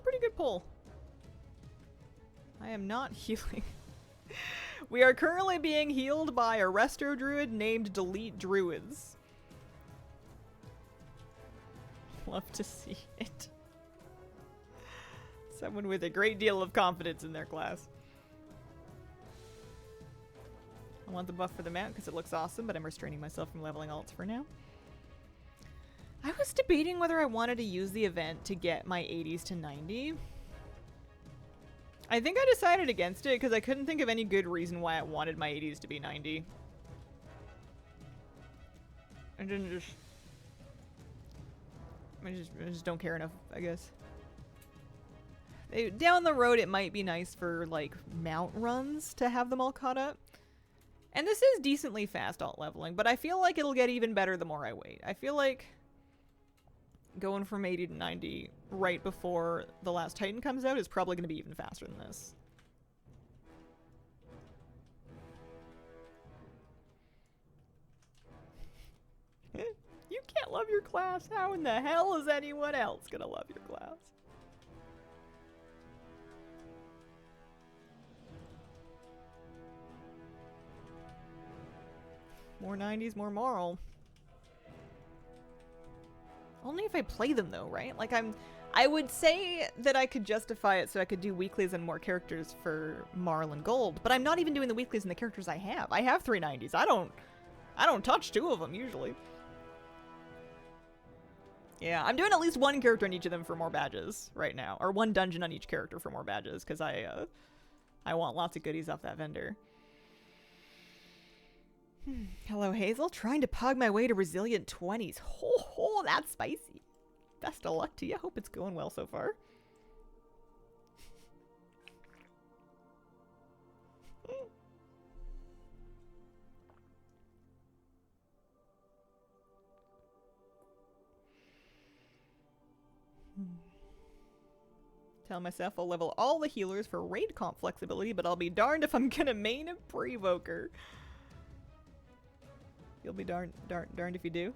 Pretty good pull. I am not healing. We are currently being healed by a resto druid named Delete Druids. Love to see it. Someone with a great deal of confidence in their class. I want the buff for the mount because it looks awesome, but I'm restraining myself from leveling alts for now. I was debating whether I wanted to use the event to get my 80s to 90. I think I decided against it because I couldn't think of any good reason why I wanted my 80s to be 90. I just don't care enough, I guess. Down the road, it might be nice for, like, mount runs to have them all caught up. And this is decently fast alt leveling, but I feel like it'll get even better the more I wait. I feel like going from 80 to 90 right before the last Titan comes out is probably going to be even faster than this. You can't love your class. How in the hell is anyone else going to love your class? More 90s, more moral. Only if I play them though, right? Like I would say that I could justify it so I could do weeklies and more characters for Marl and Gold, but I'm not even doing the weeklies and the characters I have. I have 3 90s. I don't touch 2 of them usually. Yeah, I'm doing at least 1 character on each of them for more badges right now, or 1 dungeon on each character for more badges, because I want lots of goodies off that vendor. Hello, Hazel. Trying to pug my way to resilient 20s. Oh, that's spicy. Best of luck to you. Hope it's going well so far. Tell myself I'll level all the healers for raid comp flexibility, but I'll be darned if I'm gonna main a Prevoker. You'll be darned if you do.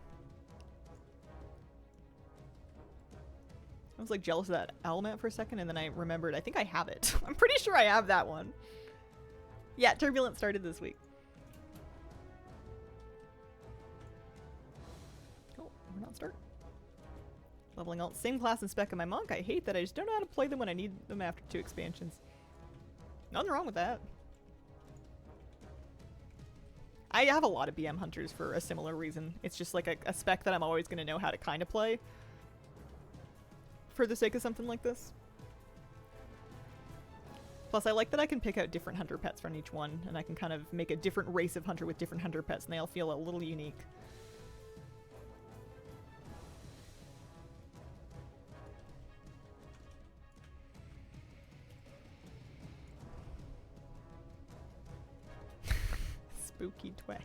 I was like jealous of that owl map for a second, and then I remembered I think I have it. I'm pretty sure I have that one. Yeah, Turbulent started this week. Oh, we're not start. Leveling alt, same class and spec of my monk. I hate that I just don't know how to play them when I need them after 2 expansions. Nothing wrong with that. I have a lot of BM hunters for a similar reason. It's just like a spec that I'm always going to know how to kind of play for the sake of something like this. Plus, I like that I can pick out different hunter pets from each one, and I can kind of make a different race of hunter with different hunter pets, and they all feel a little unique. Spooky Twack.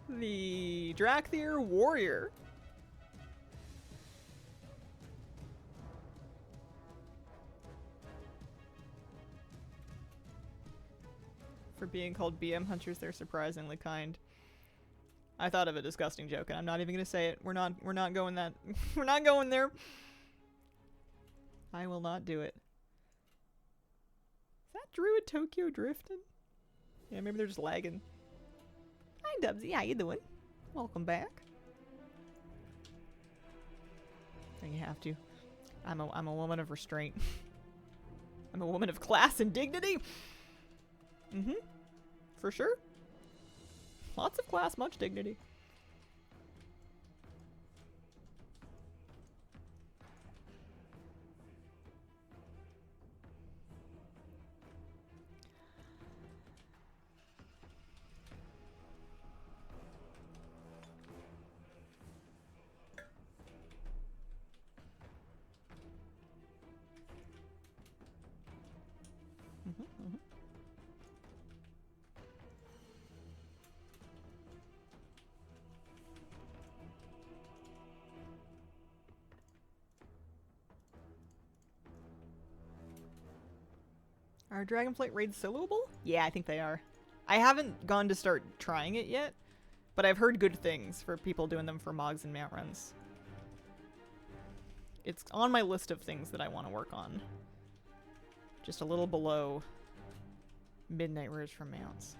The Drakthir Warrior. For being called BM hunters, they're surprisingly kind. I thought of a disgusting joke, and I'm not even gonna say it. We're not going that. We're not going there. I will not do it. Is that Druid Tokyo drifting? Yeah, maybe they're just lagging. Hi, Dubsy. How you doing? Welcome back. And you have to. I'm a woman of restraint. I'm a woman of class and dignity. Mm-hmm. For sure. Lots of class, much dignity. Are Dragonflight raids soloable? Yeah, I think they are. I haven't gone to start trying it yet, but I've heard good things for people doing them for Mogs and mount runs. It's on my list of things that I want to work on. Just a little below Midnight Ridge from mounts.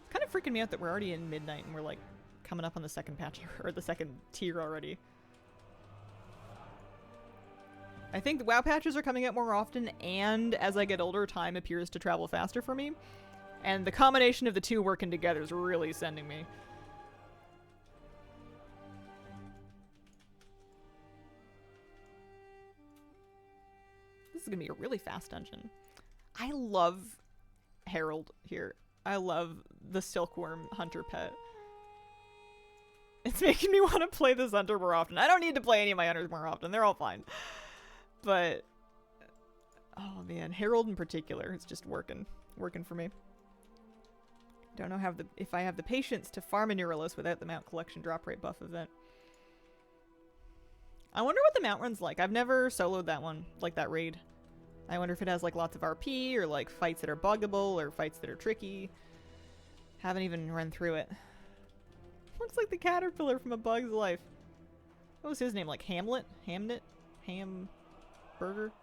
It's kind of freaking me out that we're already in Midnight and we're like coming up on the second patch, or the second tier already. I think the WoW patches are coming out more often, and as I get older, time appears to travel faster for me. And the combination of the two working together is really sending me. This is gonna be a really fast dungeon. I love Herald here. I love the Silkworm hunter pet. It's making me want to play this hunter more often. I don't need to play any of my hunters more often. They're all fine. But Oh man, Harold in particular is just working for me. Don't know if I have the patience to farm a Neurolos without the mount collection drop rate buff event. I wonder what the mount run's like. I've never soloed that one, like that raid. I wonder if it has like lots of RP or like fights that are buggable or fights that are tricky. Haven't even run through it. Looks like the caterpillar from A Bug's Life. What was his name? Like Hamlet? Hamnet? Hamburger?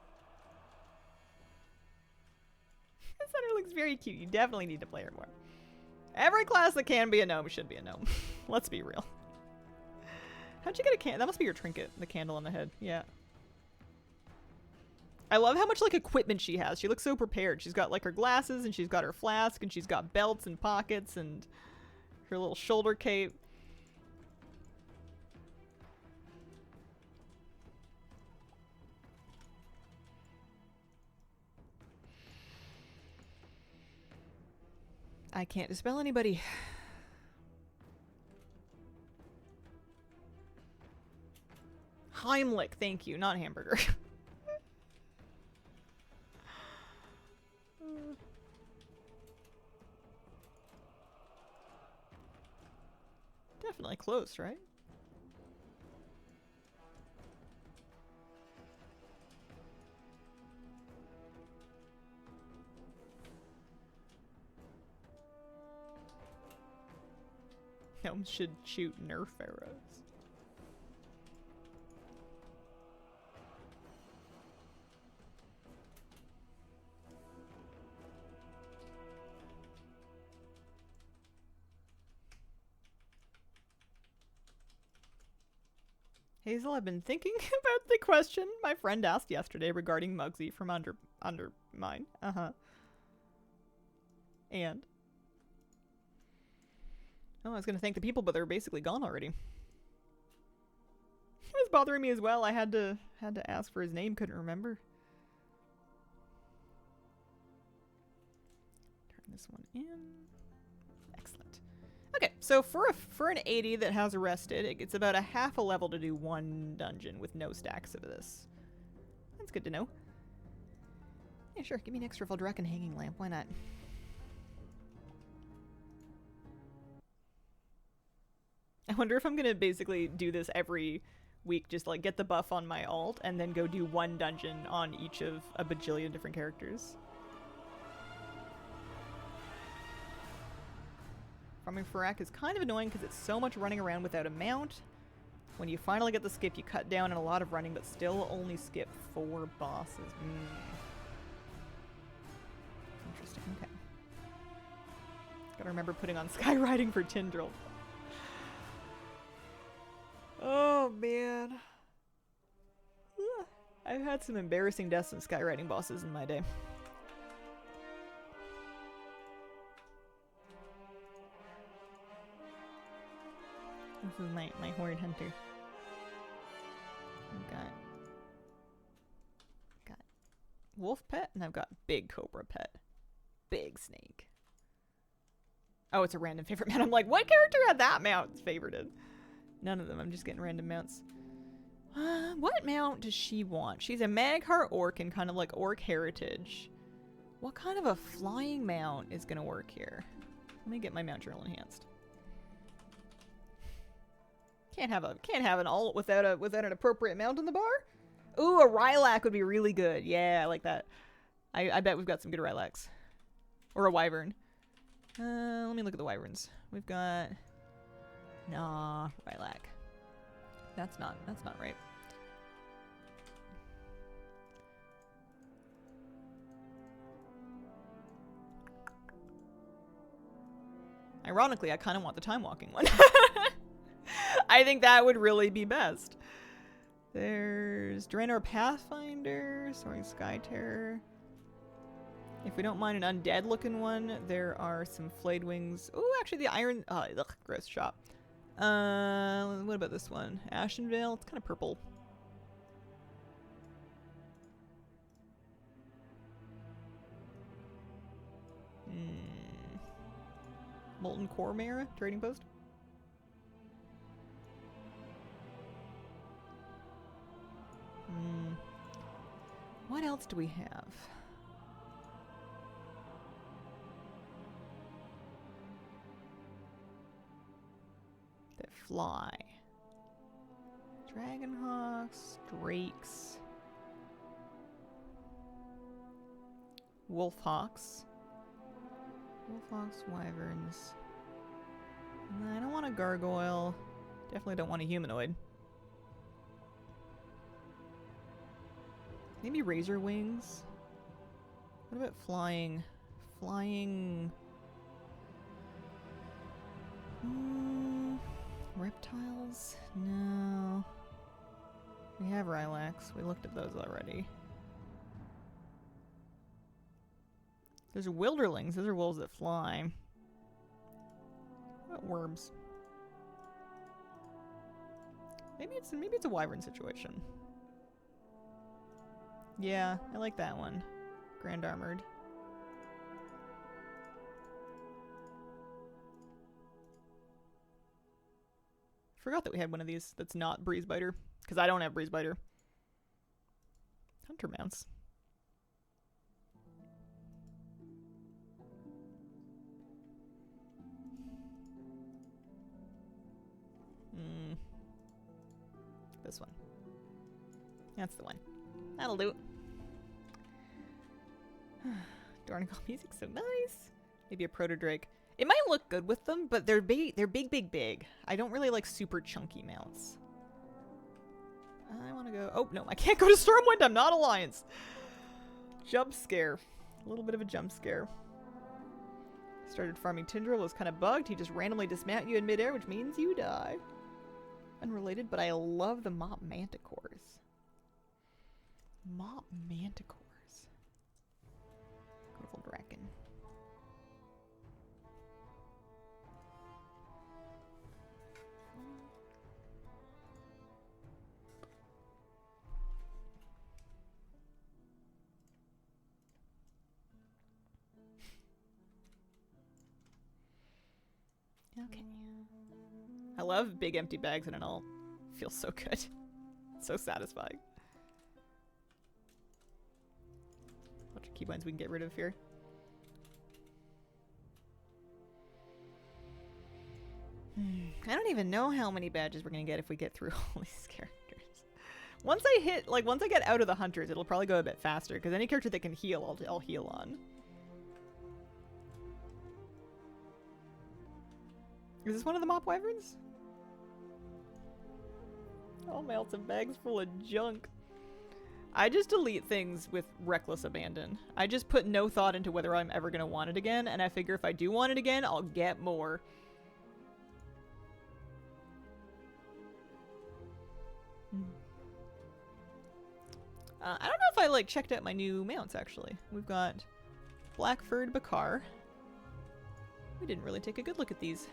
This hunter looks very cute. You definitely need to play her more. Every class that can be a gnome should be a gnome. Let's be real. How'd you get a can? That must be your trinket. The candle on the head. Yeah. I love how much like equipment she has. She looks so prepared. She's got like her glasses and she's got her flask and she's got belts and pockets and her little shoulder cape. I can't dispel anybody. Heimlich, thank you, not hamburger. Definitely close, right? Gnomes should shoot Nerf arrows. Hazel, I've been thinking about the question my friend asked yesterday regarding Muggsy from Undermine. And? Oh, I was gonna thank the people, but they're basically gone already. It was bothering me as well. I had to ask for his name, couldn't remember. Turn this one in. Excellent. Okay, so for an 80 that has arrested, it gets about a half a level to do one dungeon with no stacks of this. That's good to know. Yeah, sure. Give me an extra Veldraken hanging lamp. Why not? I wonder if I'm gonna basically do this every week, just like get the buff on my alt and then go do one dungeon on each of a bajillion different characters. Farming Farak is kind of annoying because it's so much running around without a mount. When you finally get the skip, you cut down on a lot of running, but still only skip 4 bosses. Interesting, okay. Gotta remember putting on Skyriding for Tindril. Oh, man. Ugh. I've had some embarrassing deaths and Skyriding bosses in my day. This is my Horde Hunter. I've got Wolf Pet, and I've got Big Cobra Pet. Big Snake. Oh, it's a random favorite mount. I'm like, what character had that mount favorited? None of them. I'm just getting random mounts. What mount does she want? She's a Magheart Orc and kind of like Orc Heritage. What kind of a flying mount is going to work here? Let me get my mount journal enhanced. Can't have an alt without an appropriate mount on the bar. Ooh, a Rylak would be really good. Yeah, I like that. I bet we've got some good Rylaks. Or a Wyvern. Let me look at the Wyverns. We've got... Nah, Rylak. That's not right. Ironically, I kind of want the time walking one. I think that would really be best. There's Draenor Pathfinder, Soaring Sky Terror. If we don't mind an undead looking one, there are some Flayed Wings. Oh, actually the Iron... Oh, ugh, gross shop. What about this one? Ashenvale? It's kind of purple. Molten Core Mara? Trading Post? What else do we have? That fly. Dragonhawks, drakes, wolfhawks, wyverns. I don't want a gargoyle. Definitely don't want a humanoid. Maybe razor wings. What about flying? Reptiles? No. We have Rylax. We looked at those already. There's wilderlings. Those are wolves that fly. What about worms? Maybe it's a wyvern situation. Yeah, I like that one. Grand armored. Forgot that we had one of these that's not breeze biter, because I don't have breeze biter. Hunter mounts. This one. That's the one. That'll do. Dornigal music's so nice. Maybe a proto-drake. It might look good with them, but they're big. They're big. I don't really like super chunky mounts. I want to go... Oh, no. I can't go to Stormwind. I'm not Alliance. Jump scare. A little bit of a jump scare. Started farming Tindril. Was kind of bugged. He just randomly dismount you in midair, which means you die. Unrelated, but I love the mop manticores. Mop manticores. Beautiful dragon. Okay. I love big empty bags in an alt. Feels so good. So satisfying. Bunch of keybinds we can get rid of here. I don't even know how many badges we're gonna get if we get through all these characters. Once I get out of the hunters, it'll probably go a bit faster, because any character that can heal, I'll heal on. Is this one of the mop wyverns? Oh, my ultimate bag's full of junk. I just delete things with reckless abandon. I just put no thought into whether I'm ever gonna want it again, and I figure if I do want it again, I'll get more. I don't know if I checked out my new mounts actually. We've got Black-furred Bakar. We didn't really take a good look at these.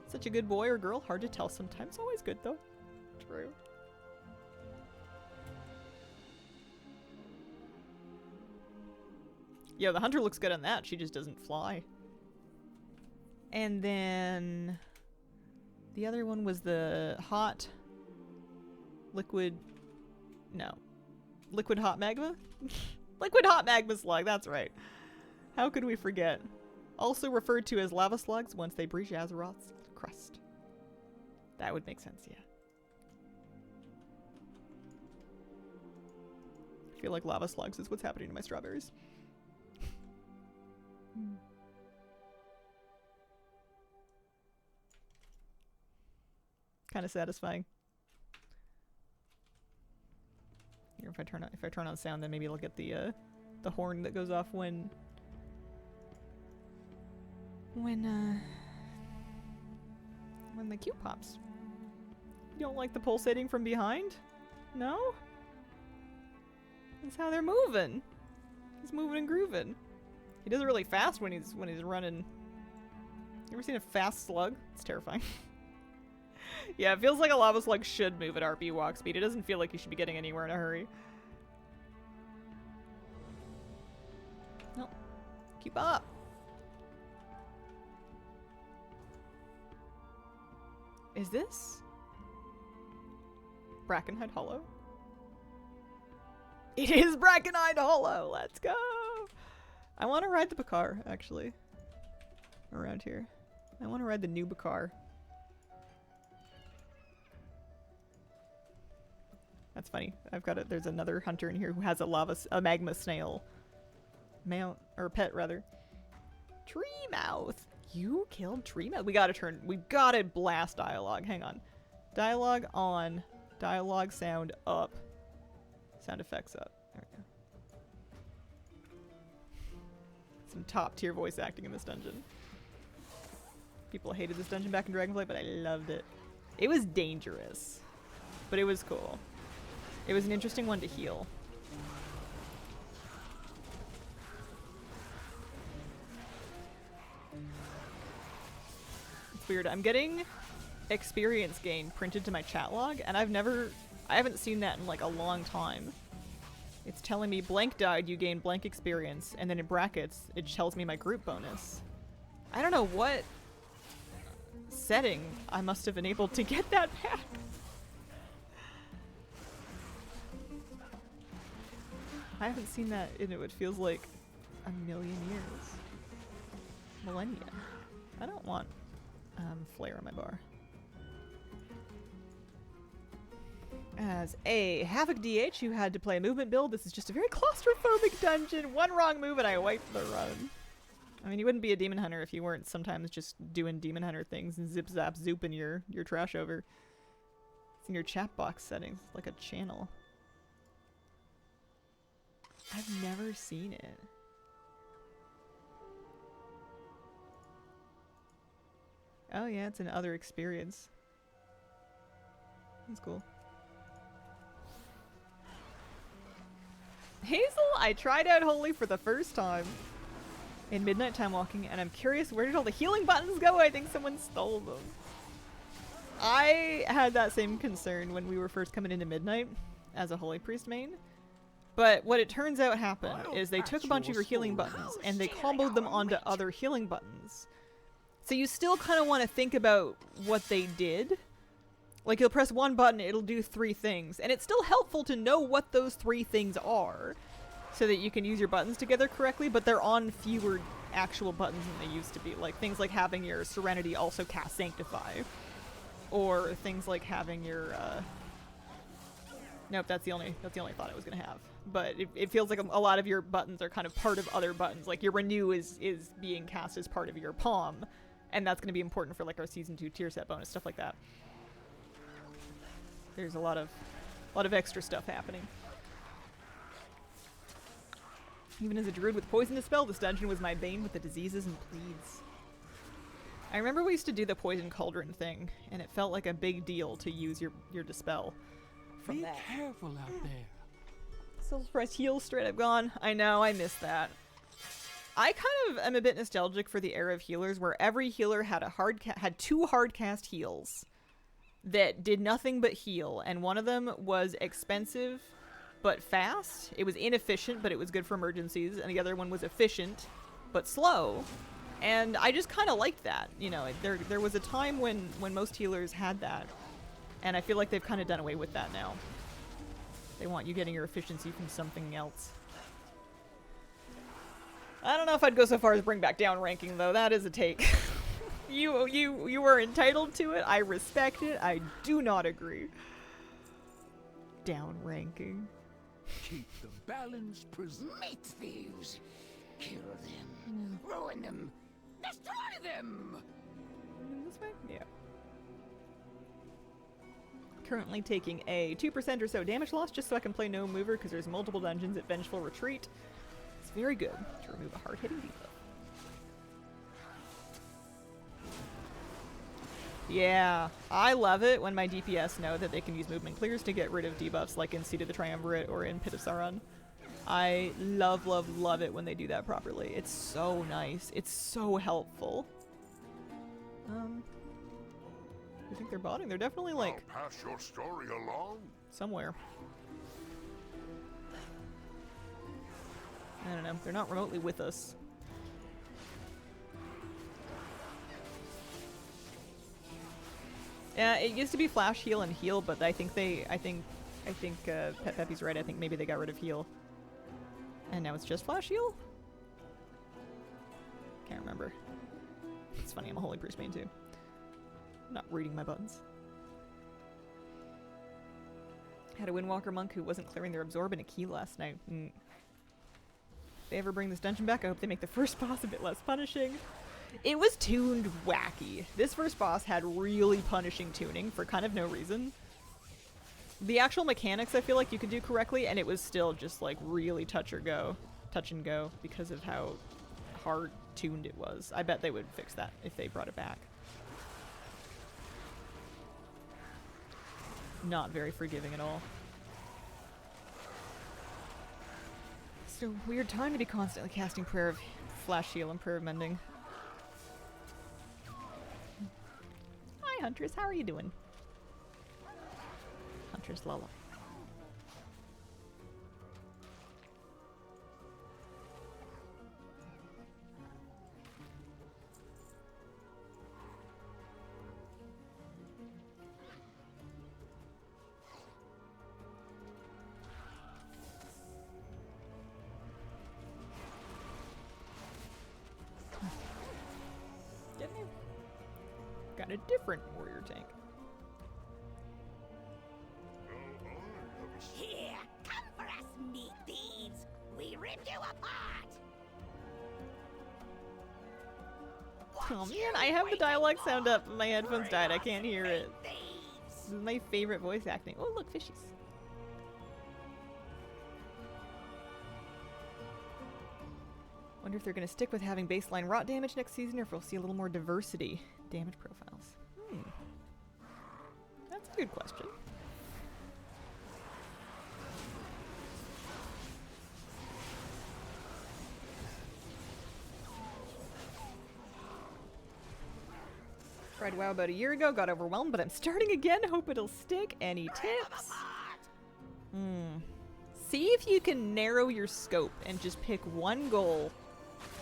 Such a good boy or girl, hard to tell sometimes. Always good though. True. Yo, the hunter looks good on that. She just doesn't fly. And then the other one was the hot liquid. No. Liquid hot magma? Liquid hot magma slug, that's right. How could we forget? Also referred to as lava slugs once they breach Azeroth's crust. That would make sense, yeah. I feel like lava slugs is what's happening to my strawberries. Kind of satisfying. Here, if I turn on sound, then maybe it'll get the horn that goes off when the cue pops. You don't like the pulsating from behind? No? That's how they're moving. He's moving and grooving. He does it really fast when he's running. You ever seen a fast slug? It's terrifying. Yeah, it feels like a lava slug should move at RP walk speed. It doesn't feel like you should be getting anywhere in a hurry. No. Keep up. Is this Brackenhide Hollow? It is Brackenide Hollow. Let's go. I want to ride the Bakar, actually. Around here. I want to ride the new Bakar. That's funny. I've got it. There's another hunter in here who has a magma snail. Mount, or pet rather. Treemouth. You killed Treemouth. We gotta blast dialogue. Hang on. Dialogue on. Dialogue sound up. Sound effects up. There we go. Some top tier voice acting in this dungeon. People hated this dungeon back in Dragonflight, but I loved it. It was dangerous, but it was cool. It was an interesting one to heal. It's weird. I'm getting experience gain printed to my chat log, and I haven't seen that in like a long time. It's telling me blank died, you gain blank experience, and then in brackets, it tells me my group bonus. I don't know what setting I must have enabled to get that back. I haven't seen that in it feels like a million years. Millennia. I don't want flare on my bar. As a Havoc DH who had to play a movement build, this is just a very claustrophobic dungeon. One wrong move and I wiped the run. I mean, you wouldn't be a demon hunter if you weren't sometimes just doing demon hunter things and zip zap zooping your trash over. It's in your chat box settings, like a channel. I've never seen it. Oh yeah, it's an other experience. That's cool. Hazel, I tried out Holy for the first time in Midnight Time Walking, and I'm curious, where did all the healing buttons go? I think someone stole them. I had that same concern when we were first coming into Midnight as a Holy Priest main. But what it turns out happened is they took a bunch of your healing buttons and they comboed them onto other healing buttons. So you still kind of want to think about what they did. Like, you'll press one button, it'll do 3 things. And it's still helpful to know what those 3 things are so that you can use your buttons together correctly, but they're on fewer actual buttons than they used to be. Like, things like having your Serenity also cast Sanctify. Or things like having your, Nope, that's the only thought I was going to have. But it feels like a lot of your buttons are kind of part of other buttons. Like, your Renew is being cast as part of your Palm. And that's going to be important for, like, our Season 2 tier set bonus, stuff like that. There's a lot of extra stuff happening. Even as a druid with poison dispel, this dungeon was my bane with the diseases and pleads. I remember we used to do the poison cauldron thing, and it felt like a big deal to use your dispel from that. Be careful out there. Silver Price heal straight up gone. I know, I missed that. I kind of am a bit nostalgic for the era of healers where every healer had had 2 hard cast heals that did nothing but heal, and one of them was expensive but fast. It was inefficient, but it was good for emergencies, and the other one was efficient but slow. And I just kind of liked that. You know, there was a time when most healers had that, and I feel like they've kind of done away with that now. They want you getting your efficiency from something else. I don't know if I'd go so far as bring back down ranking, though. That is a take. You are entitled to it. I respect it. I do not agree. Down ranking. Keep the balance preserved. Meat thieves! Kill them. Ruin them. Destroy them! This way? Yeah. Currently taking a 2% or so damage loss just so I can play no mover because there's multiple dungeons at Vengeful Retreat. It's very good to remove a hard-hitting debuff. Yeah, I love it when my DPS know that they can use movement clears to get rid of debuffs like in Seat of the Triumvirate or in Pit of Sauron. I love, love, love it when they do that properly. It's so nice. It's so helpful. I think they're botting. They're definitely like... I'll pass your story along. Somewhere. I don't know. They're not remotely with us. Yeah, it used to be flash heal and heal, but I think I think Pet Peppy's right. I think maybe they got rid of heal. And now it's just flash heal? Can't remember. It's funny, I'm a Holy Priest main too. I'm not reading my buttons. Had a Windwalker monk who wasn't clearing their absorb in a key last night. If they ever bring this dungeon back, I hope they make the first boss a bit less punishing. It was tuned wacky. This first boss had really punishing tuning for kind of no reason. The actual mechanics I feel like you could do correctly, and it was still just like really touch and go because of how hard tuned it was. I bet they would fix that if they brought it back. Not very forgiving at all. It's a weird time to be constantly casting Prayer of Flash Heal and Prayer of Mending. Hi Huntress, how are you doing? Huntress Lala. Getting there. Got a different warrior tank. Here, come for us, meat thieves. We rip you apart. Oh man, I have the dialogue sound up, but my headphones died. I can't hear it. This is my favorite voice acting. Oh look, fishies. Wonder if they're gonna stick with having baseline rot damage next season, or if we'll see a little more diversity damage profiles. That's a good question. Tried WoW about a year ago, got overwhelmed, but I'm starting again. Hope it'll stick. Any tips? See if you can narrow your scope and just pick one goal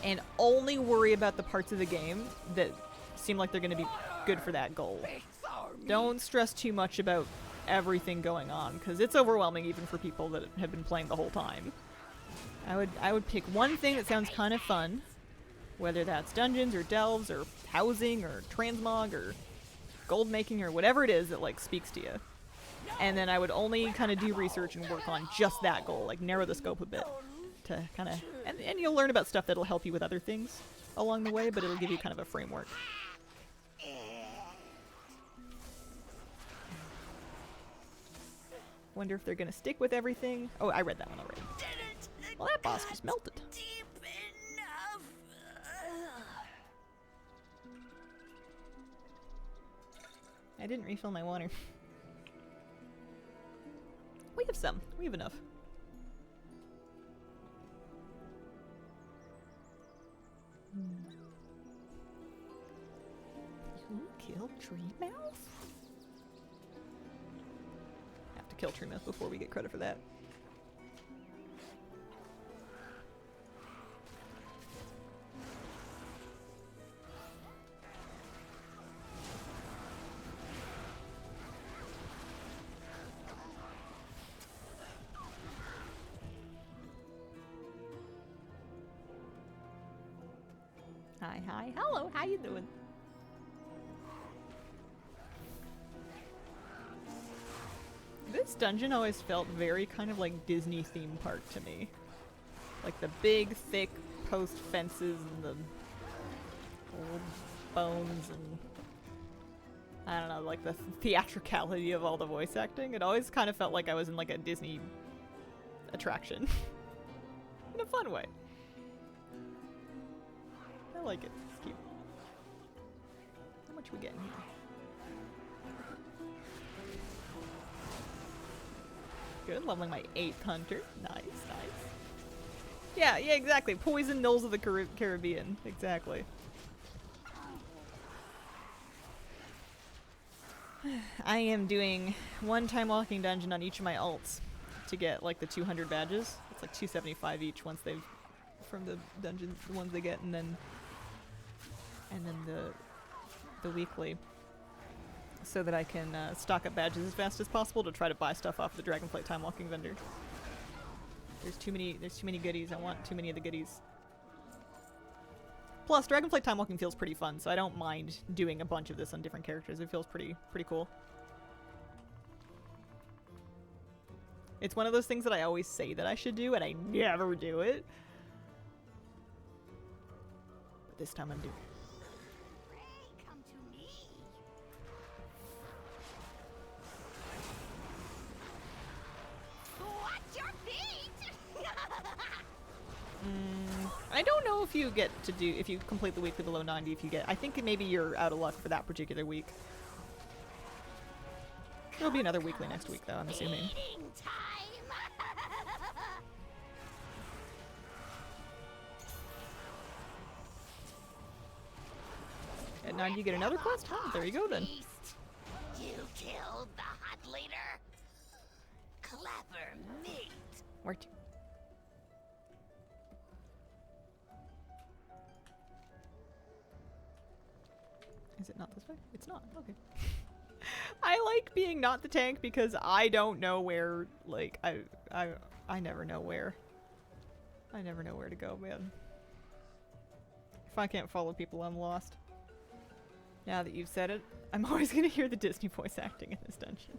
and only worry about the parts of the game that seem like they're going to be good for that goal. Don't stress too much about everything going on, because it's overwhelming even for people that have been playing the whole time. I would pick one thing that sounds kind of fun, whether that's dungeons or delves or housing or transmog or gold making or whatever it is that like speaks to you. And then I would only kind of do research and work on just that goal, like narrow the scope a bit to kind of, and you'll learn about stuff that'll help you with other things along the way, but it'll give you kind of a framework. Wonder if they're gonna stick with everything. Oh, I read that one already. Well, that boss just melted. I didn't refill my water. We have some. We have enough. You killed Treemouth? Have to kill Treemouth before we get credit for that. Hi, hello, how you doing? This dungeon always felt very kind of like Disney theme park to me. Like the big, thick post fences and the old bones and I don't know, like the theatricality of all the voice acting. It always kind of felt like I was in like a Disney attraction. In a fun way. I like it. It's cute. How much we getting here? Good. Leveling my 8th hunter. Nice, nice. Yeah, exactly. Poison Knolls of the Caribbean. Exactly. I am doing one time walking dungeon on each of my alts to get like the 200 badges. It's like 275 each once they've from the dungeons, the ones they get, and then the weekly. so that I can stock up badges as fast as possible to try to buy stuff off the Dragonflight time walking vendor. There's too many goodies. I want too many of the goodies. Plus, Dragonflight time walking feels pretty fun, so I don't mind doing a bunch of this on different characters. It feels pretty cool. It's one of those things that I always say that I should do, and I never do it. But this time I'm doing it. Pray, come to me. Watch your feet. I don't know if you get to do, if you complete the weekly below 90, if you get, I think maybe you're out of luck for that particular week. There'll be another weekly next week though, I'm assuming. Eating time. At 90 you get another quest? Oh, there you go then. Beast. You killed the hut leader. Clever meat. Where to? Is it not this way? It's not. Okay. I like being not the tank because I don't know where, like, I never know where. I never know where to go, man. If I can't follow people, I'm lost. Now that you've said it, I'm always gonna hear the Disney voice acting in this dungeon.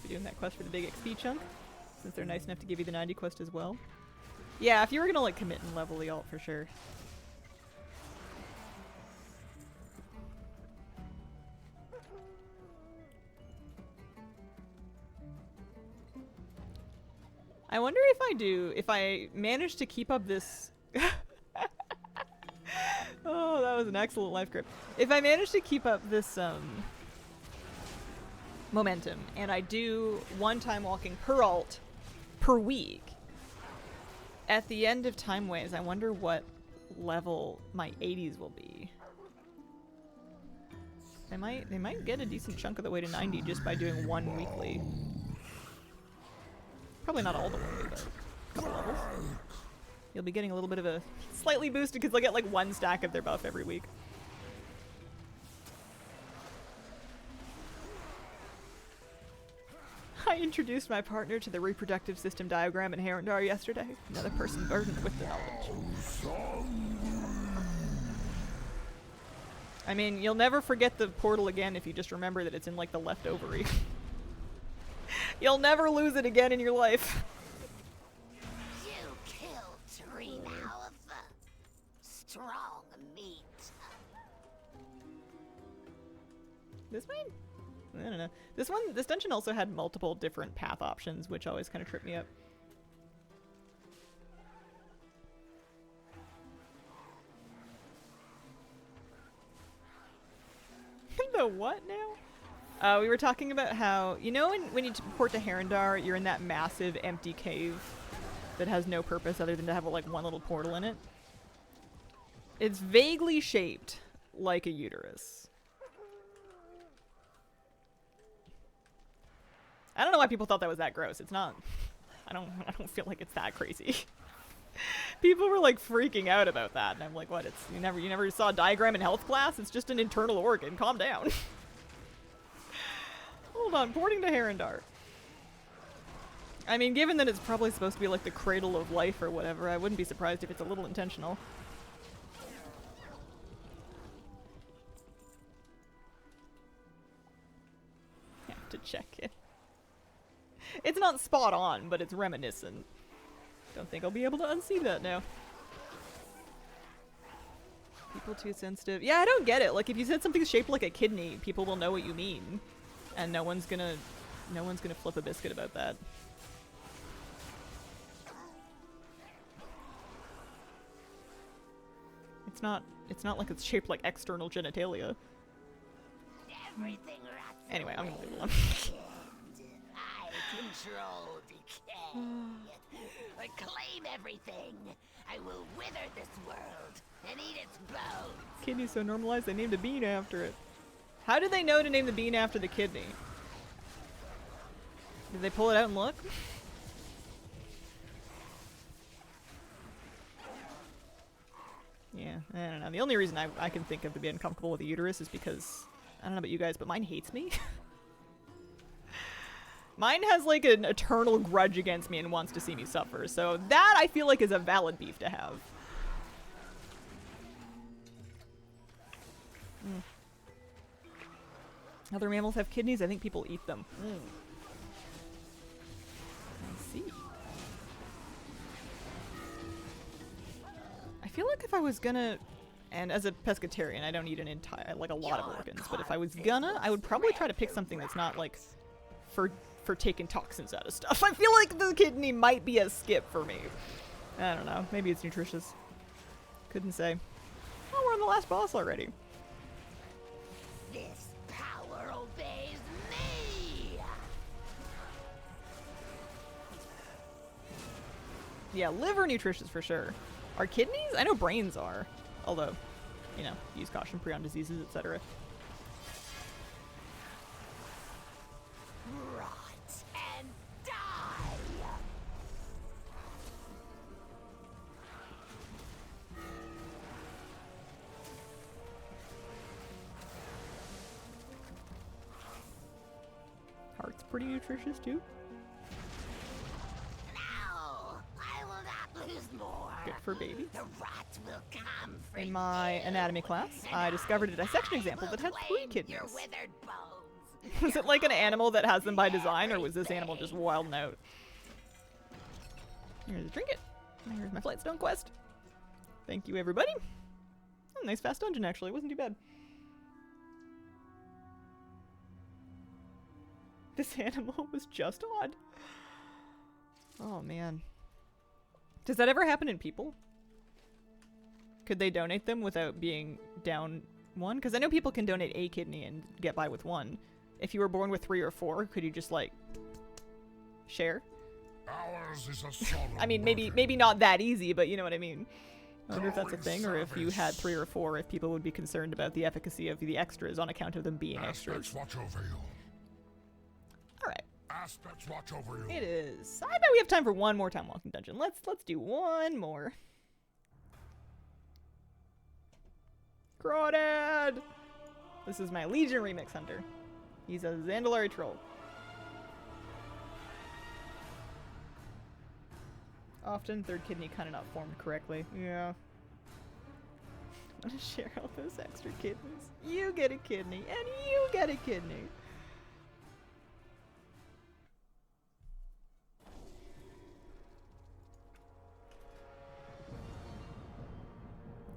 Doing that quest for the big XP chunk, since they're nice enough to give you the 90 quest as well. Yeah, if you were gonna like commit and level the alt for sure. I wonder if I manage to keep up this oh, that was an excellent life grip. If I manage to keep up this momentum, and I do one time walking per alt per week, at the end of Timeways, I wonder what level my 80s will be. They might get a decent chunk of the way to 90 just by doing one weekly. Probably not all the way, but a couple levels. You'll be getting a little bit of a slightly boosted because they'll get like one stack of their buff every week. I introduced my partner to the reproductive system diagram in Herondar yesterday. Another person burdened with the knowledge. I mean, you'll never forget the portal again if you just remember that it's in like the left ovary. You'll never lose it again in your life. You killed three now of the strong meat. This one? I don't know. This dungeon also had multiple different path options, which always kind of tripped me up. The what now? We were talking about how, you know, when you port to Herondar, you're in that massive empty cave that has no purpose other than to have like one little portal in it. It's vaguely shaped like a uterus. I don't know why people thought that was that gross. It's not. I don't feel like it's that crazy. People were like freaking out about that, and I'm like, what? It's you never saw a diagram in health class? It's just an internal organ. Calm down. Hold on, porting to Herondar. I mean, given that it's probably supposed to be like the cradle of life or whatever, I wouldn't be surprised if it's a little intentional. Have to check it. It's not spot on, but it's reminiscent. Don't think I'll be able to unsee that now. People too sensitive. Yeah, I don't get it. Like, if you said something's shaped like a kidney, people will know what you mean. And no one's gonna flip a biscuit about that. It's not like it's shaped like external genitalia. Everything rots. Anyway, I'm gonna leave it alone. I control decay. I claim everything. I will wither this world and eat its bones. Kidney's so normalized they named a bean after it. How did they know to name the bean after the kidney? Did they pull it out and look? Yeah, I don't know. The only reason I can think of to be uncomfortable with the uterus is because, I don't know about you guys, but mine hates me. Mine has like an eternal grudge against me and wants to see me suffer, so that I feel like is a valid beef to have. Other mammals have kidneys? I think people eat them. I see. I feel like if I was gonna, and as a pescatarian, I don't eat an entire, like a lot of organs, but if I was gonna, I would probably try to pick something that's not like for taking toxins out of stuff. I feel like the kidney might be a skip for me. I don't know. Maybe it's nutritious. Couldn't say. Oh, we're on the last boss already. This power obeys me. Yeah, liver nutritious for sure. Are kidneys? I know brains are. Although, you know, use caution pre on diseases, etc. Rot and die. Heart's pretty nutritious too. No, I will not lose more. Good for babies. The rot will come for In my you. anatomy class, I discovered a dissection example that had 3 kidneys. Your withered bones. Was it like an animal that has them by design, or was this animal just wilding out? Here's a trinket. And here's my Flightstone quest. Thank you, everybody. Oh, nice fast dungeon, actually. It wasn't too bad. This animal was just odd. Oh, man. Does that ever happen in people? Could they donate them without being down one? Because I know people can donate a kidney and get by with one. If you were born with 3 or 4, could you just, like, share? Ours is a solemn I mean, maybe not that easy, but you know what I mean. I wonder if that's a thing, or if you had 3 or 4, if people would be concerned about the efficacy of the extras on account of them being extras. Aspects watch over you. Alright, Aspects watch over you. it is. I bet we have time for one more time walking dungeon. Let's do one more. Crawdad! This is my Legion remix hunter. He's a Zandalari troll. Often third kidney kind of not formed correctly. Yeah. I'm gonna share all those extra kidneys. You get a kidney, and you get a kidney.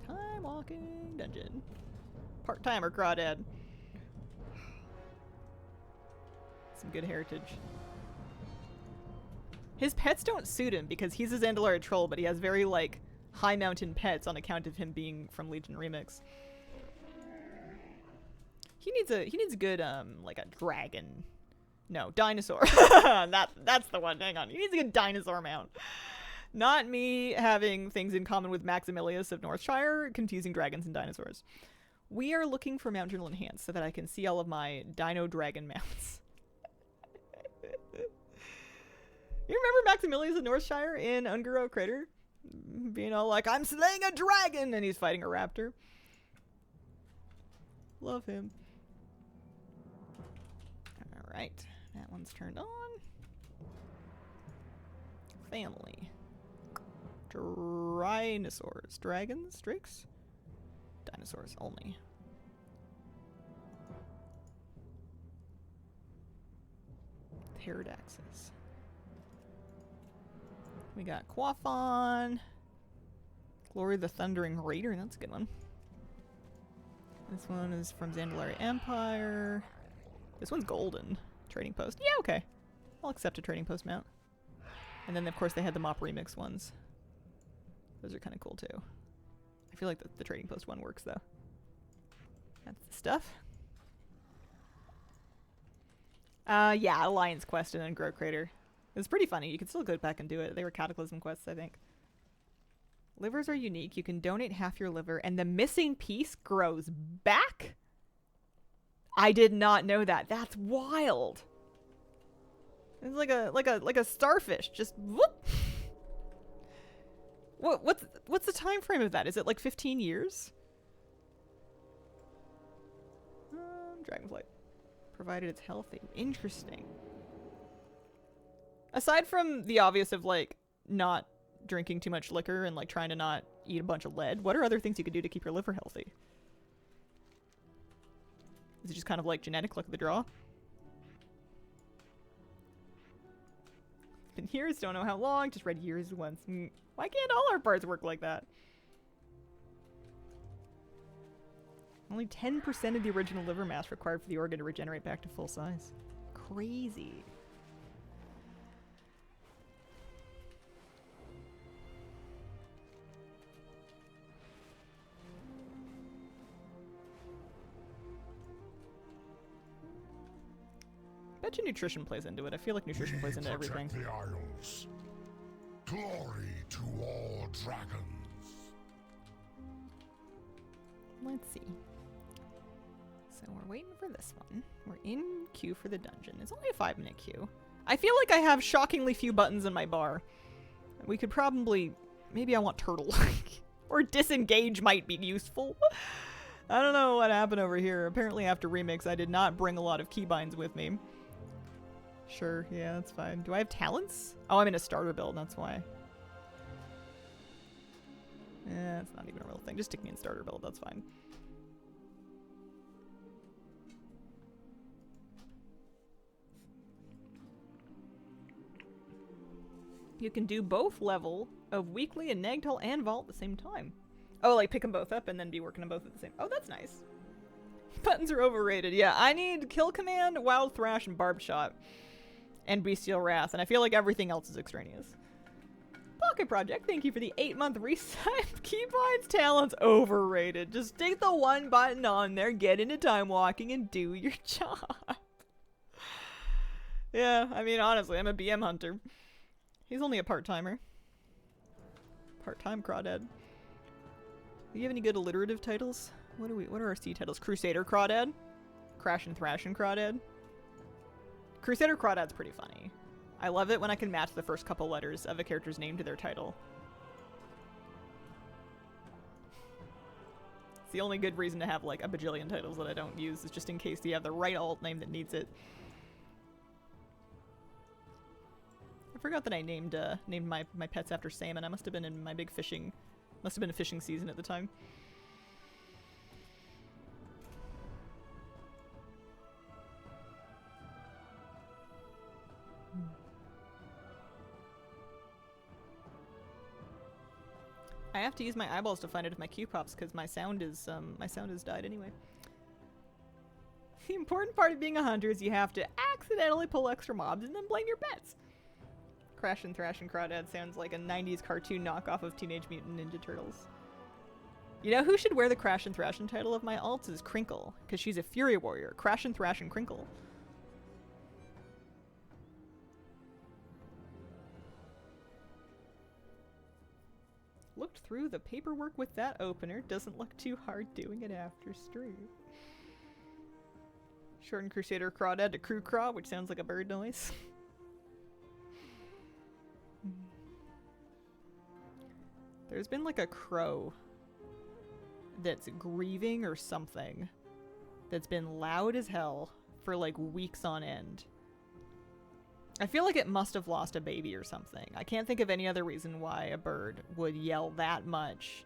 Time walking dungeon. Part-timer crawdad. Some good heritage. His pets don't suit him because he's a Zandalari troll, but he has very, like, high mountain pets on account of him being from Legion Remix. He needs a good, like a dragon. No, dinosaur. That's the one. Hang on. He needs a good dinosaur mount. Not me having things in common with Maximilius of Northshire, confusing dragons and dinosaurs. We are looking for Mount Journal Enhanced so that I can see all of my dino dragon mounts. You remember Maximilius of Northshire in Ungaro Crater? Being all like, I'm slaying a dragon! And he's fighting a raptor. Love him. Alright. That one's turned on. Family. Dinosaurs. Dragons? Drakes? Dinosaurs only. Pterodaxes. We got Quaffon. Glory the Thundering Raider. That's a good one. This one is from Zandalari Empire. This one's golden. Trading post. Yeah, okay. I'll accept a trading post mount. And then, of course, they had the Mop Remix ones. Those are kind of cool, too. I feel like the trading post one works, though. That's the stuff. Yeah, Alliance Quest and then Grow Crater. It was pretty funny. You can still go back and do it. They were Cataclysm quests, I think. Livers are unique. You can donate half your liver, and the missing piece grows back? I did not know that. That's wild. It's like a starfish. Just whoop. What's the time frame of that? Is it like 15 years? Dragonflight. Provided it's healthy. Interesting. Aside from the obvious of like not drinking too much liquor and like trying to not eat a bunch of lead, what are other things you could do to keep your liver healthy? Is it just kind of like genetic luck of the draw? Been years, don't know how long, just read years once. Why can't all our parts work like that? Only 10% of the original liver mass required for the organ to regenerate back to full size. Crazy. Bet you nutrition plays into it. I feel like nutrition plays into everything. The Isles. Glory to all dragons. Let's see. So we're waiting for this one. We're in queue for the dungeon. It's only a 5-minute queue. I feel like I have shockingly few buttons in my bar. We could probably... Maybe I want turtle. Or disengage might be useful. I don't know what happened over here. Apparently after Remix I did not bring a lot of keybinds with me. Sure, yeah, that's fine. Do I have talents? Oh, I'm in a starter build, that's why. That's not even a real thing. Just stick me in starter build, that's fine. You can do both level of weekly and Nagtal and Vault at the same time. Oh, like pick them both up and then be working them both at the same... Oh, that's nice. Buttons are overrated. Yeah, I need Kill Command, Wild Thrash, and Barb Shot. And Bestial Wrath, and I feel like everything else is extraneous. Pocket Project, thank you for the 8-month reset. Keybinds talents overrated. Just stick the one button on there, get into time walking, and do your job. Yeah, I mean, honestly, I'm a BM hunter. He's only a part-timer. Part-time crawdad. Do you have any good alliterative titles? What are our C titles? Crusader Crawdad? Crash and Thrash and Crawdad? Crusader Crawdad's pretty funny. I love it when I can match the first couple letters of a character's name to their title. It's the only good reason to have like a bajillion titles that I don't use, is just in case you have the right alt name that needs it. I forgot that I named my pets after salmon. I must have been in my big fishing... Must have been a fishing season at the time. I have to use my eyeballs to find out if my queue pops because my sound has died anyway. The important part of being a hunter is you have to accidentally pull extra mobs and then blame your pets. Crash and Thrash and Crawdad sounds like a 90s cartoon knockoff of Teenage Mutant Ninja Turtles. You know who should wear the Crash and Thrash title of my alts is Crinkle, because she's a Fury Warrior. Crash and Thrash and Crinkle. Looked through the paperwork with that opener. Doesn't look too hard doing it after stream. Shortened Crusader Crawdad to Crew Craw, which sounds like a bird noise. There's been like a crow that's grieving or something that's been loud as hell for like weeks on end. I feel like it must have lost a baby or something. I can't think of any other reason why a bird would yell that much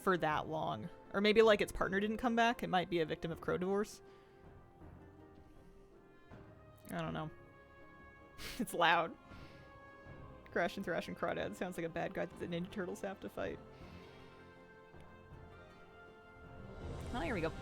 for that long. Or maybe like its partner didn't come back. It might be a victim of crow divorce. I don't know. It's loud. Crash and Thrash and Crawdad sounds like a bad guy that the Ninja Turtles have to fight. Oh, here we go.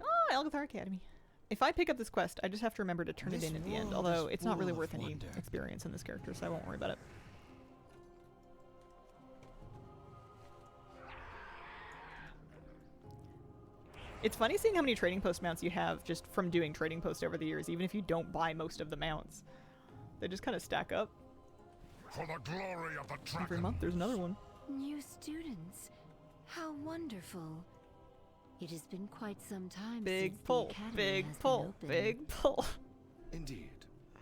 Oh, Elgathar Academy. If I pick up this quest, I just have to remember to turn it in at the end. Although it's not really worth any experience in this character, so I won't worry about it. It's funny seeing how many trading post mounts you have just from doing trading posts over the years, even if you don't buy most of the mounts. They just kind of stack up. For the glory of the dragon. Every month there's another one. New students. How wonderful. It has been quite some time Big since pull, the academy big has been pull, open. big pull. Indeed.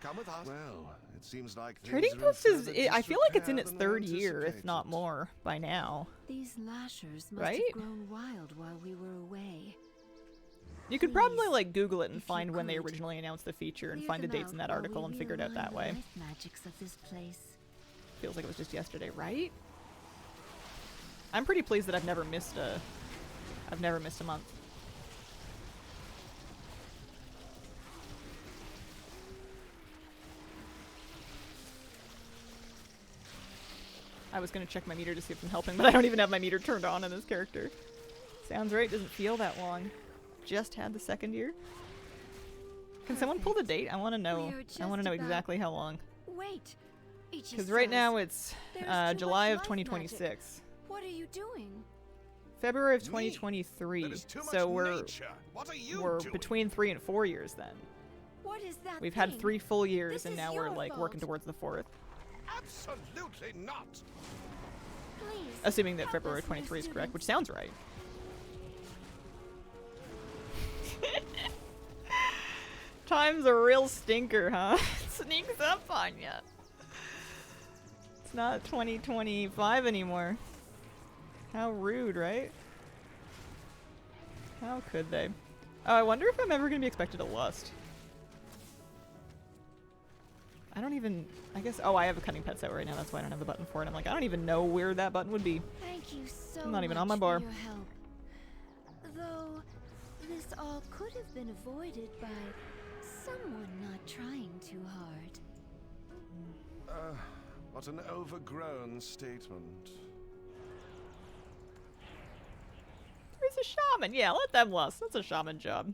Come with us. Well, it seems like Trading things are in Post is, further I feel like it's in disrepair its than third we year, if not anticipated. more, by now. These lashers must Right? have grown wild while we were away. You could probably Please, like Google it and if you find when they could, originally announced the feature and Clear find the them dates in out that while article we and figure it out that realign way. the life magics of this place. Feels like it was just yesterday, right? I'm pretty pleased that I've never missed a month. I was gonna check my meter to see if I'm helping, but I don't even have my meter turned on in this character. Sounds right, doesn't feel that long. Just had the second year. Can someone pull the date? I want to know. We are I want to just know about- exactly how long. Wait. It Because just right says, now it's "There's too July much of life 2026. What are you doing? February of Me? 2023. That is too much So we're nature. What are you we're doing? between 3 and 4 years then. What is that We've had thing? 3 full years This and is now we're your like working fault. towards the 4th. Absolutely not. Please, Assuming that help February us, new 23 is correct, students. which sounds right. Time's a real stinker, huh? It sneaks up on ya. It's not 2025 anymore. How rude, right? How could they? Oh, I wonder if I'm ever gonna be expected to lust. I don't even, I guess, oh, I have a cutting pet set right now, that's why I don't have the button for it. I'm like, I don't even know where that button would be. Thank you so I'm not even much on my bar. for your help. Though this all could have been avoided by someone not trying too hard. What an overgrown statement. There's a shaman, yeah, let them lust. That's a shaman job.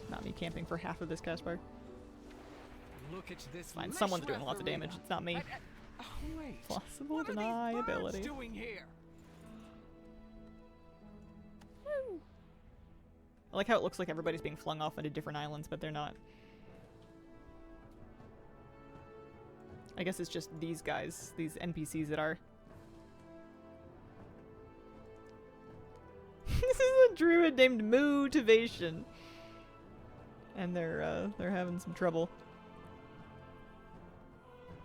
Not me camping for half of this Caspar. Look at this. Fine, lush someone's doing lots of referee. damage. It's not me. Oh, wait. Plausible What are these birds deniability. doing here? I like how it looks like everybody's being flung off into different islands, but they're not. I guess it's just these guys, these NPCs that are. This is a druid named Motivation. And they're having some trouble.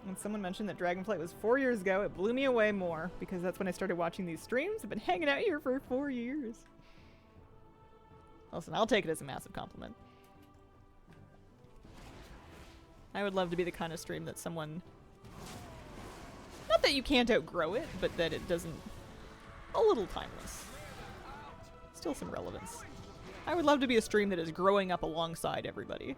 When someone mentioned that Dragonflight was 4 years ago, it blew me away more, because that's when I started watching these streams. I've been hanging out here for 4 years. Listen, I'll take it as a massive compliment. I would love to be the kind of stream that someone... Not that you can't outgrow it, but that it doesn't... A little timeless. Still some relevance. I would love to be a stream that is growing up alongside everybody.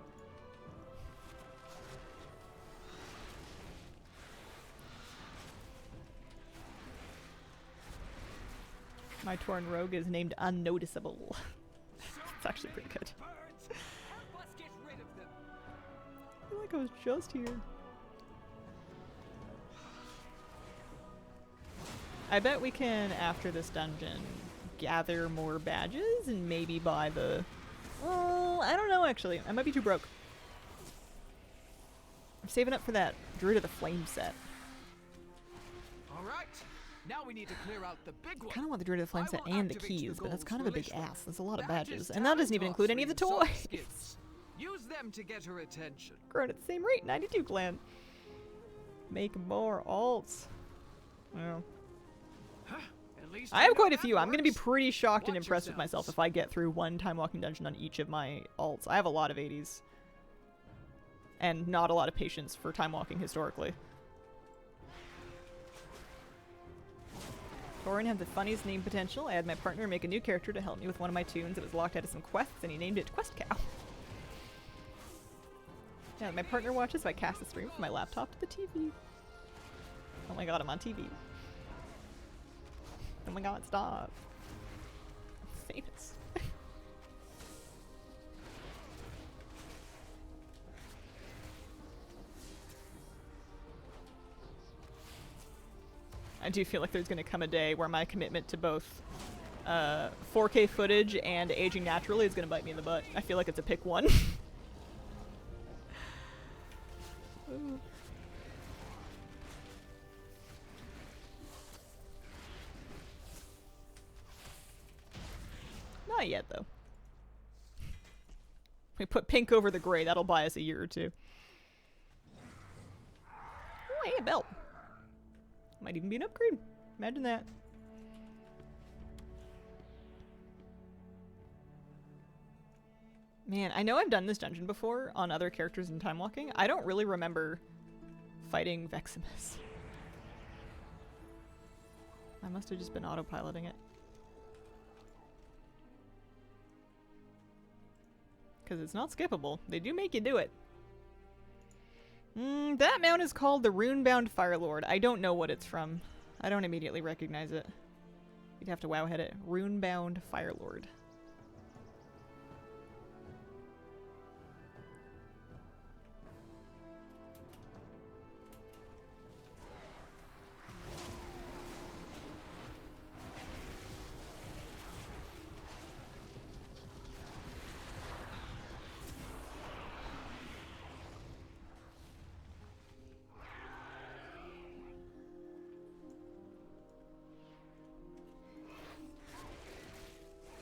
My Torn Rogue is named Unnoticeable. It's actually pretty good. Birds, help us get rid of them. I feel like I was just here. I bet we can, after this dungeon, gather more badges and maybe buy the... Well, I don't know actually. I might be too broke. I'm saving up for that Druid of the Flame set. All right. Now we need to clear out the big I one. kind of want the Druid of the Flame I set will and the activate keys, but that's goals kind of a big released. ass. That's a lot of That badges. is And that doesn't even talent include any of the offering soft toys. skills. Use them to get her attention. Growing at the same rate, 92 clan. Make more alts. Well, At least I have know quite a that few. I'm going to be works. pretty shocked and Watch impressed with myself yourselves. if I get through one time walking dungeon on each of my alts. I have a lot of 80s. And not a lot of patience for time walking historically. Thorin had the funniest name potential. I had my partner make a new character to help me with one of my tunes. It was locked out of some quests, and he named it Quest Cow. Yeah, my partner watches, so I cast the stream from my laptop to the TV. Oh my god, I'm on TV. Oh my god, stop. I'm famous. I do feel like there's going to come a day where my commitment to both 4K footage and aging naturally is going to bite me in the butt. I feel like it's a pick one. Ooh. Not yet, though. We put pink over the gray. That'll buy us a year or two. Oh, hey, a belt. Might even be an upgrade. Imagine that. Man, I know I've done this dungeon before on other characters in Time Walking. I don't really remember fighting Veximus. I must have just been autopiloting it. Because it's not skippable. They do make you do it. That mount is called the Runebound Firelord. I don't know what it's from. I don't immediately recognize it. You'd have to wowhead it. Runebound Firelord.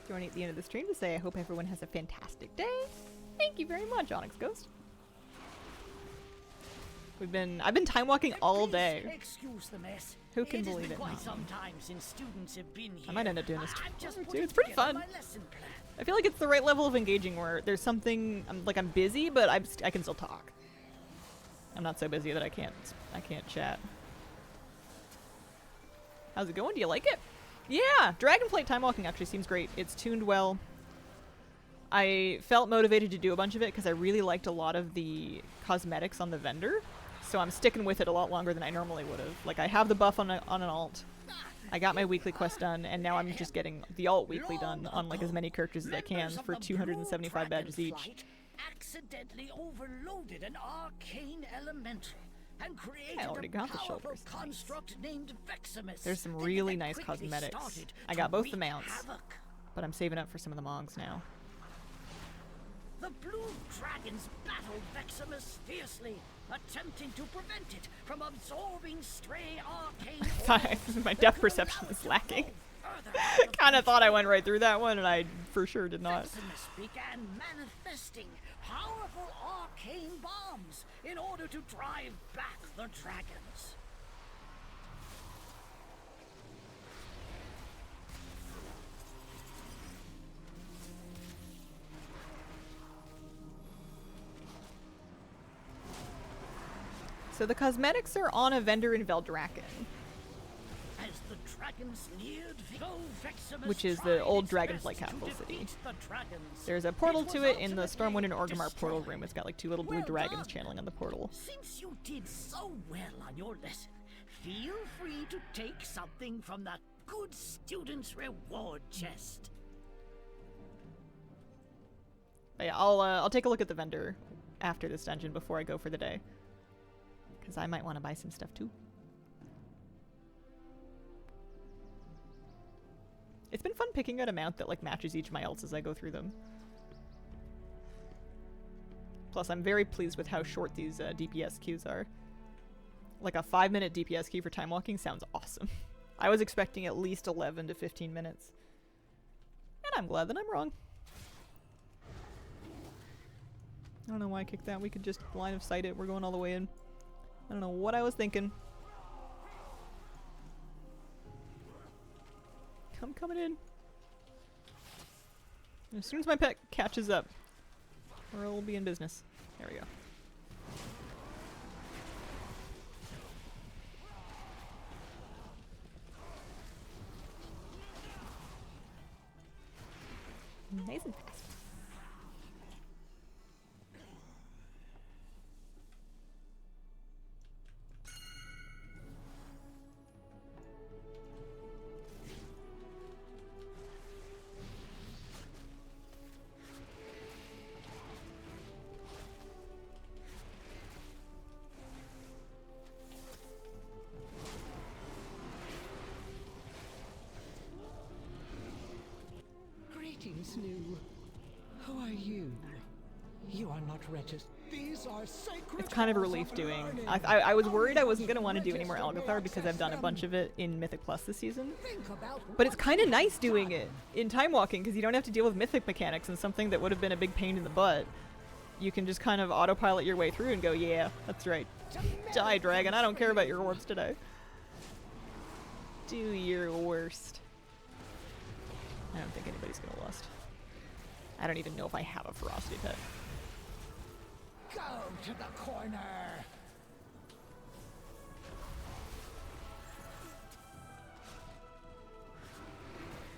Joining at the end of the stream to say I hope everyone has a fantastic day. Thank you very much, Onyx Ghost. I've been time walking all day. Excuse the mess. Who can believe it? Quite some time since students have been here. I might end up doing this Just too. It's pretty fun. I feel like it's the right level of engaging where there's something I'm busy, but I can still talk. I'm not so busy that I can't chat. How's it going? Do you like it? Yeah, Dragonflight time walking actually seems great. It's tuned well. I felt motivated to do a bunch of it because I really liked a lot of the cosmetics on the vendor. So I'm sticking with it a lot longer than I normally would have. Like, I have the buff on an alt. I got my weekly quest done, and now I'm just getting the alt weekly done on like as many characters as I can for 275 badges each. Accidentally overloaded an arcane elemental and created I already got the shoulders. construct named Veximus. There's some really nice cosmetics. I got both the mounts, but I'm saving up for some of the Mongs now. The blue dragons battled Veximus fiercely, attempting to prevent it from absorbing stray arcane. My depth perception is lacking. Kind of thought I went right through that one, and I for sure did not. Veximus began manifesting powerful arcane bombs in order to drive back the dragons. So the cosmetics are on a vendor in Veldraken, As the dragons neared, Veximus which is the old Dragonflight capital city. There's a portal to it in the Stormwind and Orgrimmar portal room. It's got like 2 little blue dragons channeling on the portal. Since you did so well on your lesson, feel free to take something from the good student's reward chest. But yeah, I'll take a look at the vendor after this dungeon before I go for the day, because I might want to buy some stuff too. It's been fun picking out a mount that like matches each of my alts as I go through them. Plus, I'm very pleased with how short these DPS queues are. Like a 5-minute DPS queue for time walking sounds awesome. I was expecting at least 11 to 15 minutes. And I'm glad that I'm wrong. I don't know why I kicked that. We could just line of sight it. We're going all the way in. I don't know what I was thinking. I'm coming in. As soon as my pet catches up, we'll be in business. There we go. Nice and fast. is new. Who are you? You are not registered. These are sacred. It's kind of a halls relief doing. learning. I was worried I wasn't going to want to do Only any more registered may Algathar because I've done a access bunch them. of it in Mythic Plus this season. Think about But it's what kind of you nice have doing done. it in Time Walking because you don't have to deal with Mythic mechanics and something that would have been a big pain in the butt. You can just kind of autopilot your way through and go, yeah, that's right. Die, dragon. I don't care about your orbs today. Do your worst. I don't think anybody's going to lust. I don't even know if I have a ferocity pet. Go to the corner.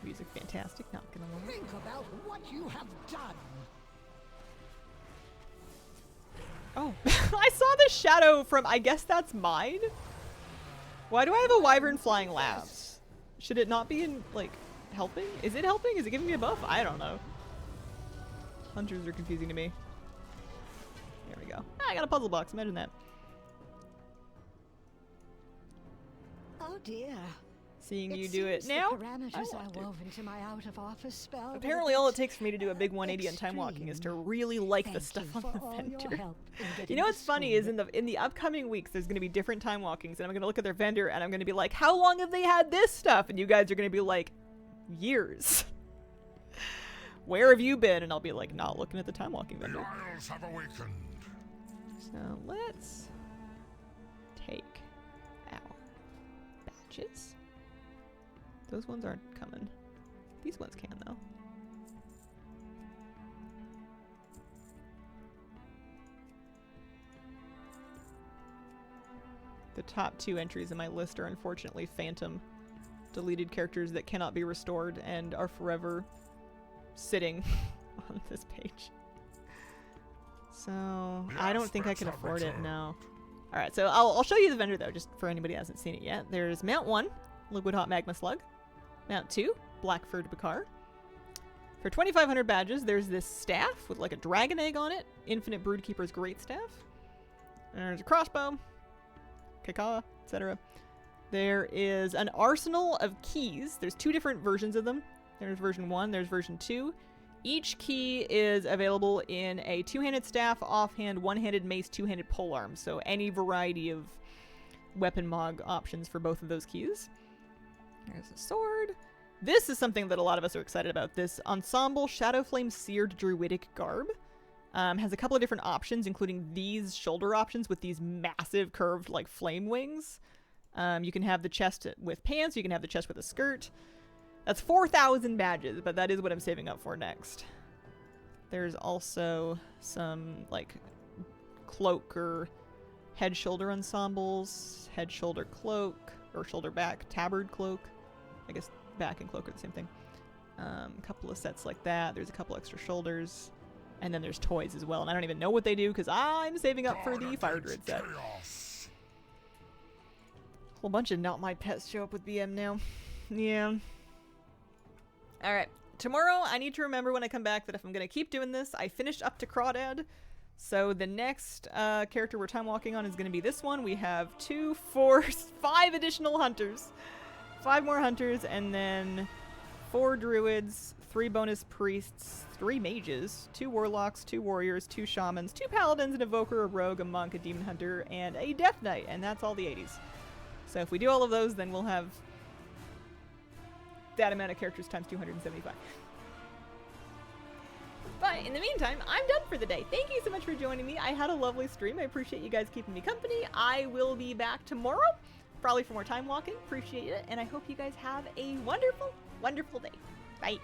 Music fantastic, not gonna lie. Think about what you have done. Oh, I saw the shadow from, I guess that's mine? Why do I have a wyvern flying labs? Should it not be in, like, helping? Is it helping? Is it giving me a buff? I don't know. Hunters are confusing to me. There we go. Ah, I got a puzzle box, imagine that. Oh dear. Seeing you do it seems now, The I parameters want I to. wove into my out-of-office spell. were a Apparently all it bit takes for me to do a big 180 on time walking is to extreme. really like the Thank stuff you on for the all your vendor. help in You getting know to what's funny school. is in the upcoming weeks there's going to be different time walkings and I'm going to look at their vendor and I'm going to be like, how long have they had this stuff? And you guys are going to be like, years. Where have you been? And I'll be like, not looking at the time walking The vendor. Isles have awakened. So let's take our badges. Those ones aren't coming. These ones can though. The top 2 entries in my list are unfortunately phantom deleted characters that cannot be restored and are forever sitting on this page. So I don't think I can afford it, no. Alright, so I'll show you the vendor though, just for anybody who hasn't seen it yet. There's Mount 1, Liquid Hot Magma Slug. Mount 2, Black-Furred Bakar. For 2,500 badges, there's this staff with like a dragon egg on it. Infinite Broodkeeper's Great Staff. There's a crossbow. Kakawa, etc. There is an arsenal of keys. There's 2 different versions of them. There's version 1, there's version 2. Each key is available in a 2-handed staff, offhand, 1-handed mace, 2-handed polearm. So any variety of weapon mog options for both of those keys. There's a sword. This is something that a lot of us are excited about. This ensemble Shadowflame Seared Druidic Garb has a couple of different options, including these shoulder options with these massive curved like flame wings. You can have the chest with pants, you can have the chest with a skirt. That's 4,000 badges, but that is what I'm saving up for next. There's also some like cloak or head shoulder ensembles, head shoulder cloak, or shoulder back tabard cloak. I guess back and cloak are the same thing. A couple of sets like that. There's a couple extra shoulders. And then there's toys as well. And I don't even know what they do because I'm saving up for the Fire Druid set. Chaos. Whole bunch of not my pets show up with BM now. Yeah. Alright. Tomorrow, I need to remember when I come back that if I'm going to keep doing this, I finished up to Crawdad. So the next character we're time walking on is going to be this one. We have 2, 4, 5 additional hunters. 5 more hunters, and then 4 druids, 3 bonus priests, 3 mages, 2 warlocks, 2 warriors, 2 shamans, 2 paladins, an evoker, a rogue, a monk, a demon hunter, and a death knight, and that's all the 80s. So if we do all of those, then we'll have that amount of characters times 275. But in the meantime, I'm done for the day. Thank you so much for joining me. I had a lovely stream. I appreciate you guys keeping me company. I will be back tomorrow, probably for more time walking. Appreciate it. And I hope you guys have a wonderful, wonderful day. Bye.